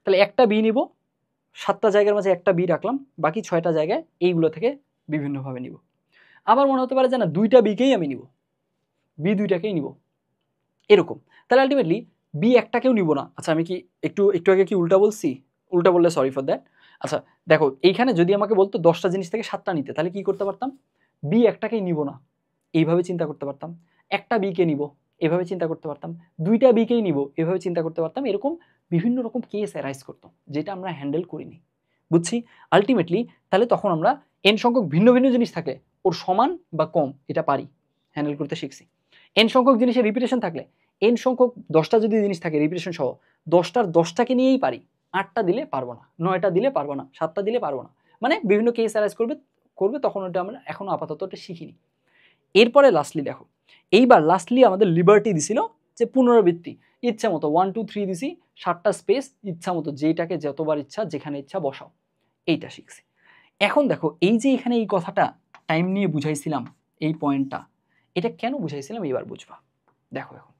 A: তাহলে একটা বি নিব, 7টা জায়গার মাঝে একটা বি রাখলাম, বাকি 6টা জায়গায় এইগুলো থেকে বিভিন্নভাবে নিব। আবার মনে হতে পারে যে না 2টা বিকেই আমি নিব, বি 2টাকেই নিব, এরকম। তাহলে আলটিমেটলি বি একটাকেও নিব না। আচ্ছা আমি কি একটু একটু আগে কি উল্টা বলছি? উল্টা বললে সরি ফর দ্যাট। আচ্ছা দেখো এইখানে যদি আমাকে বলতো 10টা জিনিস থেকে 7টা নিতে, তাহলে কি করতে পারতাম? বি একটাকেই নিব না, এইভাবে চিন্তা করতে পারতাম। একটা বিকে নিব, এভাবে চিন্তা করতে পারতাম। 2টা বিকেই নিব, এভাবে চিন্তা করতে পারতাম। এরকম বিভিন্ন রকম কেস অ্যারাইজ করতো, যেটা আমরা হ্যান্ডেল করিনি। বুঝছি? আলটিমেটলি তাহলে তখন আমরা এন সংখ্যক ভিন্ন ভিন্ন জিনিস থাকলে ওর সমান বা কম এটা পারি, হ্যান্ডেল করতে শিখছি। এন সংখ্যক জিনিসের রিপিটেশন থাকলে, এন সংখ্যক 10টা যদি জিনিস থাকে রিপিটেশন সহ, 10টার 10টাকে নিয়েই পারি। 8টা দিলে পারবো না, 9টা দিলে পারবো না, 7টা দিলে পারবো না, মানে বিভিন্ন কেস অ্যারাইজ করবে করবে তখন ওটা আমরা এখনো আপাতত ওটা শিখিনি। এরপরে লাস্টলি দেখো, এইবার লাস্টলি আমাদের লিবার্টি দিছিল যে পুনরাবৃত্তি, ইচ্ছা মতো 1 2 3 দিছি, 7টা স্পেস ইচ্ছা মতো যেটাকে যতবার ইচ্ছা যেখানে ইচ্ছা বসাও, এইটা শিখছি। এখন দেখো এই যে এখানে এই কথাটা টাইম নিয়ে বুঝাইছিলাম, এই পয়েন্টটা এটা কেন বুঝাইছিলাম এবার বুঝবা। দেখো এখন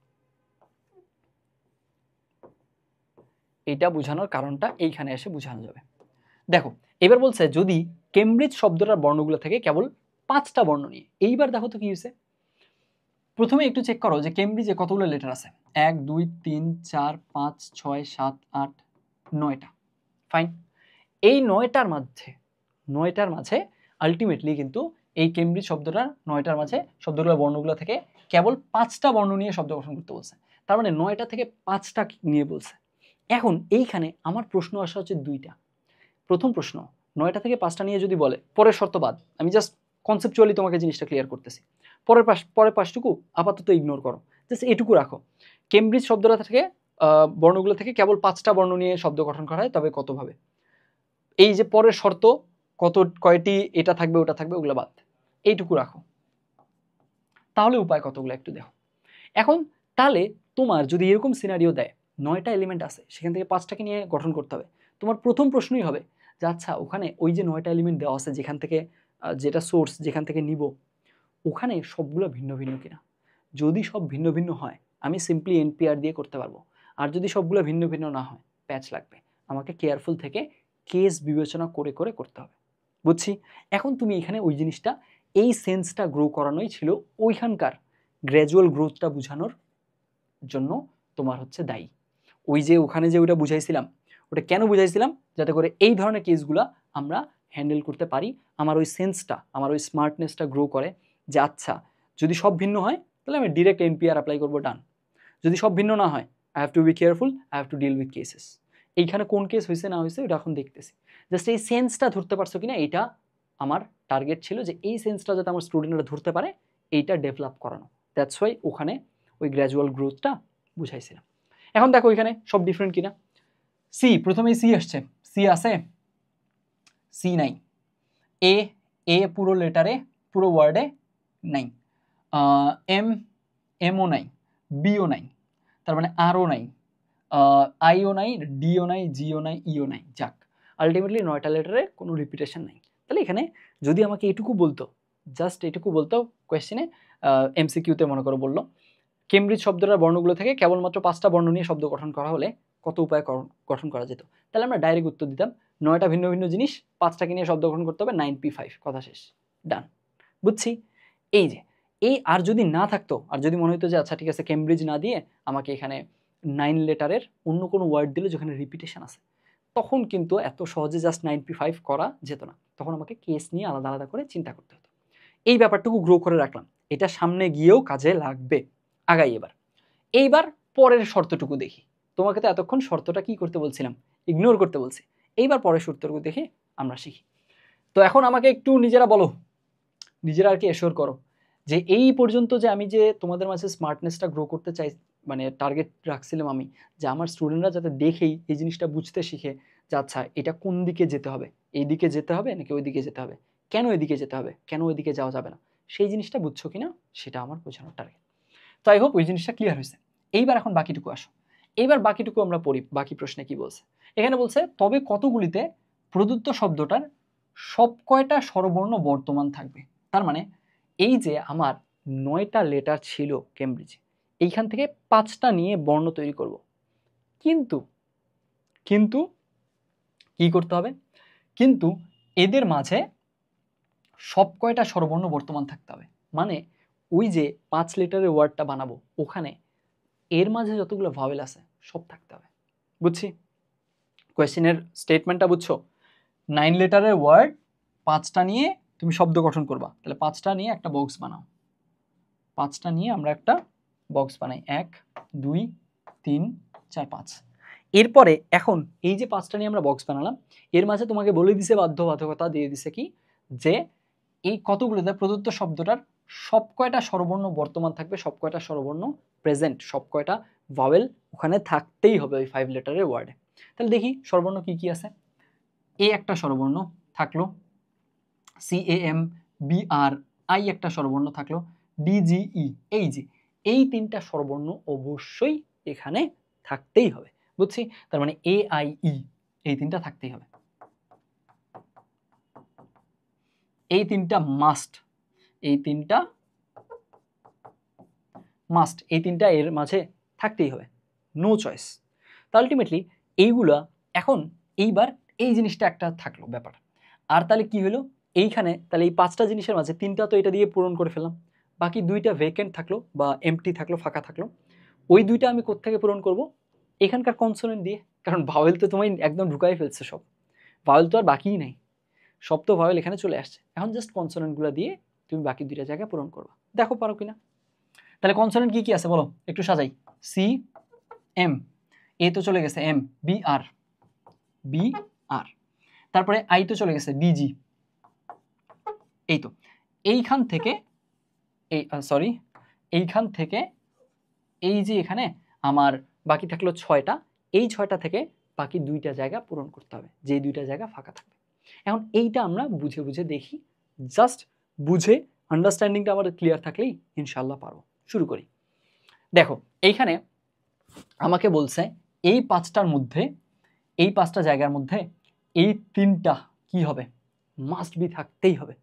A: এটা বোঝানোর কারণটা এইখানে এসে বোঝানো যাবে। দেখো এবার বলছে যদি কেমব্রিজ শব্দটার বর্ণগুলো থেকে কেবল 5টা বর্ণ নিয়ে, এইবার দেখো তো কি হয়েছে। প্রথমে একটু চেক করো যে কেমব্রিজে কতগুলো লেটার আছে, 1 2 3 4 5 6 7 8 9টা। ফাইন, এই 9টার মাঝে আলটিমেটলি কিন্তু এই কেমব্রিজ শব্দটার 9টার মাঝে শব্দগুলো বর্ণগুলো থেকে কেবল 5টা বর্ণ নিয়ে শব্দ গঠন করতে বলছে। তার মানে 9টা থেকে 5টা নিয়ে বলছে। এখন এইখানে আমার প্রশ্ন আসা হচ্ছে 2টা। প্রথম প্রশ্ন, 9টা থেকে 5টা নিয়ে যদি বলে, পরের শর্ত বাদ, আমি জাস্ট কনসেপচুয়ালি তোমাকে জিনিসটা ক্লিয়ার করতেছি। পরের পাশটুকু আপাতত ইগনোর করো, জাস্ট এটুকু রাখো। কেমব্রিজ শব্দটা থেকে বর্ণগুলো থেকে কেবল 5টা বর্ণ নিয়ে শব্দ গঠন করা হয়, তবে কতভাবে। এই যে পরের শর্ত কয়টি এটা থাকবে ওটা থাকবে ওগুলো বাদ, এইটুকু রাখো। তাহলে উপায় কতগুলো একটু দেখো। এখন তাহলে তোমার যদি এরকম সিনারিও দেয় 9টা এলিমেন্ট আছে, সেখান থেকে 5টাকে নিয়ে গঠন করতে হবে, তোমার প্রথম প্রশ্নই হবে যে আচ্ছা ওখানে ওই যে 9টা এলিমেন্ট দেওয়া আছে যেখান থেকে যেটা সোর্স যেখান থেকে নিব, ওখানে সবগুলো ভিন্ন ভিন্ন কিনা। যদি সব ভিন্ন ভিন্ন হয় আমি সিম্পলি এনপিআর দিয়ে করতে পারবো, আর যদি সবগুলো ভিন্ন ভিন্ন না হয় প্যাচ লাগবে, আমাকে কেয়ারফুল থেকে কেস বিবেচনা করে করে করতে হবে। বুঝছি? এখন তুমি এখানে ওই জিনিসটা এই সেন্সটা গ্রো করানোই ছিল, ওইখানকার গ্র্যাজুয়াল গ্রোথটা বোঝানোর জন্য তোমার হচ্ছে দায়ী। ওই যে ওখানে যে ওটা বুঝাইছিলাম, ওটা কেন বুঝাইছিলাম, যাতে করে এই ধরনের কেসগুলো আমরা হ্যান্ডেল করতে পারি। আমার ওই সেন্সটা, আমার ওই স্মার্টনেসটা গ্রো করে যে আচ্ছা যদি সব ভিন্ন হয় তাহলে আমি ডিরেক্ট এনপিআর অ্যাপ্লাই করবো, ডান। যদি সব ভিন্ন না হয় I have to be careful, I have to deal with cases. এইখানে কোন কেস হয়েছে না হয়েছে ওটা এখন দেখতেছি, জাস্ট এই সেন্সটা ধরতে পারছো কিনা এইটা আমার টার্গেট ছিল, যে এই সেন্সটা যাতে আমার স্টুডেন্টরা ধরতে পারে এইটা ডেভেলপ করানো। দ্যাটস ওয়াই ওখানে ওই গ্র্যাজুয়াল গ্রোথটা বুঝাইছিলাম। এখন দেখো এখানে সব ডিফারেন্ট কিনা। সি, প্রথমেই সি আসছে, সি আছে, সি নাই। এ, এ পুরো লেটারে পুরো ওয়ার্ডে নাই। এম, এমও নাই, বিও নাই, তার মানে আরও নাই, আইও নাই, ডিও নাই, জিও নাই, ইও নাই। যাক, আলটিমেটলি 9টা লেটারে কোনো রিপিটেশন নাই। তাহলে এখানে যদি আমাকে এটুকু বলতো, জাস্ট এটুকু বলতো কোয়েশ্চেনে, এমসিকিউতে মনে করো বললো কেমব্রিজ শব্দটার বর্ণগুলো থেকে কেবলমাত্র 5টা বর্ণ নিয়ে শব্দ গঠন করা হলে কত উপায়ে গঠন করা যেত, তাহলে আমরা ডাইরেক্ট উত্তর দিতাম 9টা ভিন্ন ভিন্ন জিনিস 5টাকে নিয়ে শব্দ গঠন করতে হবে, 9P5, কথা শেষ, ডান। বুঝছি? এই যে এই, আর যদি না থাকতো, আর যদি মনে হতো যে আচ্ছা ঠিক আছে কেমব্রিজ না দিয়ে আমাকে এখানে 9 লেটারের অন্য কোনো ওয়ার্ড দিলে যেখানে রিপিটেশন আছে, তখন কিন্তু এত সহজে জাস্ট 9P5 করা যেত না, তখন আমাকে কেস নিয়ে আলাদা আলাদা করে চিন্তা করতে হতো। এই ব্যাপারটুকু গ্রো করে রাখলাম, এটা সামনে গিয়েও কাজে লাগবে। আগাই এবার। এইবার পরের শর্তটুকু দেখি। তোমাকে তো এতক্ষণ শর্তটা কি করতে বলছিলাম, ইগনোর করতে বলছি। এইবার পরের শর্তটুকু দেখে আমরা শিখি। তো এখন আমাকে একটু নিজেরা বলো, নিজেরা আর কি এশোর করো যে এই পর্যন্ত যে আমি যে তোমাদের মাঝে স্মার্টনেসটা গ্রো করতে চাই, মানে টার্গেট রাখছিলাম আমি, যে আমার স্টুডেন্টরা যাতে দেখেই এই জিনিসটা বুঝতে শিখে যে আচ্ছা এটা কোন দিকে যেতে হবে, এই দিকে যেতে হবে নাকি ওই দিকে যেতে হবে, কেন এদিকে যেতে হবে, কেন ওই দিকে যাওয়া যাবে না, সেই জিনিসটা বুঝছো কিনা সেটা আমার বোঝানোর টার্গেট। তো আই হোপ ওই জিনিসটা ক্লিয়ার হয়েছে। এইবার এখন বাকিটুকু আসো, এইবার বাকিটুকু আমরা পড়ি। বাকি প্রশ্নে কি বলছে, এখানে বলছে তবে কতগুলিতে প্রদত্ত শব্দটার সব কয়টা স্বরবর্ণ বর্তমান থাকবে। তার মানে এই যে আমার 9টা লেটার ছিল কেমব্রিজে, এইখান থেকে 5টা নিয়ে বর্ণ তৈরি করব, কিন্তু কিন্তু কি করতে হবে, কিন্তু এদের মাঝে সব কয়টা স্বরবর্ণ বর্তমান থাকতে হবে। মানে ওই যে 5 লেটারের ওয়ার্ডটা বানাবো ওখানে এর মাঝে যতগুলো ভাওয়েল আছে সব থাকতে হবে। বুঝছি কোয়েশ্চেনের স্টেটমেন্টটা বুঝছো? 9 লেটারের ওয়ার্ড 5টা নিয়ে তুমি শব্দ গঠন করবা, তাহলে 5টা নিয়ে একটা বক্স বানাও, 5টা নিয়ে আমরা একটা বক্স বানাই, 1 2 3 4 5। এরপরে এখন এই যে 5টা নিয়ে আমরা বক্স বানালাম এর মাঝে তোমাকে বলে দিছে বাধ্যবাধকতা দিয়ে দিছে কি যে এই কতগুলোতে প্রদত্ত শব্দটার সব কয়টা স্বরবর্ণ বর্তমান থাকবে, সব কয়টা স্বরবর্ণ প্রেজেন্ট, সব কয়টা ভাওয়েল ওখানে থাকতেই হবে ওই 5 লেটারের ওয়ার্ডে। তাহলে দেখি স্বরবর্ণ কি কি আছে। এ একটা স্বরবর্ণ থাকলো, CAM BR I একটা স্বরবর্ণ থাকলো, DGE এই যে এই 3টা স্বরবর্ণ অবশ্যই এখানে থাকতেই হবে। বুঝছি? তার মানে AIE এই 3টা থাকতেই হবে, এই 3টা মাস্ট, এই 3টা মাস্ট, এই 3টা এর মাঝে থাকতেই হবে, নো চয়েস। তো আলটিমেটলি এইগুলা এখন এইবার এই জিনিসটা একটা থাকলো ব্যাপার। আর তাহলে কি হলো এইখানে, তাহলে এই 5টা জিনিসের মাঝে 3টা তো এটা দিয়ে পূরণ করে ফেললাম, বাকি 2টা ভ্যাকেন্ট থাকলো বা এমটি থাকলো, ফাঁকা থাকলো। ওই 2টা আমি কোত্থেকে পূরণ করব? এখানকার কনসোনেন্ট দিয়ে, কারণ ভাওয়েল তো তুমি একদম ঢুকাই ফেলছে সব, ভাওয়েল তো আর বাকিই নাই, সব তো ভাওয়েল এখানে চলে আসছে। এখন জাস্ট কনসোনেন্টগুলো দিয়ে তুমি বাকি 2টা জায়গা পূরণ করবা, দেখো পারো কিনা। তাহলে কনসোনেন্ট কি কি আছে বলো, একটু সাজাই। সি এম, এ তো চলে গেছে, এম, বি আর, বি আর, তারপরে আই তো চলে গেছে, ডিজি। এই তো এইখান থেকে এই সরি এইখান থেকে এই যে এখানে আমার বাকি থাকলো 6টা, এই 6টা থেকে বাকি 2টা জায়গা পূরণ করতে হবে, যে 2টা জায়গা ফাঁকা থাকবে। এখন এইটা আমরা বুঝে বুঝে দেখি, জাস্ট বুঝে আন্ডারস্ট্যান্ডিংটা আমাদের ক্লিয়ার থাকলেই ইনশাল্লাহ পারবো। শুরু করি। দেখো এইখানে আমাকে বলছে এই 5টার মধ্যে, এই 5টা জায়গার মধ্যে এই 3টা কি হবে, মাস্ট বি থাকতেই হবে,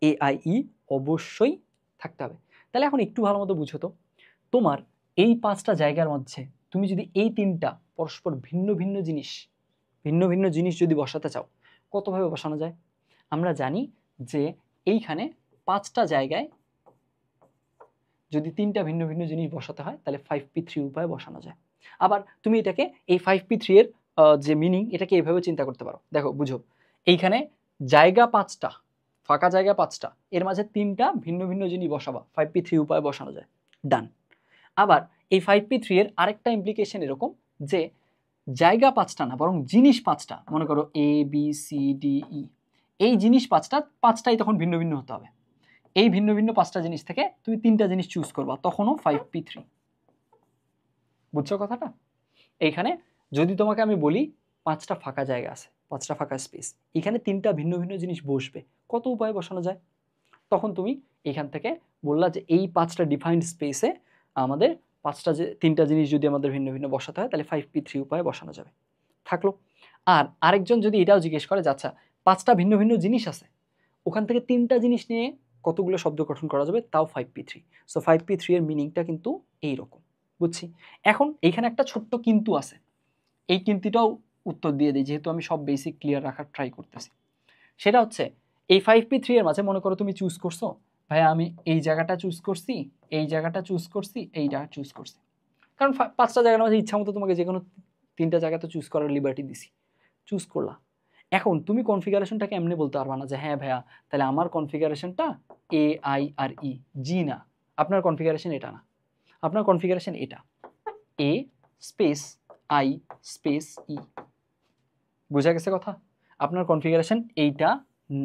A: AIE অবশ্যই থাকতে হবে। তাহলে এখন একটু ভালো মতো বুঝো তো, তোমার এই 5টা জায়গার মধ্যে তুমি যদি এই 3টা পরস্পর ভিন্ন ভিন্ন জিনিস যদি বসাতে চাও, কতভাবে বসানো যায়? আমরা জানি যে এইখানে 5টা জায়গায় যদি 3টা ভিন্ন ভিন্ন জিনিস বসাতে হয় তাহলে 5p3 উপায়ে বসানো যায়। আবার তুমি এটাকে এই 5p3 এর যে মিনিং এটাকে এভাবে চিন্তা করতে পারো। দেখো বুঝো, এইখানে জায়গা 5টা, ফাঁকা জায়গা 5টা, এর মাঝে 3টা ভিন্ন ভিন্ন জিনিস বসাবা, 5p3 উপায়ে বসানো যায়, ডান। আবার এই 5p3 এর আরেকটা ইমপ্লিকেশন এরকম যে জায়গা 5টা না বরং জিনিস 5টা, মনে করো ABCDE, এই জিনিস 5টাই তখন ভিন্ন ভিন্ন হতে হবে। এই ভিন্ন ভিন্ন 5টা জিনিস থেকে তুমি 3টা জিনিস চুজ করবা, তখনও 5p3। বুঝছো কথাটা? এইখানে যদি তোমাকে আমি বলি 5টা ফাঁকা জায়গা আছে, 5টা ফাঁকা স্পেস, এখানে 3টা ভিন্ন ভিন্ন জিনিস বসবে, কত উপায়ে বসানো যায়? তখন তুমি এখান থেকে বললা যে এই 5টা ডিফাইন্ড স্পেসে আমাদের 3টা জিনিস যদি আমাদের ভিন্ন ভিন্ন বসাতে হয় তাহলে 5p3 উপায়ে বসানো যাবে, থাকলো। আর আরেকজন যদি এটাও জিজ্ঞেস করে যে আচ্ছা 5টা ভিন্ন ভিন্ন জিনিস আছে, ওখান থেকে 3টা জিনিস নিয়ে কতগুলো শব্দ গঠন করা যাবে, তাও 5p3। সো 5p3 এর মিনিংটা কিন্তু এইরকম, বুঝছি। এখন এইখানে একটা ছোট্ট কিন্তু আছে, এই কিন্তুটাও উত্তর দিয়ে দিই যেহেতু আমি সব বেসিক ক্লিয়ার রাখার ট্রাই করতেছি। সেটা হচ্ছে এই 5p3 এর মাঝে মনে করো তুমি চুজ করছো, ভাই আমি এই জায়গাটা চুজ করছি, এই জায়গাটা চুজ করছি, এই জায়গা চুজ করছি, কারণ 5টা জায়গার মাঝে ইচ্ছা মতো তোমাকে যে কোনো 3টা জায়গা তো চুজ করার লিবার্টি দিছি, চুজ করলা। এখন তুমি কনফিগারেশনটাকে এমনি বলতে পারবা না যে হ্যাঁ ভাইয়া তাহলে আমার কনফিগারেশনটা AIRE, জি না, আপনার কনফিগারেশন এটা না, আপনার কনফিগারেশন এটা, A space I space E। বোঝা গেছে কথা? আপনার কনফিগারেশন এইটা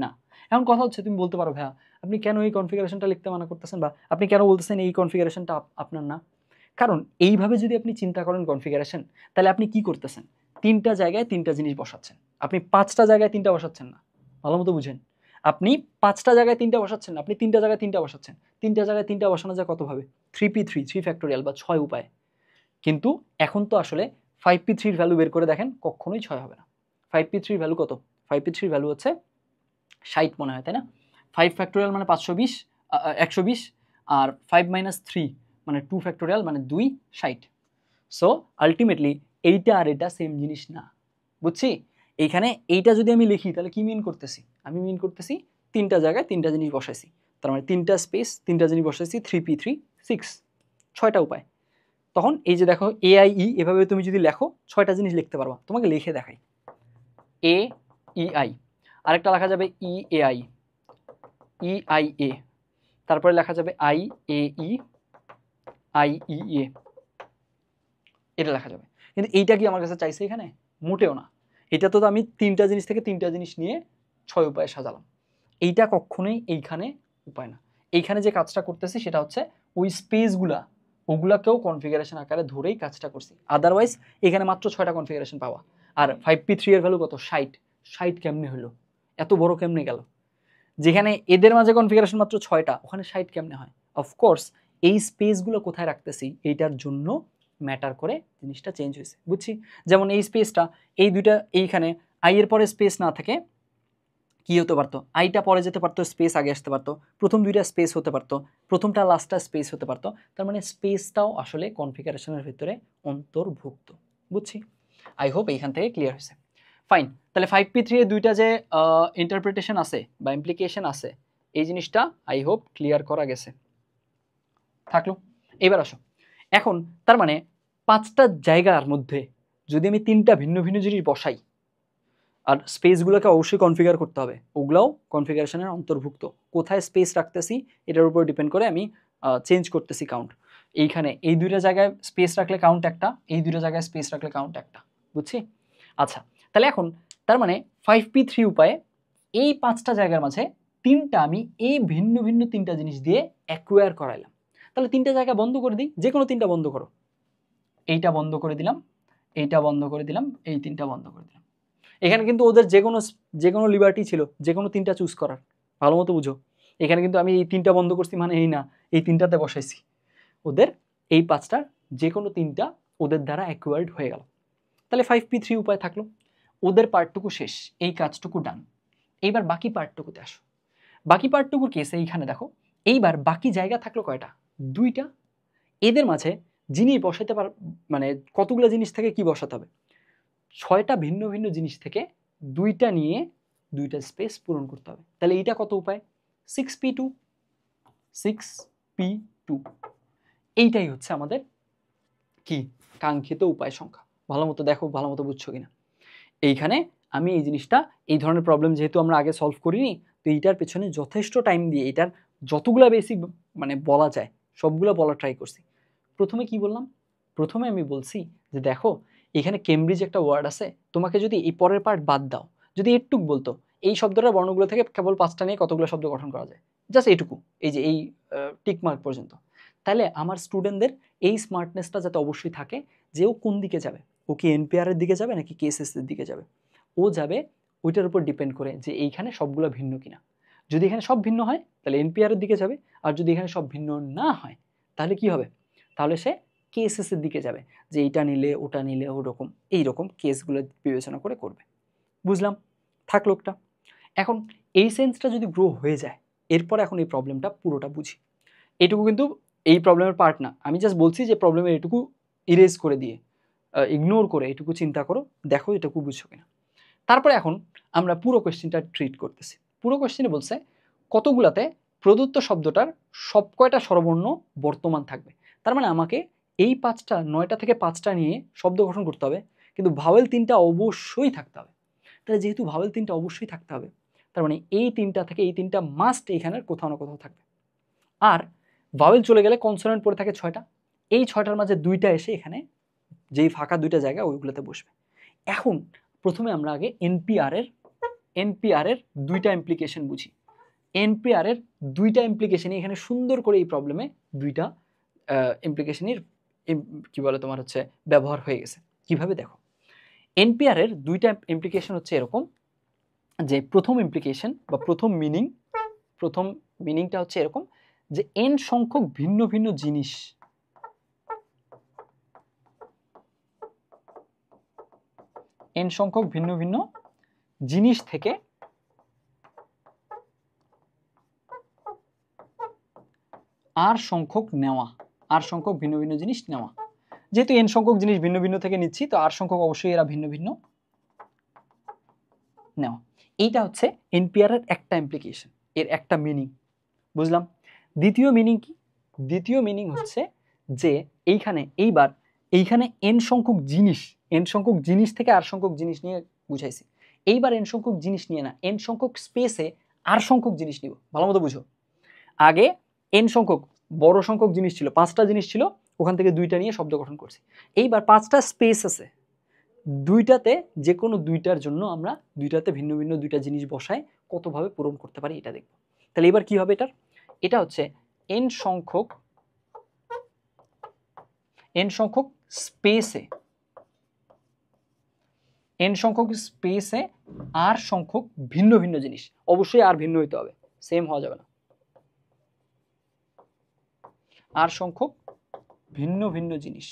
A: না। এখন কথা হচ্ছে তুমি বলতে পারো ভাইয়া আপনি কেন এই কনফিগারেশনটা লিখতে মানা করতেছেন, বা আপনি কেন বলতেছেন এই কনফিগারেশনটা আপনার না? কারণ এইভাবে যদি আপনি চিন্তা করেন কনফিগারেশন, তাহলে আপনি কি করতেছেন, 3টা জায়গায় 3টা জিনিস বসাচ্ছেন, আপনি 5টা জায়গায় 3টা বসাচ্ছেন না। ভালো মতো বুঝেন, আপনি 5টা জায়গায় 3টা বসাচ্ছেন না, আপনি 3টা জায়গায় 3টা বসাচ্ছেন। 3টা জায়গায় 3টা বসানো যায় কতভাবে, 3p3, 3 ফ্যাক্টোরিয়াল বা 6 উপায়ে। কিন্তু এখন তো আসলে 5p3 এর ভ্যালু বের করে দেখেন, কখনোই 6 হবে না। 5p3 এর ভ্যালু কত? 5p3 এর ভ্যালু হচ্ছে 60 মনে হয়, তাই না? 5 ফ্যাক্টোরিয়াল মানে 520, 120, আর 5 - 3 মানে 2 ফ্যাক্টোরিয়াল মানে 2, 60। সো আলটিমেটলি এইটা আর এটা সেম জিনিস না, বুঝছি? এইখানে এইটা যদি আমি লিখি তাহলে কি মিন করতেছি? আমি মিন করতেছি তিনটা জায়গায় তিনটা জিনিস বসাইছি, তার মানে তিনটা স্পেস তিনটা জিনিস বসাইছি, 3p3 6, 6টা উপায়। তখন এই যে দেখো AIE এভাবে তুমি যদি লেখো 6টা জিনিস লিখতে পারবা। তোমাকে লিখে দেখাই, AEI, আরেকটা লেখা যাবে EAI, EIA, তারপরে লেখা যাবে IAE, IEA, এটা লেখা যাবে। কিন্তু এইটা কি আমার কাছে চাইছে এখানে? মোটেও না। এটা তো আমি তিনটা জিনিস থেকে তিনটা জিনিস নিয়ে 6 উপায়ে সাজালাম। এইটা কখনোই এইখানে উপায় না। এইখানে যে কাজটা করতেছি সেটা হচ্ছে ওই স্পেসগুলা ওগুলাকেও কনফিগারেশন আকারে ধরেই কাজটা করছি। আদারওয়াইজ এখানে মাত্র 6টা কনফিগারেশন পাওয়া। আর 5p3 এর ভ্যালু কত? 60। 60 কেমনে হলো? এত বড় কেমনে গেল? যেখানে এদের মাঝে কনফিগারেশন মাত্র 6টা, ওখানে 60 কেমনে হয়? অফকোর্স এই স্পেসগুলো কোথায় রাখতেছি এইটার জন্য ম্যাটার করে জিনিসটা চেঞ্জ হয়েছে, বুঝছি? যেমন এই স্পেসটা, এই দুইটা এইখানে আই এর পরে স্পেস না থাকে কি হতে পারতো? আইটা পরে যেতে পারতো, স্পেস আগে আসতে পারতো, প্রথম দুইটা স্পেস হতে পারতো, প্রথমটা লাস্টটা স্পেস হতে পারতো। তার মানে স্পেসটাও আসলে কনফিগারেশনের ভিতরে অন্তর্ভুক্ত, বুঝছি? আই হোপ এইখান থেকে ক্লিয়ার হয়েছে। ফাইন, তাহলে 5p3 এর দুইটা যে ইন্টারপ্রিটেশন আছে বা ইমপ্লিকেশন আছে, এই জিনিসটা আই হোপ ক্লিয়ার করা গেছে। থাকলো। এবার আসো, এখন তার মানে 5টা জায়গার মধ্যে যদি আমি 3টা ভিন্ন ভিন্ন জিনিস বসাই, আর স্পেসগুলোকে অবশ্যই কনফিগার করতে হবে, ওগুলাও কনফিগারেশনের অন্তর্ভুক্ত। কোথায় স্পেস রাখতেছি এটার উপর ডিপেন্ড করে আমি চেঞ্জ করতেছি কাউন্ট। এইখানে এই দুইটা জায়গায় স্পেস রাখলে কাউন্ট একটা, এই দুইটা জায়গায় স্পেস রাখলে কাউন্ট একটা, বুঝছি? আচ্ছা, তাহলে এখন তার মানে 5p3 উপায়ে এই 5টা জায়গার মাঝে 3টা আমি এই ভিন্ন ভিন্ন 3টা জিনিস দিয়ে অ্যাকুয়ার করাইলাম। তাহলে 3টা জায়গা বন্ধ করে দিই, যে কোনো 3টা বন্ধ করো। এইটা বন্ধ করে দিলাম, এইটা বন্ধ করে দিলাম, এই 3টা বন্ধ করে দিলাম। এখানে কিন্তু ওদের যে কোনো লিবার্টি ছিল যে কোনো 3টা চুজ করার, ভালো মতো বুঝো। এখানে কিন্তু আমি এই 3টা বন্ধ করছি মানে এই না এই 3টাতে বসাইছি। ওদের এই 5টার যে কোনো 3টা ওদের দ্বারা অ্যাকুয়ার্ড হয়ে গেল। তাহলে 5p3 উপায় থাকলো, ওদের পার্টটুকু শেষ, এই কাজটুকু ডান। এইবার বাকি পার্টটুকুতে আসো। বাকি পার্টটুকুর কেসে এইখানে দেখো, এইবার বাকি জায়গা থাকলো কয়টা? 2টা। এদের মাঝে জিনিস বসাতে মানে কতগুলো জিনিস থেকে কি বসাতে হবে? 6টা ভিন্ন ভিন্ন জিনিস থেকে 2টা নিয়ে 2টা স্পেস পূরণ করতে হবে। তাহলে এইটা কত উপায়? 6p2, 6p2, এইটাই হচ্ছে আমাদের কি কাঙ্ক্ষিত উপায় সংখ্যা। ভালো মতো দেখো, ভালো মতো বুঝছো কিনা। এইখানে আমি এই জিনিসটা, এই ধরনের প্রবলেম যেহেতু আমরা আগে সলভ করিনি, তো এইটার পেছনে যথেষ্ট টাইম দিয়ে এটার যতগুলা বেসিক মানে বলা যায় সবগুলো বলা ট্রাই করছি। প্রথমে কি বললাম? প্রথমে আমি বলছি যে দেখো এখানে কেমব্রিজ একটা ওয়ার্ড আছে, তোমাকে যদি এই পরের পার্ট বাদ দাও, যদি একটুক বলতো এই শব্দটার বর্ণগুলো থেকে কেবল 5টা নিয়ে কতগুলো শব্দ গঠন করা যায়, জাস্ট এইটুকু, এই যে এই টিক মার্ক পর্যন্ত, তাহলে আমার স্টুডেন্টদের এই স্মার্টনেসটা যাতে অবশ্যই থাকে যে ও কোন দিকে যাবে, ও কি এনপিআর এর দিকে যাবে নাকি কেএসএস এর দিকে যাবে। ও যাবে ওইটার উপর ডিপেন্ড করে যে এইখানে সবগুলো ভিন্ন কিনা। যদি এখানে সব ভিন্ন হয় তাহলে এনপিআর এর দিকে যাবে, আর যদি এখানে সব ভিন্ন না হয় তাহলে কি হবে? তাহলে সে কেসেস এর দিকে যাবে, যে এইটা নিলে ওটা নিলে ওরকম এইরকম কেসগুলো বিবেচনা করে করবে। বুঝলাম, থাকলো একটা। এখন এই সেন্সটা যদি গ্রো হয়ে যায়, এরপর এখন এই প্রবলেমটা পুরোটা বুঝি। এইটুকু কিন্তু এই প্রবলেমের পার্ট না, আমি জাস্ট বলছি যে প্রবলেমের এটুকু ইরেজ করে দিয়ে ইগনোর করে এটুকু চিন্তা করো, দেখো এটুকু বুঝছো কিনা। তারপরে এখন আমরা পুরো কোয়েশ্চেনটা ট্রিট করতেছি। পুরো কোয়েশ্চেনে বলছে কতগুলাতে প্রদত্ত শব্দটার সব কয়টা স্বরবর্ণ বর্তমান থাকবে। তার মানে আমাকে এই 9টা থেকে 5টা নিয়ে শব্দ গঠন করতে হবে, কিন্তু ভাওয়েল 3টা অবশ্যই থাকতে হবে। তাহলে যেহেতু ভাওয়েল 3টা অবশ্যই থাকতে হবে, তার মানে এই 3টা থেকে এই 3টা মাস্ট এইখানের কোথাও না কোথাও থাকবে। আর ভাওয়েল চলে গেলে কনসোনেন্ট পড়ে থাকে 6টা, এই 6টার মাঝে 2টা এসে এখানে যেই ফাঁকা 2টা জায়গা ওইগুলোতে বসবে। এখন প্রথমে আমরা আগে এনপিআর এর 2টা ইমপ্লিকেশন বুঝি। এনপিআর এর 2টা ইমপ্লিকেশন এখানে সুন্দর করে এই প্রবলেমে 2টা ইমপ্লিকেশনের কি বলে তোমার হচ্ছে ব্যবহার হয়ে গেছে। কিভাবে দেখো, এনপিআর এর 2টা ইমপ্লিকেশন হচ্ছে এরকম যে প্রথম ইমপ্লিকেশন বা প্রথম মিনিংটা হচ্ছে এরকম যে এন সংখ্যক ভিন্ন ভিন্ন জিনিস থেকে আর সংখ্যক ভিন্ন ভিন্ন জিনিস নেওয়া। যেহেতু n সংখ্যক জিনিস ভিন্ন ভিন্ন থেকে নিচ্ছি, তো r সংখ্যক অবশ্যই এরা ভিন্ন ভিন্ন নেওয়া। এইটা হচ্ছে NPR এর একটা ইমপ্লিকেশন, এর একটা মিনিং বুঝলাম। দ্বিতীয় মিনিং কি? দ্বিতীয় মিনিং হচ্ছে যে এইখানে n সংখ্যক জিনিস থেকে r সংখ্যক জিনিস নিয়ে বুঝাইছি। এইবার n সংখ্যক জিনিস নিয়ে না, n সংখ্যক স্পেসে r সংখ্যক জিনিস নিব। ভালো মতো বুঝো। আগে n সংখ্যক বড় সংখ্যক জিনিস ছিল, 5টা জিনিস ছিল, ওখান থেকে 2টা নিয়ে শব্দ গঠন করছি। এইবার 5টা স্পেস আছে, 2টাতে যে কোনো 2টার জন্য আমরা 2টাতে ভিন্ন ভিন্ন 2টা জিনিস বসায় কতভাবে পূরণ করতে পারি এটা দেখব। তাহলে এবার কি হবে এটা হচ্ছে n সংখ্যক স্পেসে r সংখ্যক ভিন্ন ভিন্ন জিনিস, অবশ্যই আর ভিন্ন হইতে হবে, সেম হওয়া যাবে না। r সংখ্যক ভিন্ন ভিন্ন জিনিস,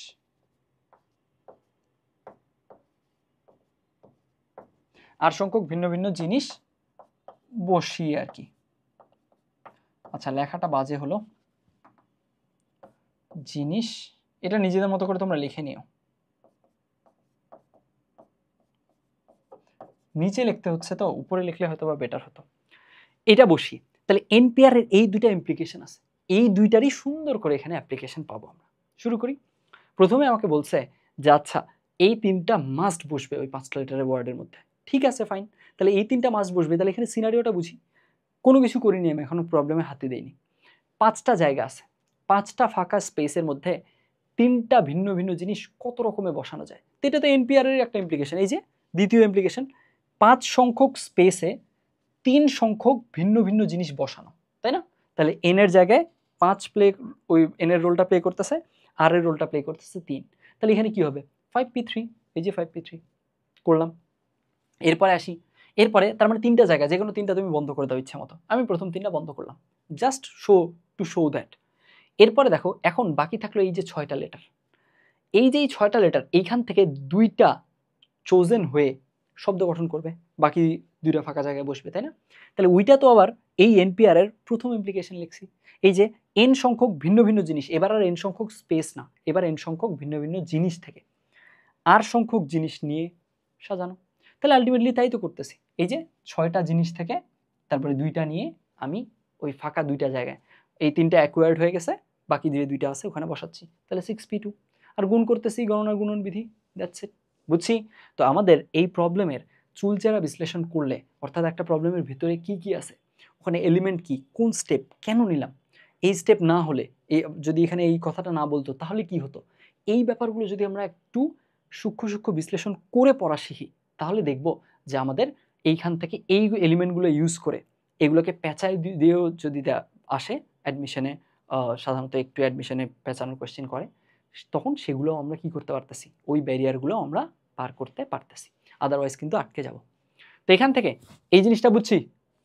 A: আর সংখ্যক ভিন্ন ভিন্ন জিনিস বসিয়ে আর কি। আচ্ছা, লেখাটা বাজে হলো, জিনিস, এটা নিজেদের মতো করে তোমরা লিখে নিও, নিচে লিখতে হচ্ছে তো, উপরে লিখলে হয়তো বা বেটার হতো। এটা বসি। তাহলে NPR এর এই দুইটা ইমপ্লিকেশন আছে, এই দুইটারই সুন্দর করে এখানে অ্যাপ্লিকেশন পাবো আমরা। শুরু করি। প্রথমে আমাকে বলছে যে আচ্ছা এই 3টা মাস্ট বসবে ওই 5টা লেটারের ওয়ার্ডের মধ্যে। ঠিক আছে, ফাইন। তাহলে এই 3টা মাস্ট বসবে, তাহলে এখানে সিনারিওটা বুঝি। কোনো কিছু করিনি আমি, এখনো প্রবলেমে হাতে দেইনি। 5টা জায়গা আছে, 5টা ফাঁকা স্পেসের মধ্যে 3টা ভিন্ন ভিন্ন জিনিস কত রকমে বসানো যায়। তো এটা তো NPR এর একটা ইমপ্লিকেশন। এই যে দ্বিতীয় ইমপ্লিকেশন, 5 সংখ্যক স্পেসে 3 সংখ্যক ভিন্ন ভিন্ন জিনিস বসানো, তাই না? তাহলে n এর জায়গায় 5 ওই n এর রোলটা প্লে করতেছে, r এর রোলটা প্লে করতেছে 3। তাহলে এখানে কি হবে? 5p3। এই যে 5p3 করলাম। এরপরে আসি, এরপরে তার মানে 3টা জায়গা, যে কোনো 3টা তুমি বন্ধ করে দাও ইচ্ছা মতো। আমি প্রথম 3টা বন্ধ করলাম, জাস্ট টু শো দ্যাট। এরপরে দেখো এখন বাকি থাকলো এই যে 6টা লেটার। এই যে 6টা লেটার, এইখান থেকে 2টা চোজেন হয়ে শব্দ গঠন করবে, বাকি 2টা ফাঁকা জায়গায় বসবে, তাই না? তাহলে ওইটা তো আবার এই NPR এর প্রথম ইমপ্লিকেশন লিখছি। এই যে n সংখ্যক ভিন্ন ভিন্ন জিনিস, এবার আর n সংখ্যক স্পেস না, এবার n সংখ্যক ভিন্ন ভিন্ন জিনিস থেকে r সংখ্যক জিনিস নিয়ে সাজানো। তাহলে আলটিমেটলি তাই তো করতেছি। এই যে 6টা জিনিস থেকে তারপরে 2টা নিয়ে আমি ওই ফাঁকা 2টা জায়গায়, এই 3টা অ্যাকোয়ার্ড হয়ে গেছে, বাকি 2টা আছে ওখানে বসাচ্ছি। তাহলে 6p2 আর গুণ করতেছি, গণনা গুণন বিধি, দ্যাটস ইট। বুঝছি? তো আমাদের এই প্রবলেমের চুলচেরা বিশ্লেষণ করলে, অর্থাৎ একটা প্রবলেমের ভিতরে কি কি আছে, ওখানে এলিমেন্ট কি, কোন স্টেপ কেন নিলাম, এই স্টেপ না হলে, যদি এখানে এই কথাটা না বলতো তাহলে কি হতো, এই ব্যাপারগুলো যদি আমরা একটু সূক্ষ্ম সূক্ষ্ম বিশ্লেষণ করে পড়া শিখি, তাহলে দেখব যে আমাদের এইখান থেকে এই এলিমেন্টগুলো ইউজ করে এগুলোকে পেঁচাই দিয়েও যদি আসে অ্যাডমিশনে, সাধারণত একটু অ্যাডমিশনে পেঁচানোর কোয়েশ্চেন করে, তখন সেগুলো আমরা কি করতে পারতেছি, ওই ব্যারিয়ারগুলো আমরা পার করতে পারতেছি। আদারওয়াইজ কিন্তু আটকে যাব। তো এখান থেকে এই জিনিসটা বুঝছি।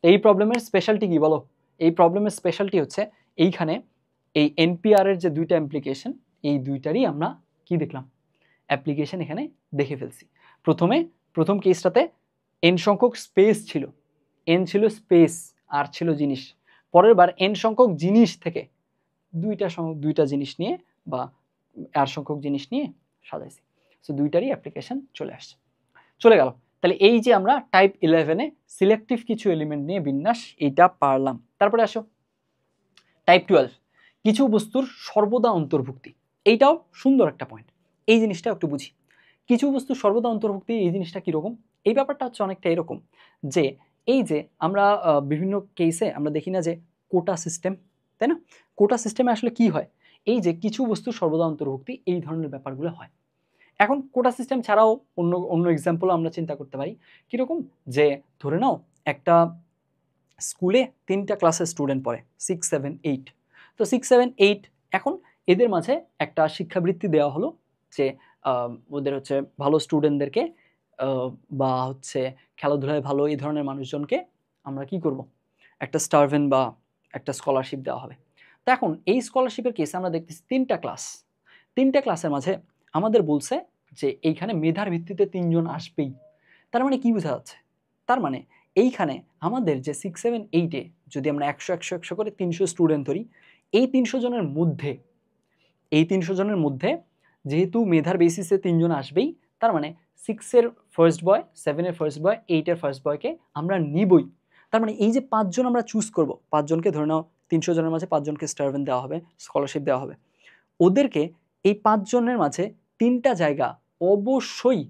A: এই প্রবলেমের স্পেশালিটি কি বলো? এই প্রবলেমের স্পেশালিটি হচ্ছে এইখানে এই NPR এর যে 2টা ইমপ্লিকেশন, এই 2টারই আমরা কি দেখলাম, অ্যাপ্লিকেশন এখানে দেখে ফেলছি। প্রথম কেসটাতে n সংখ্যক স্পেস ছিল, n ছিল স্পেস, আর ছিল জিনিস। পরের বার n সংখ্যক জিনিস থেকে 2টা জিনিস নিয়ে বা r সংখ্যক জিনিস নিয়ে সাজাইছি। সো 2টারই অ্যাপ্লিকেশন চলে গেল। তাহলে এই যে আমরা টাইপ 11-এ সিলেক্টিভ কিছু এলিমেন্ট নিয়ে বিন্যাস, এইটা পারলাম। তারপরে আসো টাইপ 12, কিছু বস্তুর সর্বদা অন্তর্ভুক্তি। এইটাও সুন্দর একটা পয়েন্ট, এই জিনিসটা একটু বুঝি। কিছু বস্তু সর্বদা অন্তর্ভুক্তি, এই জিনিসটা কীরকম? এই ব্যাপারটা হচ্ছে অনেকটা এরকম যে এই যে আমরা বিভিন্ন কেসে আমরা দেখি না যে কোটা সিস্টেম, তাই না? কোটা সিস্টেমে আসলে কি হয়, এই যে কিছু বস্তু সর্বদা অন্তর্ভুক্তি, এই ধরনের ব্যাপারগুলো হয়। এখন কোটা সিস্টেম ছাড়াও অন্য এক্সাম্পলও আমরা চিন্তা করতে পারি। কীরকম? যে ধরে নাও একটা স্কুলে 3টা ক্লাসের স্টুডেন্ট পড়ে, 6, 7, 8। তো 6, 7, 8 এখন এদের মাঝে একটা শিক্ষাবৃত্তি দেওয়া হলো যে ওদের হচ্ছে ভালো স্টুডেন্টদেরকে বা হচ্ছে খেলাধুলায় ভালো এই ধরনের মানুষজনকে আমরা কি করব, একটা স্টারভেন বা একটা স্কলারশিপ দেওয়া হবে। তো এখন এই স্কলারশিপের কেসে আমরা দেখতেছি 3টা ক্লাসের মাঝে আমাদের বলছে যে এইখানে মেধার ভিত্তিতে 3 জন আসবেই। তার মানে কি বোঝা যাচ্ছে? তার মানে এইখানে আমাদের যে 6, 7, 8-এ যদি আমরা 100 করে 300 স্টুডেন্ট ধরি, এই 300 জনের মধ্যে যেহেতু মেধার বেসিসে 3 জন আসবেই, তার মানে 6-এর ফার্স্ট বয়, 7-এর ফার্স্ট বয়, 8-এর ফার্স্ট বয়কে আমরা নিবই। তার মানে এই যে 5 জন আমরা চুজ করব, 5 জনকে ধরে নাও 300 জনের মাঝে 5 জনকে স্টাইপেন্ড দেওয়া হবে, স্কলারশিপ দেওয়া হবে, ওদেরকে এই 5 জনের মাঝে 3টা জায়গা অবশ্যই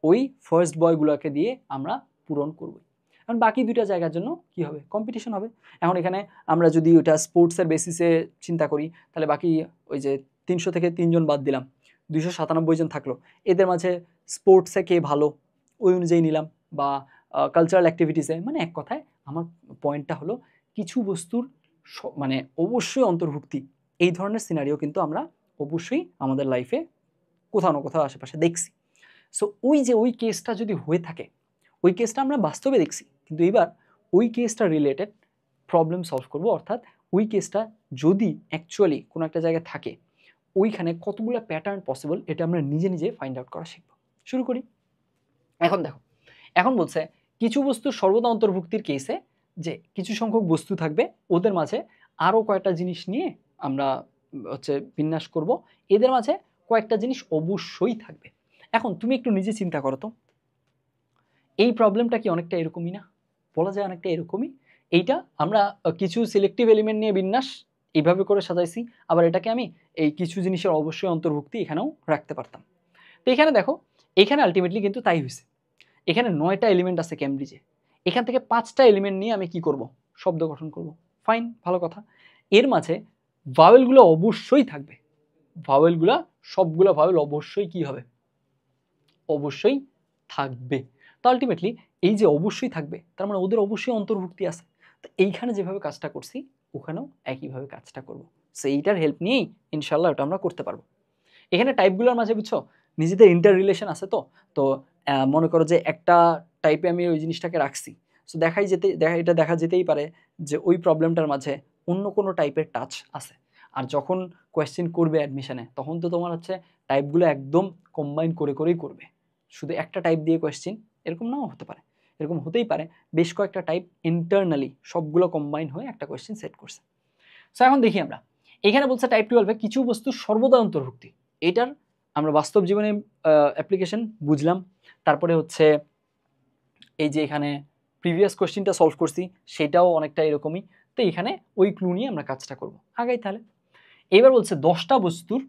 A: ওই ফার্স্ট বয়গুলোকে দিয়ে আমরা পূরণ করব। এখন বাকি 2টা জায়গার জন্য কি হবে, কম্পিটিশন হবে। এখন এখানে আমরা যদি ওটা স্পোর্টসের বেসিসে চিন্তা করি, তাহলে বাকি ওই যে 300 থেকে 3 জন বাদ দিলাম, 297 জন থাকলো, এদের মাঝে স্পোর্টসে কে ভালো ওই অনুযায়ী নিলাম, বা কালচারাল অ্যাক্টিভিটিসে, মানে এক কথায় আমার পয়েন্টটা হলো কিছু বস্তুর মানে অবশ্যই অন্তর্ভুক্তি, এই ধরনের সিনারিও কিন্তু আমরা অবশ্যই আমাদের লাইফে কোথাও না কোথাও আশেপাশে দেখছি। সো ওই যে ওই কেসটা যদি হয়ে থাকে, ওই কেসটা আমরা বাস্তবে দেখছি, কিন্তু এবার ওই কেসটা রিলেটেড প্রবলেম সলভ করব, অর্থাৎ ওই কেসটা যদি অ্যাকচুয়ালি কোনো একটা জায়গায় থাকে, ওইখানে কতগুলো প্যাটার্ন পসিবল এটা আমরা নিজে নিজে ফাইন্ড আউট করা শিখব। শুরু করি। এখন দেখো, এখন বলছে কিছু বস্তু সর্বদা অন্তর্ভুক্তির কেসে যে কিছু সংখ্যক বস্তু থাকবে, ওদের মাঝে আরও কয়েকটা জিনিস নিয়ে আমরা হচ্ছে বিন্যাস করব, এদের মাঝে কয়েকটা জিনিস অবশ্যই থাকবে। এখন তুমি একটু নিজে চিন্তা করো তো, এই প্রবলেমটা কি অনেকটা এরকমই না? বলা যায় অনেকটা এরকমই। এইটা আমরা কিছু সিলেক্টিভ এলিমেন্ট নিয়ে বিন্যাস এইভাবে করে সাজাইছি, আবার এটাকে আমি এই কিছু জিনিসের অবশ্যই অন্তর্ভুক্তি এখানেও রাখতে পারতাম। তো এখানে দেখো, এখানে আলটিমেটলি কিন্তু তাই হয়েছে। এখানে 9টা এলিমেন্ট আছে ক্যামব্রিজে, এখান থেকে 5টা এলিমেন্ট নিয়ে আমি কি করব, শব্দ গঠন করব। ফাইন, ভালো কথা। এর মাঝে ভাওয়েলগুলো অবশ্যই থাকবে, ভাওয়েলগুলো সবগুলো ভাওয়েল অবশ্যই কি হবে, অবশ্যই থাকবে। তো আলটিমেটলি এই যে অবশ্যই থাকবে, তার মানে ওদের অবশ্যই অন্তর্ভুক্তি আছে। তো এইখানে যেভাবে কাজটা করছি ওখানেও একইভাবে কাজটা করব। সো এইটার হেল্প নিয়েই ইনশাল্লাহ ওটা আমরা করতে পারবো। এখানে টাইপগুলোর মাঝে বুঝছো নিজেদের ইন্টার রিলেশন আছে। তো তো মনে করো যে একটা টাইপে আমি ওই জিনিসটাকে রাখছি, সো এটা দেখা যেতেই পারে যে ওই প্রবলেমটার মাঝে অন্য কোনো টাইপের টাচ আছে। আর যখন কোয়েশ্চেন করবে অ্যাডমিশনে, তখন তো তোমার হচ্ছে টাইপগুলো একদম কম্বাইন করে করেই করবে। শুধু একটা টাইপ দিয়ে কোয়েশ্চেন এরকম নাও হতে পারে, এরকম হতেই পারে বেশ কয়েকটা টাইপ ইন্টারনালি সবগুলো কম্বাইন হয়ে একটা কোয়েশ্চেন সেট করছে। সো এখন দেখি আমরা, এখানে বলছে টাইপ 12-এ কিছু বস্তু সর্বদা অন্তর্ভুক্তি। এটার আমরা বাস্তব জীবনে অ্যাপ্লিকেশন বুঝলাম। তারপরে হচ্ছে এই যে এখানে প্রিভিয়াস কোয়েশ্চেনটা সলভ করছি, সেটাও অনেকটা এরকমই। তো এখানে ওই ক্লু নিয়ে আমরা কাজটা করব আগাই তাহলে। এবার বলছে 10টা বস্তুর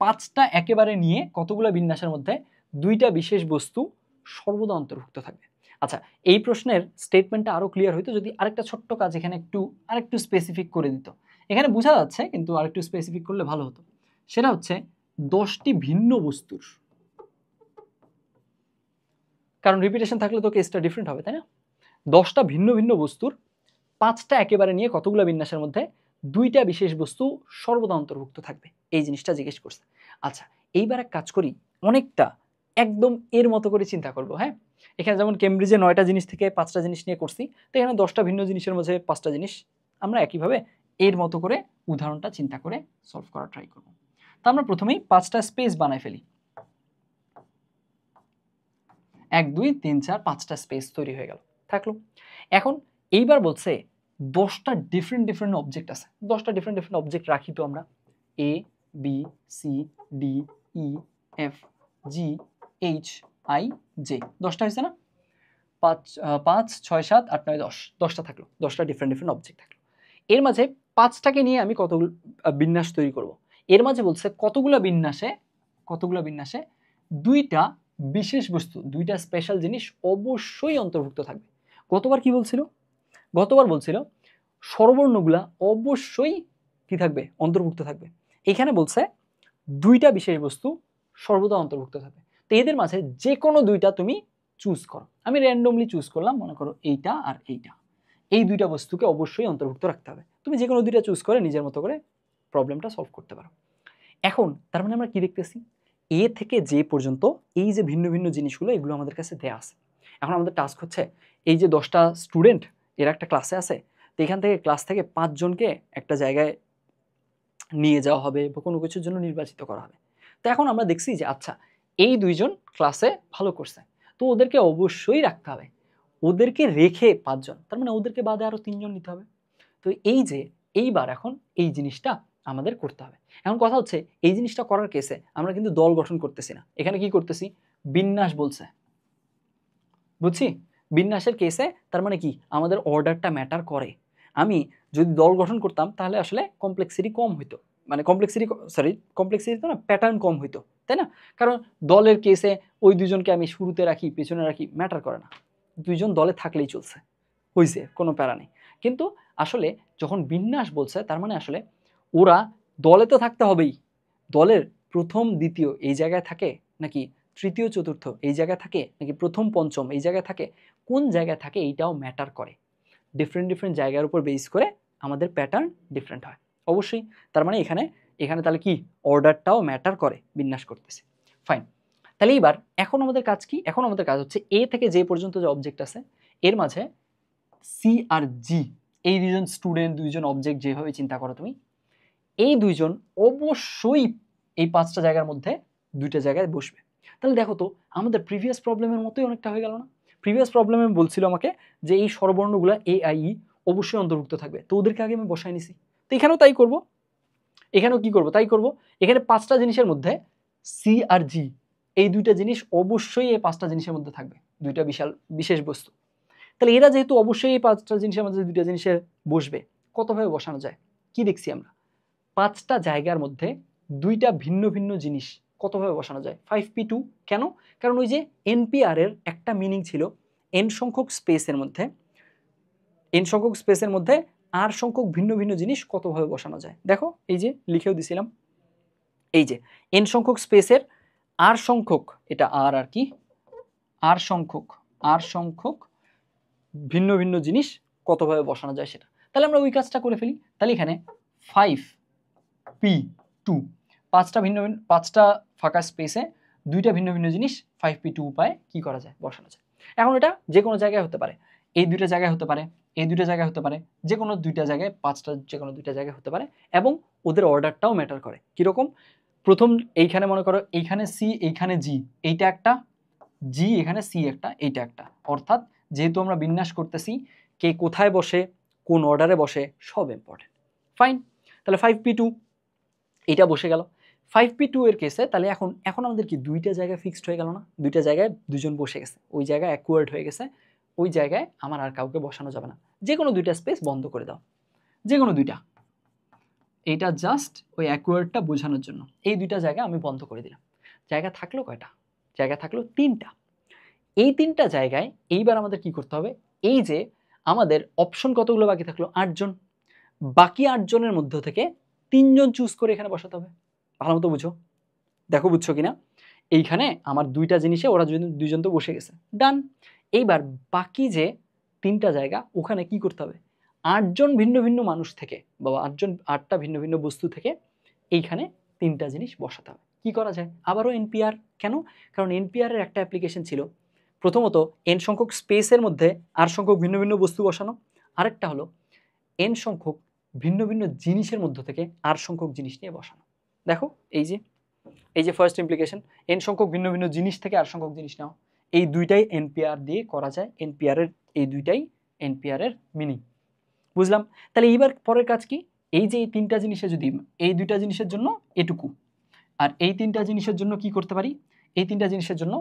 A: 5টা একেবারে নিয়ে কতগুলো বিন্যাসের মধ্যে 2টা বিশেষ বস্তু সর্বদা অন্তর্ভুক্ত থাকবে। আচ্ছা, এই প্রশ্নের স্টেটমেন্টটা আরো ক্লিয়ার হইতো যদি আরেকটা ছোট্ট কাজ এখানে আরেকটু স্পেসিফিক করে দিত। এখানে বোঝা যাচ্ছে কিন্তু আরেকটু স্পেসিফিক করলে ভালো হতো। সেটা হচ্ছে 10টি ভিন্ন বস্তুর, কারণ রিপিটেশন থাকলে তো কেসটা ডিফারেন্ট হবে, তাই না? 10টা ভিন্ন ভিন্ন বস্তুর 5টা একেবারে নিয়ে কতগুলো বিন্যাসের মধ্যে 2টা বিশেষ বস্তু সর্বদা অন্তর্ভুক্ত থাকবে, এই জিনিসটা জিজ্ঞেস করছে। আচ্ছা, এইবার এক কাজ করি, অনেকটা একদম এর মতো করে চিন্তা করব। হ্যাঁ, এখানে যেমন কেমব্রিজে 9টা জিনিস থেকে 5টা জিনিস নিয়ে করছি, তো এখানে 10টা ভিন্ন জিনিসের মধ্যে 5টা জিনিস আমরা একইভাবে এর মতো করে উদাহরণটা চিন্তা করে সলভ করার ট্রাই করব। তো আমরা প্রথমেই 5টা স্পেস বানাই ফেলি। 1 2 3 4 5টা স্পেস তৈরি হয়ে গেল, থাকলো। এখন এইবার বলছে 10টা ডিফারেন্ট অবজেক্ট আছে, 10টা ডিফারেন্ট অবজেক্ট রাখি তো আমরা, A B C D E F G H I J, 10টা হয়েছে না? 5 5 6 7 8 9 10, 10টা থাকলো, 10টা ডিফারেন্ট অবজেক্ট থাকলো। এর মাঝে 5টাকে নিয়ে আমি কতগুলো বিন্যাস তৈরি করব। এর মাঝে বলছে কতগুলো বিন্যাসে 2টা বিশেষ বস্তু, 2টা স্পেশাল জিনিস অবশ্যই অন্তর্ভুক্ত থাকবে। গতবার কি বলছিল? গতবার বলছিল স্বরবর্ণগুলা অবশ্যই কি থাকবে, অন্তর্ভুক্ত থাকবে। এখানে বলছে 2টা বিশেষ বস্তু সর্বদা অন্তর্ভুক্ত থাকবে। তো এদের মাঝে যে কোনো 2টা তুমি চুজ করো। আমি র্যান্ডমলি চুজ করলাম, মনে করো এইটা আর এইটা, এই 2টা বস্তুকে অবশ্যই অন্তর্ভুক্ত রাখতে হবে। তুমি যে কোনো 2টা চুজ করে নিজের মতো করে প্রবলেমটা সলভ করতে পারো। এখন তার মানে আমরা কি দেখতেছি, এ থেকে যে পর্যন্ত এই যে ভিন্ন ভিন্ন জিনিসগুলো, এগুলো আমাদের কাছে দেয়া আছে। এখন আমাদের টাস্ক হচ্ছে এই যে 10টা স্টুডেন্ট এরা একটা ক্লাসে আছে, তো এখান থেকে ক্লাস থেকে 5 জনকে একটা জায়গায় নিয়ে যাওয়া হবে বা কোনো কিছুর জন্য নির্বাচিত করা হবে। তো এখন আমরা দেখছি যে আচ্ছা, এই 2 জন ক্লাসে ভালো করছে, তো ওদেরকে অবশ্যই রাখতে হবে। ওদেরকে রেখে 5 জন, তার মানে ওদেরকে বাদে আরো 3 জন নিতে হবে। তো এই যে এইবার এখন এই জিনিসটা আমাদের করতে হবে। এখন কথা হচ্ছে এই জিনিসটা করার কেসে আমরা কিন্তু দল গঠন করতেছি না, এখানে কি করতেছি, বিন্যাস বলছে, বুঝছি? বিন্যাসের কেসে তার মানে কি আমাদের অর্ডারটা ম্যাটার করে। আমি যদি দল গঠন করতাম তাহলে আসলে কমপ্লেক্সিটি কম হইতো, মানে কমপ্লেক্সিটি তো না, প্যাটার্ন কম হইতো, তাই না? কারণ দলের কেসে ওই দুজনকে আমি শুরুতে রাখি পেছনে রাখি ম্যাটার করে না, দুইজন দলে থাকলেই চলছে, হইছে, কোনো প্যারা নেই। কিন্তু আসলে যখন বিন্যাস বলছে তার মানে আসলে ওরা দলে তো থাকতে হবেই, দলের প্রথম দ্বিতীয় এই জায়গায় থাকে নাকি তৃতীয় চতুর্থ এই জায়গায় থাকে নাকি প্রথম পঞ্চম এই জায়গায় থাকে, কোন জায়গায় থাকে এইটাও ম্যাটার করে। ডিফারেন্ট ডিফারেন্ট জায়গার উপর বেস করে আমাদের প্যাটার্ন ডিফারেন্ট হয় অবশ্যই। তার মানে এখানে এখানে তাহলে কি অর্ডারটাও ম্যাটার করে, বিন্যাস করতেছে। ফাইন, তাহলে এইবার এখন আমাদের কাজ কি, এখন আমাদের কাজ হচ্ছে এ থেকে যে পর্যন্ত যে অবজেক্ট আছে এর মাঝে সি আর জি, এই দুজন স্টুডেন্ট দুইজন অবজেক্ট যেভাবে চিন্তা করো তুমি, এই দুইজন অবশ্যই এই পাঁচটা জায়গার মধ্যে দুইটা জায়গায় বসবে। তাহলে দেখো তো আমাদের প্রিভিয়াস প্রবলেমের মতোই অনেকটা হয়ে গেল না? প্রিভিয়াস প্রবলেমে বলছিল আমাকে যে এই স্বরবর্ণগুলো এ আই ই অবশ্যই অন্তর্ভুক্ত থাকবে, তো ওদেরকে আগে আমি বসাই নিছি। তো এখানেও তাই করব, এখানেও কি করব তাই করব। এখানে পাঁচটা জিনিসের মধ্যে সি আর জি এই দুইটা জিনিস অবশ্যই এই পাঁচটা জিনিসের মধ্যে থাকবে, দুইটা বিশেষ বস্তু। তাহলে এরা যেহেতু অবশ্যই এই পাঁচটা জিনিসের মধ্যে দুইটা জিনিসের বসবে, কতভাবে বসানো যায়? কি দেখছি আমরা, পাঁচটা জায়গার মধ্যে দুইটা ভিন্ন ভিন্ন জিনিস কতভাবে বসানো যায়? 5p2। কেন? কারণ ওই যে এনপিআর এর একটা মিনিং ছিল এন সংখ্যক স্পেসের মধ্যে, এন সংখ্যক স্পেসের মধ্যে আর সংখ্যক ভিন্ন ভিন্ন জিনিস কতভাবে বসানো যায়। দেখো এই যে লিখেও দিছিলাম, এই যে এন সংখ্যক স্পেসের আর সংখ্যক, এটা আর আর কি আর সংখ্যক ভিন্ন ভিন্ন জিনিস কতভাবে বসানো যায় সেটা। তাহলে আমরা ওই কাজটা করে ফেলি। তাহলে এখানে 5p2, পাঁচটা ফাঁকা স্পেসে দুইটা ভিন্ন ভিন্ন জিনিস 5p2 উপায়ে কি করা যায়, বসানো যায়। এখন এটা যে কোনো জায়গায় হতে পারে, এই দুইটা জায়গায় হতে পারে, এই দুইটা জায়গায় হতে পারে, যে কোনো দুইটা জায়গায়, পাঁচটা যে কোনো দুইটা জায়গায় হতে পারে, এবং ওদের অর্ডারটাও ম্যাটার করে। কীরকম? প্রথম এইখানে মনে করো এইখানে সি এইখানে জি, এইটা একটা, জি এখানে সি একটা, এইটা একটা, অর্থাৎ যেহেতু আমরা বিন্যাস করতেছি কে কোথায় বসে কোন অর্ডারে বসে সব ইম্পর্টেন্ট। ফাইন, তাহলে 5p2 এটা বসে গেল। 5p2 এর কেসে তাহলে এখন এখন আমাদের কি দুইটা জায়গায় ফিক্সড হয়ে গেল না? দুইটা জায়গায় দুজন বসে গেছে, ওই জায়গায় অ্যাকুয়ার্ড হয়ে গেছে, ওই জায়গায় আমার আর কাউকে বসানো যাবে না। যে কোনো দুইটা স্পেস বন্ধ করে দাও, যে কোনো দুইটা, এইটা জাস্ট ওই অ্যাকুয়ার্ডটা বোঝানোর জন্য এই দুইটা জায়গা আমি বন্ধ করে দিলাম। জায়গা থাকলো কয়টা? জায়গা থাকলো তিনটা। এই তিনটা জায়গায় এইবার আমাদের কি করতে হবে, এই যে আমাদের অপশন কতগুলো বাকি থাকলো? 8জন। বাকি 8জনের মধ্য থেকে 3জন চুজ করে এখানে বসাতে হবে। ভালো মতো বুঝো, দেখো বুঝছো কিনা। এইখানে আমার দুইটা জিনিসে ওরা দুইজন তো বসে গেছে, ডান। এইবার বাকি যে তিনটা জায়গা ওখানে কি করতে হবে, 8জন ভিন্ন ভিন্ন মানুষ থেকে বা 8টা ভিন্ন ভিন্ন বস্তু থেকে এইখানে তিনটা জিনিস বসাতে হবে। কি করা যায়? আবারও এনপিআর। কেন? কারণ এনপিআর এর একটা অ্যাপ্লিকেশন ছিল, প্রথমত এন সংখ্যক স্পেসের মধ্যে আর সংখ্যক ভিন্ন ভিন্ন বস্তু বসানো, আরেকটা হলো এন সংখ্যক ভিন্ন ভিন্ন জিনিসের মধ্য থেকে আর সংখ্যক জিনিস নিয়ে বসানো। দেখো এই যে ফার্স্ট ইমপ্লিকেশন, এন সংখ্যক ভিন্ন ভিন্ন জিনিস থেকে আর সংখ্যক জিনিস নাও, এই দুইটাই এনপিআর দিয়ে করা যায়। এনপিআর এর এই দুইটাই এনপিআর এর মিনিং, বুঝলাম। তাহলে এইবার পরের কাজ কি, এই যে এই তিনটা জিনিসে যদি এই দুইটা জিনিসের জন্য এটুকু আর এই তিনটা জিনিসের জন্য কি করতে পারি, এই তিনটা জিনিসের জন্য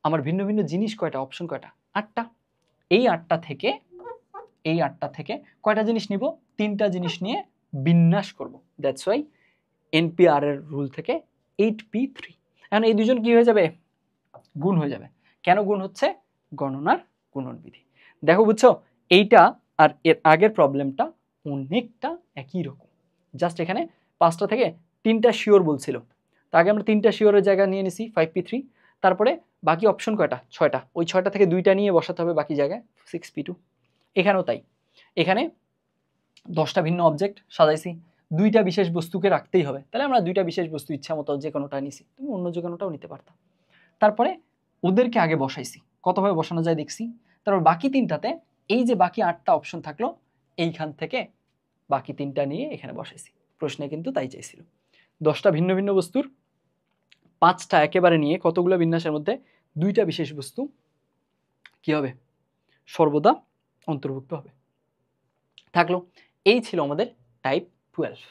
A: আমার ভিন্ন ভিন্ন জিনিস কয়টা, অপশন কয়টা? 8টা। এই 8টা থেকে কয়টা জিনিস নিব? 3টা জিনিস নিয়ে বিন্যাস করব। দ্যাটস ওয়াই এনপিআর এর রুল থেকে 8p3। এখন এই দুজন কি হয়ে যাবে? গুণ হয়ে যাবে। কেন গুণ হচ্ছে? গণনার গুণন বিধি। দেখো বুঝছো, এইটা আর এর আগের প্রবলেমটা অনেকটা একই রকম, জাস্ট এখানে 5টা থেকে 3টা শিওর বলছিল, তা আগে আমরা 3টা শিওরের জায়গা নিয়ে নিছি 5p3, তারপরে বাকি অপশন কয়টা? 6টা, ওই 6টা থেকে 2টা নিয়ে বসাতে হবে বাকি জায়গায় 6p2। এখানেও তাই, এখানে 10টা ভিন্ন অবজেক্ট সাজাইছি, 2টা বিশেষ বস্তুকে রাখতেই হবে, তাহলে আমরা 2টা বিশেষ বস্তু ইচ্ছা মতো যে কোনোটা নিছি, তুমি অন্য যে কোনোটাও নিতে পারতা। তারপরে ওদেরকে আগে বসাইছি, কতভাবে বসানো যায় দেখছি। তারপর বাকি 3টাতে এই যে বাকি 8টা অপশন থাকলো, এইখান থেকে বাকি 3টা নিয়ে এখানে বসাইছি। প্রশ্নে কিন্তু তাই চাইছিল, 10টা ভিন্ন ভিন্ন বস্তুর 5টা একেবারে নিয়ে কতগুলো বিন্যাসের মধ্যে 2টা বিশেষ বস্তু কি হবে, সর্বদা অন্তর্ভুক্ত হবে। থাকলো, এই ছিল আমাদের টাইপ 12।